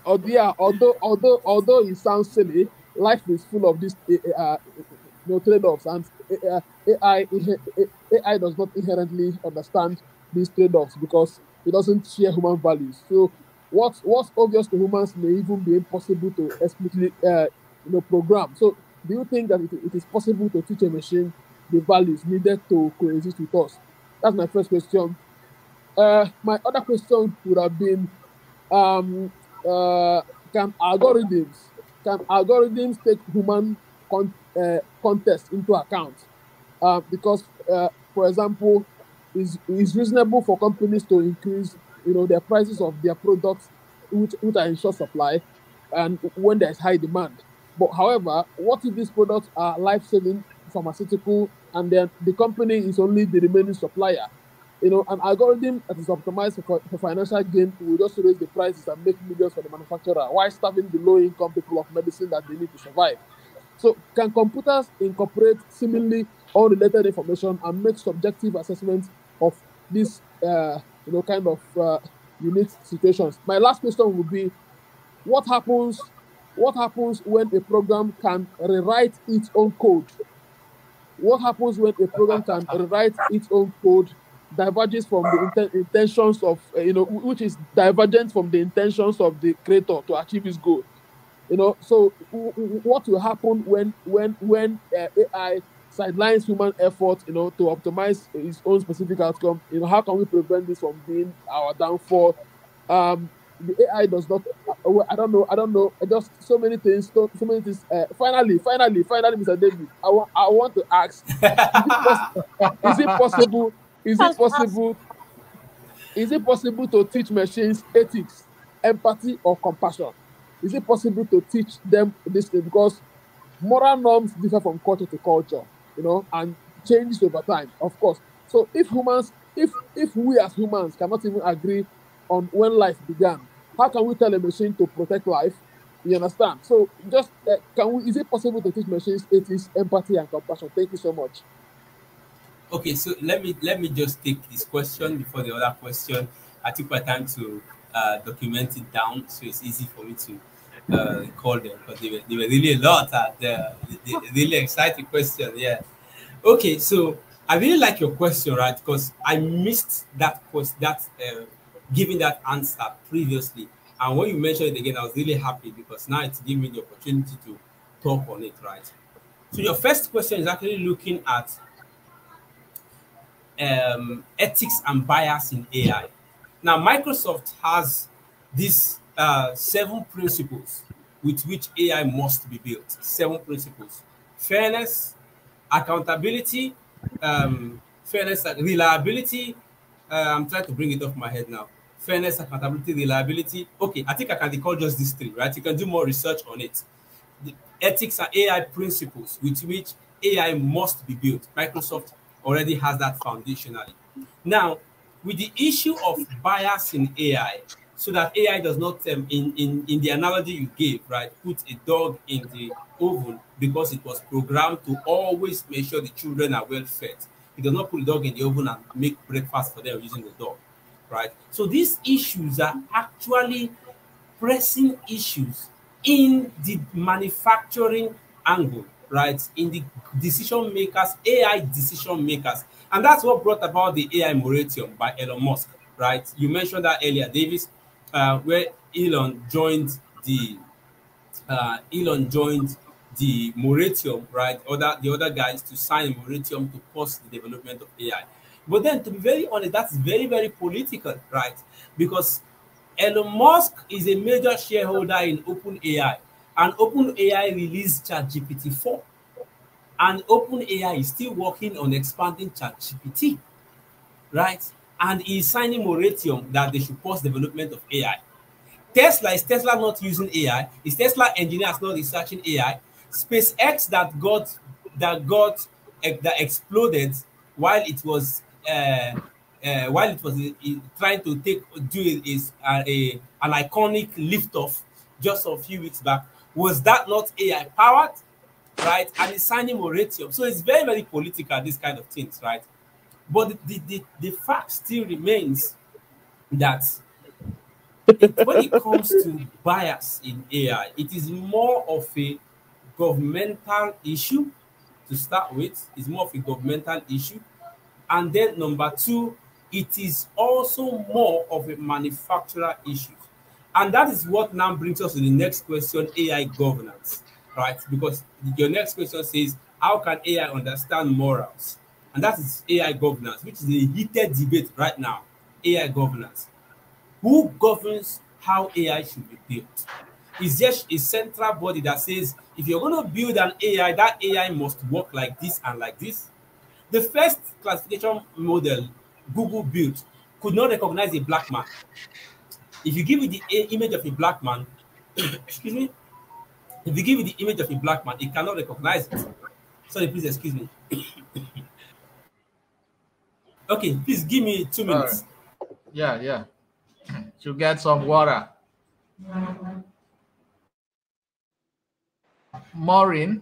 Although it sounds silly, life is full of these trade-offs, and AI does not inherently understand these trade-offs because it doesn't share human values. So what's obvious to humans may even be impossible to explicitly program. So do you think that it is possible to teach a machine the values needed to coexist with us? That's my first question. My other question would have been, um, uh, can algorithms take human context into account? Because, for example, is reasonable for companies to increase, their prices of their products, which are in short supply, and when there's high demand. But however, what if these products are life-saving pharmaceutical, and then the company is only the remaining supplier? An algorithm that is optimized for financial gain will just raise the prices and make millions for the manufacturer, while starving the low-income people of medicine that they need to survive. So, can computers incorporate seemingly unrelated information and make subjective assessments of these, kind of unique situations? My last question would be, what happens when a program can rewrite its own code? What happens when a program can write its own code diverges from the intentions of, which is divergent from the intentions of the creator to achieve his goal? So what will happen when AI sidelines human effort, to optimize its own specific outcome? How can we prevent this from being our downfall? The AI does not. I don't know. Just so many things. So many things. Finally, Mr. David, I want to ask: Is it possible? Is it possible? Is it possible to teach machines ethics, empathy, or compassion? Is it possible to teach them this thing? Because moral norms differ from culture to culture, and changes over time, of course. So if we as humans cannot even agree on when life began, how can we tell a machine to protect life? You understand? So just is it possible to teach machines ethics, empathy, and compassion? Thank you so much. Okay, so let me just take this question before the other question. I took my time to document it down, so it's easy for me to call them, because they were really a lot. They really exciting question. Yeah. Okay, so I really like your question, right? Because I missed that question, giving that answer previously, and when you mentioned it again, I was really happy because now it's giving me the opportunity to talk on it, right? So your first question is actually looking at ethics and bias in AI. Now, Microsoft has these 7 principles with which AI must be built. 7 principles: fairness, accountability, fairness, reliability. I'm trying to bring it off my head now. Fairness, accountability, reliability. Okay, I think I can recall just these 3, right? You can do more research on it. The ethics and AI principles with which AI must be built. Microsoft already has that foundationally. Now, with the issue of bias in AI, so that AI does not, in the analogy you gave, right, put a dog in the oven because it was programmed to always make sure the children are well fed. It does not put the dog in the oven and make breakfast for them using the dog, right? So these issues are actually pressing issues in the manufacturing angle, right? In the decision makers, AI decision makers. And that's what brought about the AI moratorium by Elon Musk, right? You mentioned that earlier, Davis, where Elon joined the moratorium, right? The other guys to sign a moratorium to pause the development of AI. But then, to be very honest, that's very, very political, right? Because Elon Musk is a major shareholder in OpenAI, and OpenAI released ChatGPT 4, and OpenAI is still working on expanding ChatGPT, right? And he's signing moratorium that they should pause development of AI. Is Tesla not using AI? Is Tesla engineers not researching AI? SpaceX that exploded while it was trying to do an iconic liftoff just a few weeks back. Was that not AI powered? Right? And it's signing moratorium. So it's very, very political, these kind of things, right? But the fact still remains that when it comes to bias in AI, it is more of a governmental issue to start with. It's more of a governmental issue. And then number 2, it is also more of a manufacturer issue. And that is what now brings us to the next question, AI governance, right? Because your next question says, how can AI understand morals? And that is AI governance, which is a heated debate right now, AI governance. Who governs how AI should be built? Is there a central body that says, if you're going to build an AI, that AI must work like this and like this? The first classification model Google built could not recognize a black man. If you give it the image of a black man, excuse me, if you give it the image of a black man, it cannot recognize it. Sorry, please excuse me. Okay, please give me 2 minutes. Yeah. To get some water. Maureen,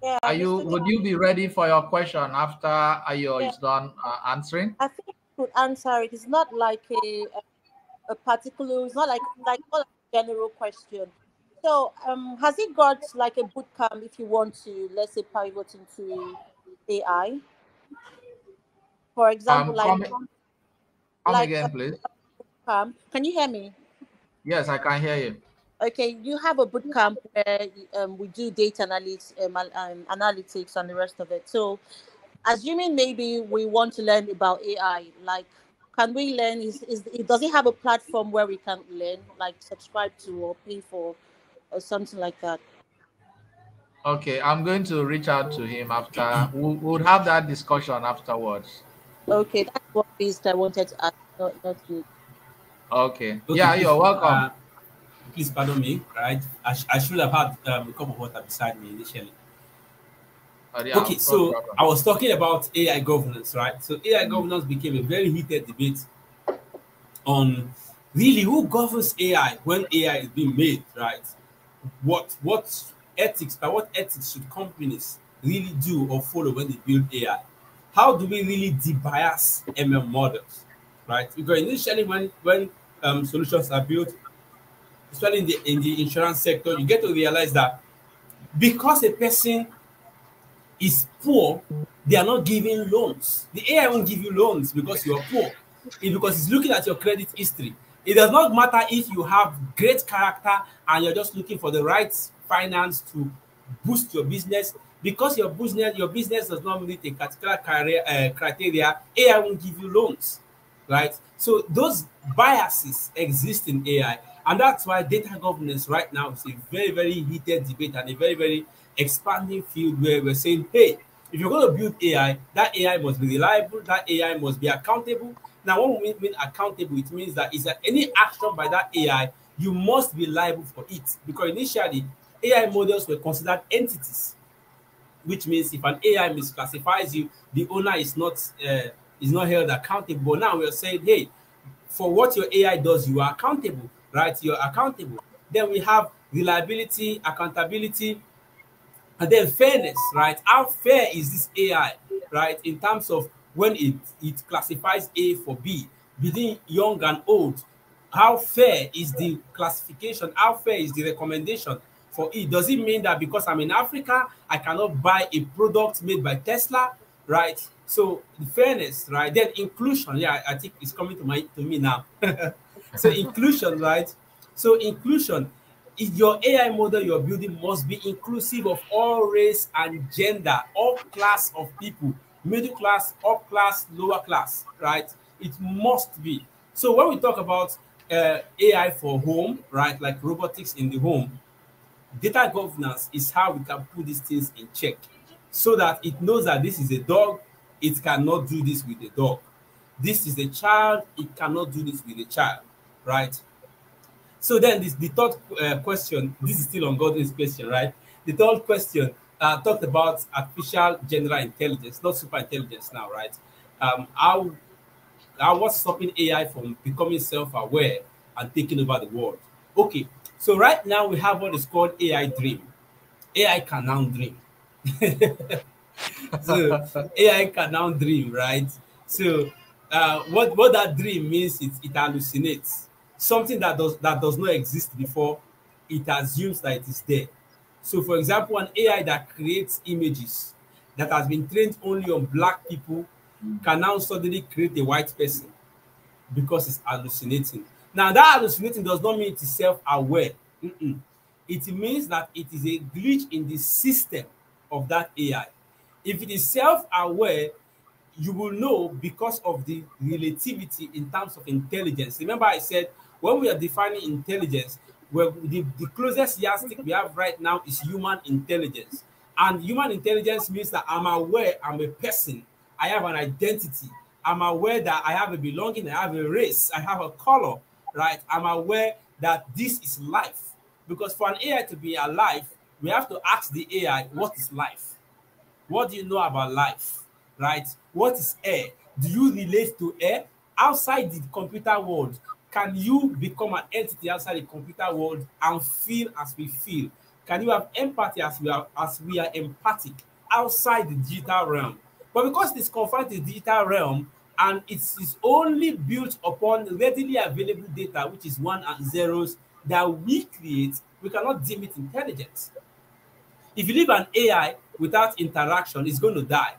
would you be ready for your question after Ayo is done answering? I think I could answer it. It's not like a particular, it's not like a general question. So has it got like a boot camp if you want to, let's say, pivot into AI? For example, come like again, please. can you hear me? Yes, I can hear you. Okay, you have a boot camp where we do data analytics and the rest of it. So, assuming maybe we want to learn about AI, like, can we learn? Does it have a platform where we can learn, like subscribe to or pay for, or something like that? Okay, I'm going to reach out to him after. We'll have that discussion afterwards. Okay, that's what I wanted to ask. Not you. Okay. Okay, Yeah, you're welcome. please pardon me, right? I should have had a cup of water beside me initially. Yeah, Okay, no so problem. I was talking about AI governance, right? So AI governance became a very heated debate on really who governs AI when AI is being made, right? What ethics, by what ethics should companies really do or follow when they build AI? How do we really debias ML models, right? Because initially when solutions are built, especially in the insurance sector, you get to realize that because a person is poor, they are not giving loans. The AI won't give you loans because you are poor. It's because it's looking at your credit history. It does not matter if you have great character and you're just looking for the right finance to boost your business. Because your business does not meet a particular criteria, AI won't give you loans, right? So those biases exist in AI, and that's why data governance right now is a very, very heated debate and a very, very expanding field where we're saying, hey, if you're going to build AI, that AI must be reliable, that AI must be accountable. Now, when we mean accountable, it means that is that any action by that AI, you must be liable for it. Because initially, AI models were considered entities, which means if an AI misclassifies you, the owner is not held accountable. But now we're saying, hey, for what your AI does, you are accountable, right? You're accountable. Then we have reliability, accountability, and then fairness, right? How fair is this AI, right? In terms of when it classifies A for B, between young and old, how fair is the classification? How fair is the recommendation for it? Does it mean that because I'm in Africa, I cannot buy a product made by Tesla, right? So the fairness, right? Then inclusion, yeah, I think it's coming to me now. So inclusion, right? So inclusion is your AI model you're building must be inclusive of all race and gender, all class of people, middle class, up class, lower class, right? It must be. So when we talk about AI for home, right, like robotics in the home, data governance is how we can put these things in check so that it knows that this is a dog, it cannot do this with a dog. This is a child, it cannot do this with a child, right? So then the third question, this is still on Godwin's question, right? The third question talked about artificial general intelligence, not super intelligence now, right? What's stopping AI from becoming self-aware and taking over the world? Okay, so right now we have what is called AI dream. AI can now dream. So AI can now dream, right? So what that dream means is it hallucinates something that does not exist before. It assumes that it is there. So, for example, an AI that creates images that has been trained only on black people can now suddenly create a white person because it's hallucinating. Now, that hallucinating does not mean it is self-aware. It means that it is a glitch in the system of that AI. If it is self-aware, you will know because of the relativity in terms of intelligence. Remember I said when we are defining intelligence, well, the closest yardstick we have right now is human intelligence. And human intelligence means that I'm aware I'm a person. I have an identity. I'm aware that I have a belonging, I have a race, I have a color, right? I'm aware that this is life. Because for an AI to be alive, we have to ask the AI, what is life? What do you know about life, right? What is air? Do you relate to air? Outside the computer world, can you become an entity outside the computer world and feel as we feel? Can you have empathy as we are empathic outside the digital realm? But because it's confined to the digital realm and it is only built upon readily available data, which is one and zeros that we create, we cannot deem it intelligence. If you leave an AI without interaction, it's going to die.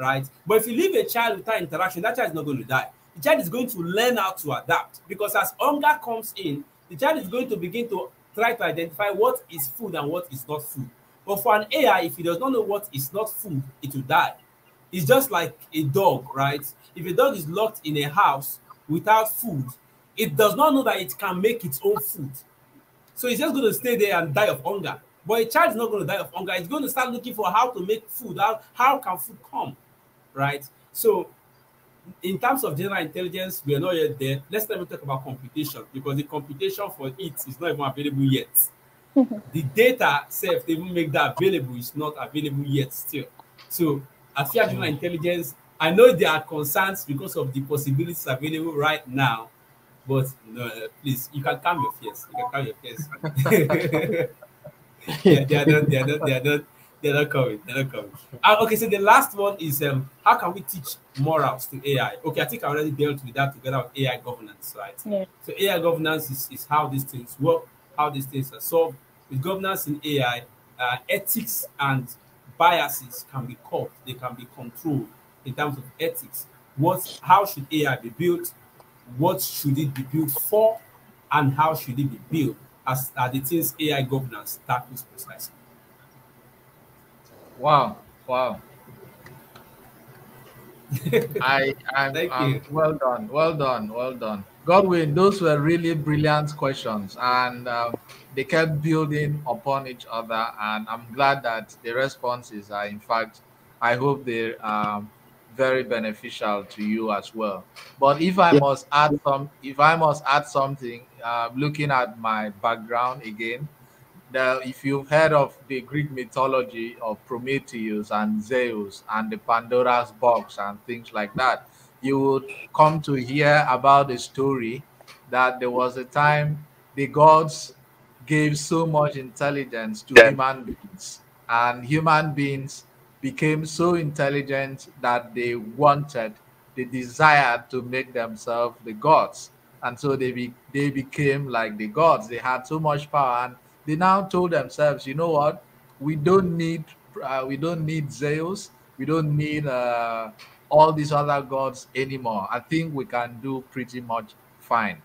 right? But if you leave a child without interaction, that child is not going to die. The child is going to learn how to adapt, because as hunger comes in, the child is going to begin to try to identify what is food and what is not food. But for an AI, if it does not know what is not food, it will die. It's just like a dog, right? If a dog is locked in a house without food, it does not know that it can make its own food. So it's just going to stay there and die of hunger. But a child is not going to die of hunger. It's going to start looking for how to make food. How can food come, right? So in terms of general intelligence, we are not yet there. Let's never talk about computation, because the computation for it is not even available yet. The data self, they even make that available, is not available yet still. So artificial general intelligence, I know there are concerns because of the possibilities available right now, but no, please, you can calm your fears. You can calm your fears. They're not coming. They're not coming. Okay, so the last one is how can we teach morals to AI? Okay, I think I already dealt with that together with AI governance, right? Yeah. So AI governance is how these things work, how these things are solved. With governance in AI, ethics and biases can be caught, they can be controlled in terms of ethics. How should AI be built? What should it be built for? And how should it be built? As are the things AI governance tackles precisely. Wow, wow. Thank you. Well done, well done, well done. Godwin, those were really brilliant questions, and they kept building upon each other. And I'm glad that the responses are, in fact, I hope they're very beneficial to you as well. But Yeah. if I must add something, looking at my background again, if you've heard of the Greek mythology of Prometheus and Zeus and the Pandora's box and things like that, you would come to hear about the story that there was a time the gods gave so much intelligence to human beings, and human beings became so intelligent that they desired to make themselves the gods. And so they became like the gods. They had so much power, and they now told themselves, you know what? We don't need Zeus. We don't need all these other gods anymore. I think we can do pretty much fine.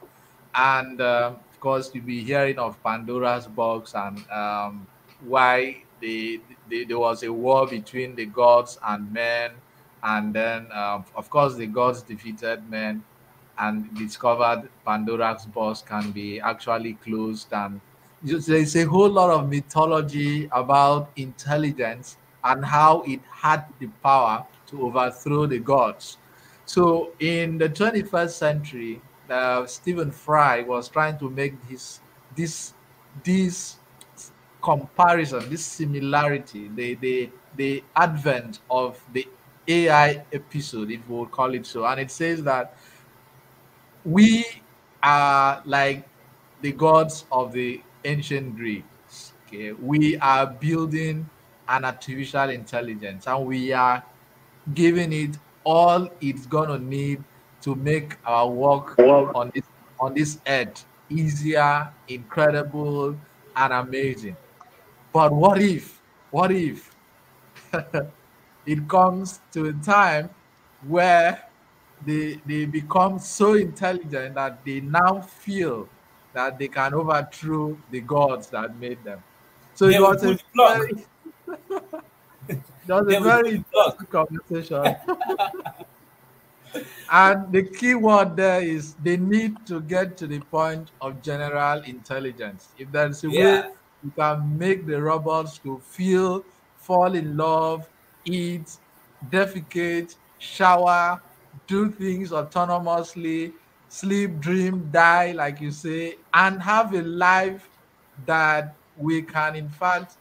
And of course, you'll be hearing of Pandora's box and why there was a war between the gods and men. And then, of course, the gods defeated men and discovered Pandora's box can be actually closed. And there's a whole lot of mythology about intelligence and how it had the power to overthrow the gods. So in the 21st century, Stephen Fry was trying to make this this comparison, this similarity, the advent of the AI episode, if we will call it so. And it says that we are like the gods of the ancient Greeks. Okay, we are building an artificial intelligence, and we are giving it all it's gonna need to make our work on this earth easier, incredible, and amazing. But what if it comes to a time where they become so intelligent that they now feel that they can overthrow the gods that made them. So Then we pull the plug. it was a Then we pull very the plug. interesting conversation. And the key word there is they need to get to the point of general intelligence. If there's a way Yeah. you can make the robots to feel, fall in love, eat, defecate, shower, do things autonomously, sleep, dream, die, like you say, and have a life that we can, in fact,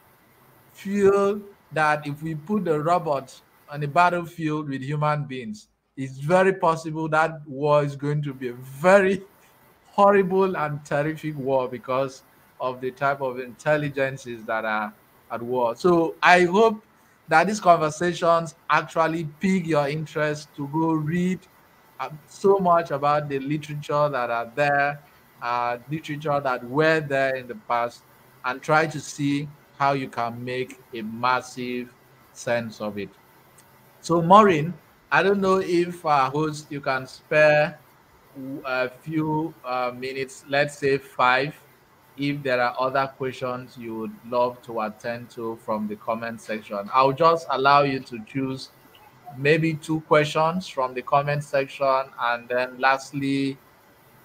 feel that if we put the robots on the battlefield with human beings, it's very possible that war is going to be a very horrible and terrific war because of the type of intelligences that are at war. So I hope that these conversations actually pique your interest to go read so much about the literature that are there, literature that were there in the past, and try to see how you can make a massive sense of it. So, Maureen, I don't know if host you can spare a few minutes, let's say 5, if there are other questions you would love to attend to from the comment section. I'll just allow you to choose maybe 2 questions from the comment section, and then lastly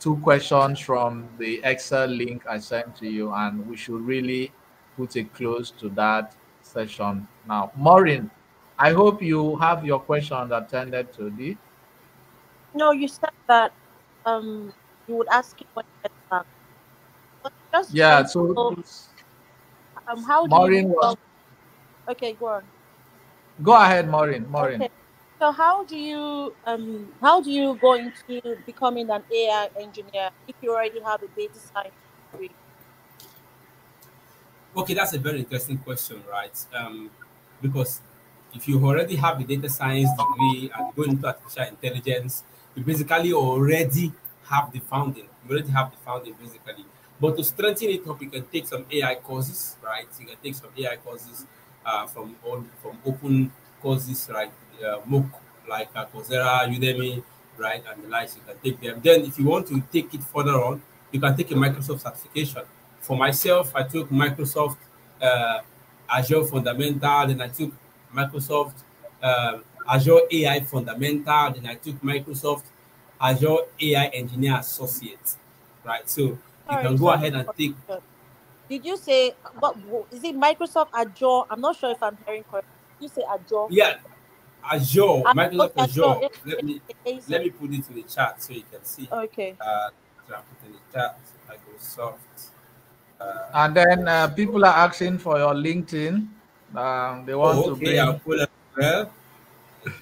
2 questions from the Excel link I sent to you, and we should really put a close to that session now. Maureen, I hope you have your questions attended to. No, you said that you would ask him when he gets back. But just Yeah, trying to so know how do you Maureen was. okay, go on. Go ahead, Maureen. Maureen. Okay. So how do you go into becoming an AI engineer if you already have a data science degree? Okay, that's a very interesting question, right? Because if you already have a data science degree and go into artificial intelligence, you basically already have the founding. You already have the founding, basically. But to strengthen it up, you can take some AI courses, right? You can take some AI courses from open courses like MOOC, like Coursera, Udemy, right, and the likes. You can take them. Then, if you want to take it further on, you can take a Microsoft certification. For myself, I took Microsoft Azure Fundamental, then I took Microsoft Azure AI Fundamental, then I took Microsoft Azure AI Engineer Associate, right? So you Sorry, can go sorry. ahead and take. Did you say what is it Microsoft Azure? I'm not sure if I'm hearing correctly. Did you say Azure? Yeah, Azure, Microsoft Okay, Azure. Azure. Let me put it in the chat so you can see. Okay. So I put in the chat Microsoft. And then people are asking for your LinkedIn. They want to Okay, I'll bring. pull it as well.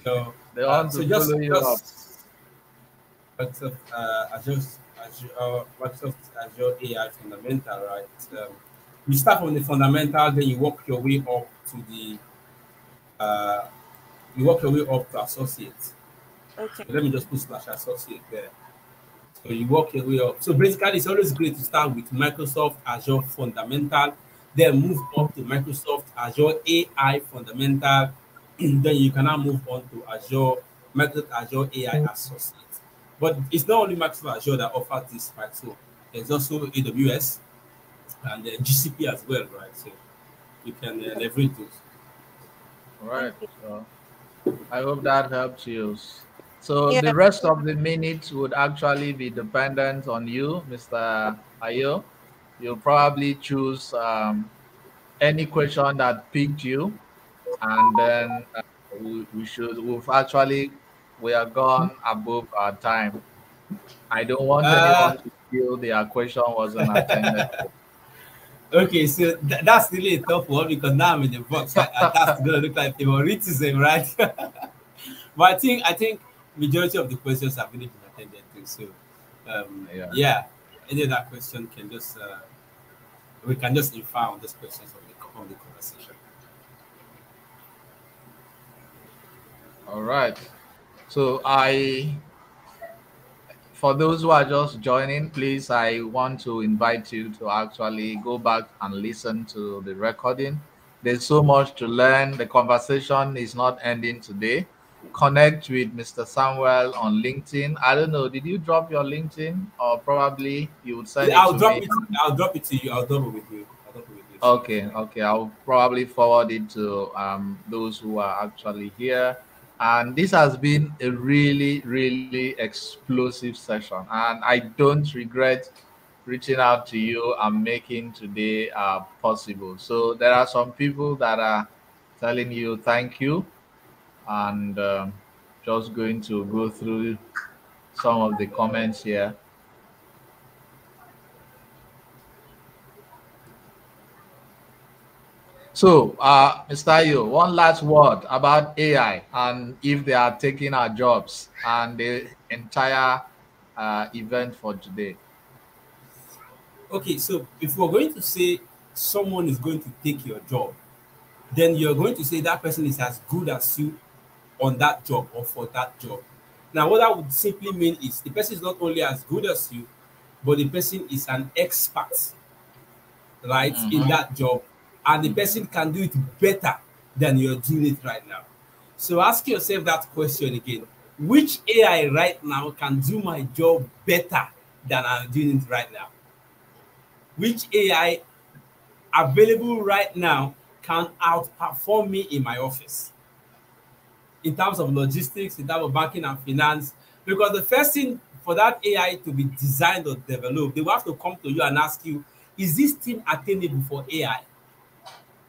So, They want so to follow you up. Microsoft Microsoft Azure AI Fundamental, right? You start from the fundamental, then you work your way up to the associate. Okay. So let me just put slash associate there. So you work your way up. So basically, it's always great to start with Microsoft Azure Fundamental, then move up to Microsoft Azure AI Fundamental. Then you can now move on to Microsoft Azure AI Associate. But it's not only Microsoft Azure that offers this, right? So there's also AWS and GCP as well, right? So you can leverage those. All right. So I hope that helps you. So Yeah. the rest of the minutes would actually be dependent on you, Mr. Ayo. You'll probably choose any question that piqued you, and then we are gone above our time. I don't want Uh, anyone to feel their question wasn't attended to. okay, so that's really a tough one because now I'm in the box, right? And that's gonna look like favoritism, right? But I think majority of the questions have really been attended to. So Yeah. yeah, any of that question can just we can just infer on those questions of the conversation. All right. So for those who are just joining, please, I want to invite you to actually go back and listen to the recording. There's so much to learn. The conversation is not ending today. Connect with Mr. Samuel on LinkedIn. I don't know, did you drop your LinkedIn, or probably you would send Yeah, it I'll to drop me? it. I'll drop it to you. I'll drop it with you. I'll drop it with you. Okay. I'll probably forward it to those who are actually here. And this has been a really, really explosive session. And I don't regret reaching out to you and making today possible. So there are some people that are telling you thank you, and just going to go through some of the comments here. So, Mr. Yo, one last word about AI and if they are taking our jobs and the entire event for today. Okay, so if we're going to say someone is going to take your job, then you're going to say that person is as good as you on that job or for that job. Now, what that would simply mean is the person is not only as good as you, but the person is an expert, right, in Mhm. that job, and the person can do it better than you're doing it right now. So ask yourself that question again. Which AI right now can do my job better than I'm doing it right now? Which AI available right now can outperform me in my office in terms of logistics, in terms of banking and finance? Because the first thing for that AI to be designed or developed, they will have to come to you and ask you, is this thing attainable for AI?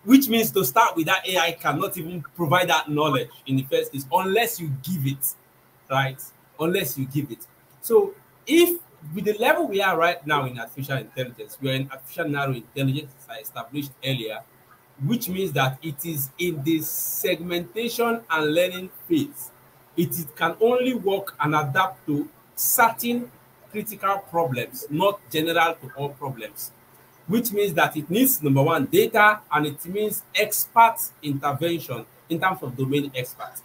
Which means to start with, that AI cannot even provide that knowledge in the first place unless you give it, right? Unless you give it. So if with the level we are right now in artificial intelligence, we are in artificial narrow intelligence, as I established earlier, which means that it is in the segmentation and learning phase. It can only work and adapt to certain critical problems, not general to all problems, which means that it needs, number one, data, and it means expert intervention in terms of domain experts.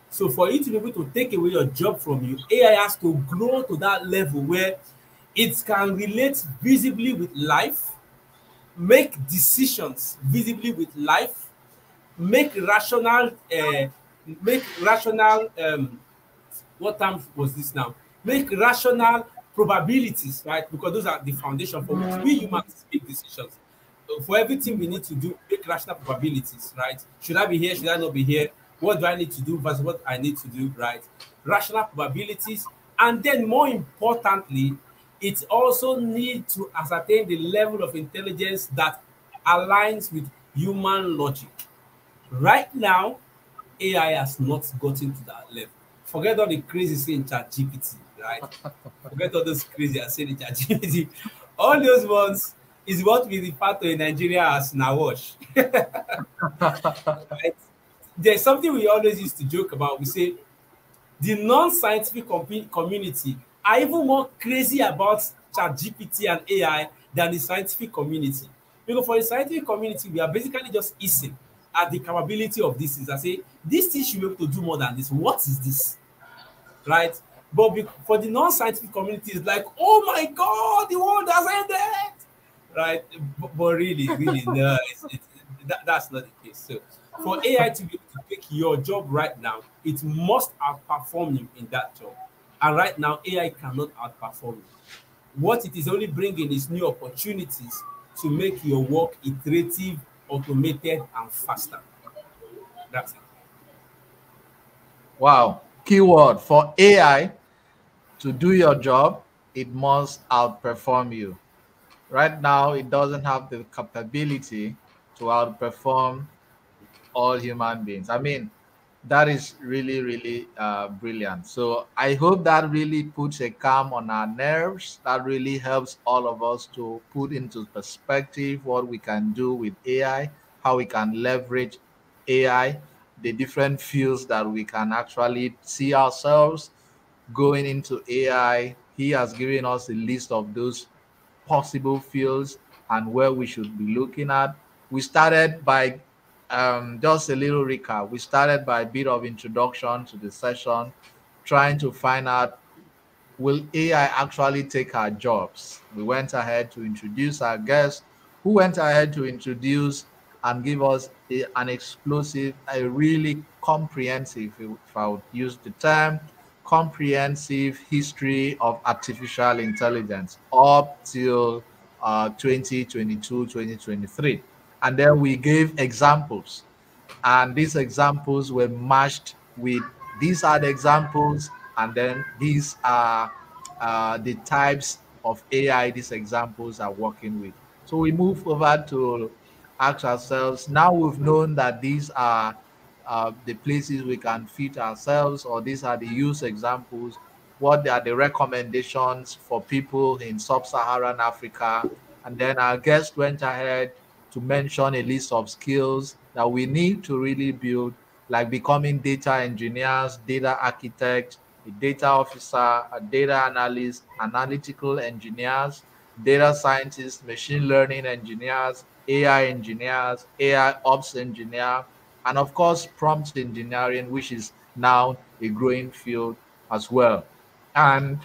So for you to be able to take away your job from you, AI has to grow to that level where it can relate visibly with life, make decisions visibly with life, make rational, what term was this now? Make rational probabilities, right? Because those are the foundation for which we humans make decisions. So for everything we need to do, make rational probabilities, right? Should I be here? Should I not be here? What do I need to do versus what I need to do, right? Rational probabilities. And then more importantly, it also needs to ascertain the level of intelligence that aligns with human logic. Right now, AI has not gotten to that level. Forget all the crazy saying in ChatGPT, right? Forget all those crazy are saying in ChatGPT. All those ones is what we refer to in Nigeria as Nawash. Right? There's something we always used to joke about. We say the non-scientific community are even more crazy about ChatGPT and AI than the scientific community. Because for the scientific community, we are basically just hissing at the capability of this things and say, this thing should be able to do more than this. What is this? Right? But for the non-scientific community, it's like, oh my God, the world has ended. Right? But really, no, that's not the case. So for AI to be able to take your job right now, it must outperform you in that job. And right now, AI cannot outperform you. What it is only bringing is new opportunities to make your work iterative, automated, and faster. That's it. Wow. Keyword for AI to do your job, it must outperform you. Right now, it doesn't have the capability to outperform all human beings. I mean, that is really, really brilliant. So I hope that really puts a calm on our nerves. That really helps all of us to put into perspective what we can do with AI, how we can leverage AI, the different fields that we can actually see ourselves going into AI. He has given us a list of those possible fields and where we should be looking at. We started by just a little recap. We started by a bit of introduction to the session, trying to find out, will AI actually take our jobs? We went ahead to introduce our guest, who went ahead to introduce and give us an explosive, a really comprehensive, if I would use the term, comprehensive history of artificial intelligence up till 2022, 2023. And then we gave examples, and these examples were matched with, these are the examples, and then these are the types of AI these examples are working with. So we move over to ask ourselves, now we've known that these are the places we can fit ourselves, or these are the use examples, what are the recommendations for people in sub-Saharan Africa. And then our guest went ahead to mention a list of skills that we need to really build, like becoming data engineers, data architects, a data officer, a data analyst, analytical engineers, data scientists, machine learning engineers, AI engineers, AI ops engineer, and of course, prompt engineering, which is now a growing field as well. And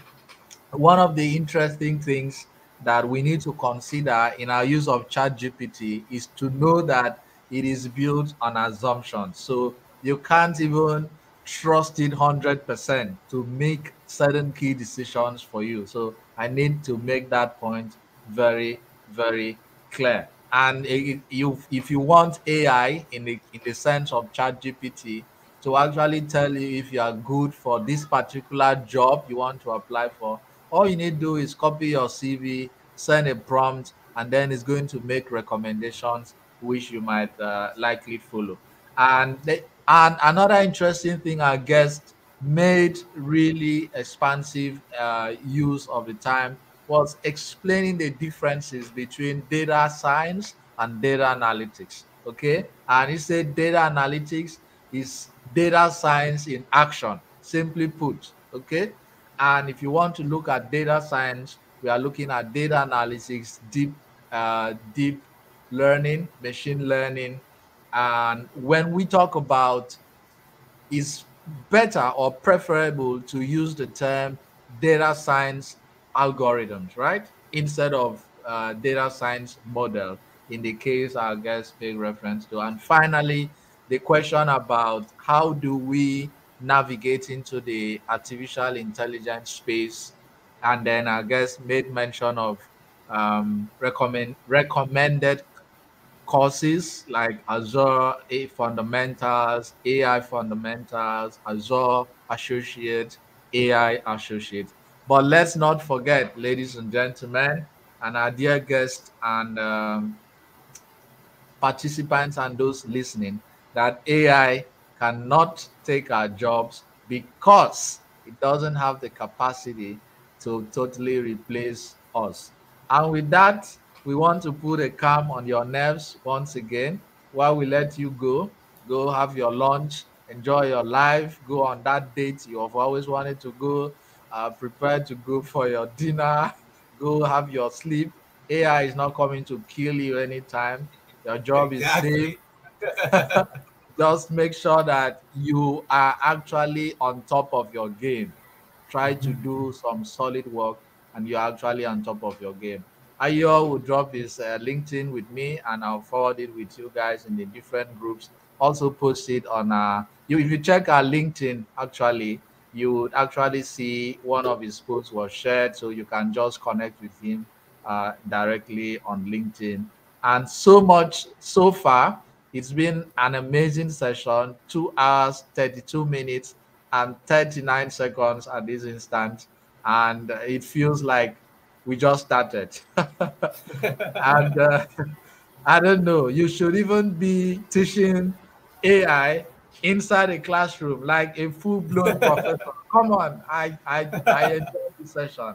one of the interesting things that we need to consider in our use of ChatGPT is to know that it is built on assumptions. So you can't even trust it 100% to make certain key decisions for you. So I need to make that point very, very clear. And if you want AI in the sense of ChatGPT to actually tell you if you are good for this particular job you want to apply for, all you need to do is copy your CV, send a prompt, and then it's going to make recommendations which you might likely follow. And another interesting thing our guest made really expansive use of the time was explaining the differences between data science and data analytics. Okay. And he said data analytics is data science in action, simply put. Okay. And if you want to look at data science, we are looking at data analytics, deep learning, machine learning. And when we talk about is better or preferable to use the term data science algorithms, right? Instead of data science model, in the case our guest made reference to. And finally, the question about how do we navigate into the artificial intelligence space. And then our guest made mention of recommended courses like Azure A Fundamentals, AI Fundamentals, Azure Associate, AI Associate. But let's not forget, ladies and gentlemen, and our dear guests and participants and those listening, that AI cannot take our jobs because it doesn't have the capacity to totally replace us. And with that, we want to put a calm on your nerves once again while we let you go. Go have your lunch, enjoy your life, go on that date you have always wanted to go, prepare to go for your dinner, go have your sleep. AI is not coming to kill you anytime. Your job is safe. Exactly. Just make sure that you are actually on top of your game. Try to Mhm. do some solid work and you're actually on top of your game. Ayo will drop his LinkedIn with me and I'll forward it with you guys in the different groups. Also post it on you if you check our LinkedIn actually you would actually see one of his posts was shared so you can just connect with him directly on LinkedIn. And so much so far, it's been an amazing session, 2 hours, 32 minutes, and 39 seconds at this instant. And it feels like we just started. And I don't know, you should even be teaching AI inside a classroom like a full-blown professor. Come on, I enjoyed this session.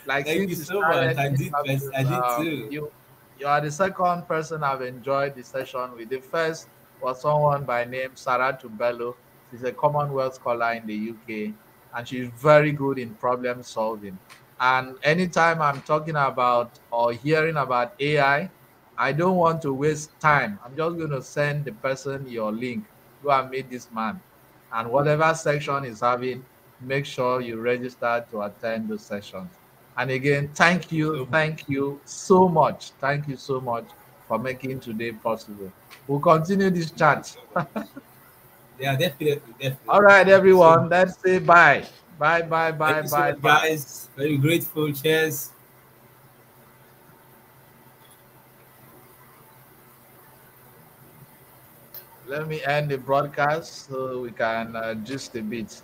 Like Thank you since you so much. started I did. interviews, I did too. you are the second person I've enjoyed the session with. The first was someone by name Saratu Bello. She's a Commonwealth scholar in the UK, and she's very good in problem solving. And anytime I'm talking about or hearing about AI, I don't want to waste time. I'm just going to send the person your link. Go and meet this man. And whatever section is having, make sure you register to attend those sessions. And again, So thank you so much. Thank you so much for making today possible. We'll continue this thank you chat. so much. Yeah, definitely, All definitely. right, Thank you so everyone. much. Let's say bye. Bye, bye, Thank bye, you so bye, much, bye. guys. Very grateful. Cheers. Let me end the broadcast so we can just a bit.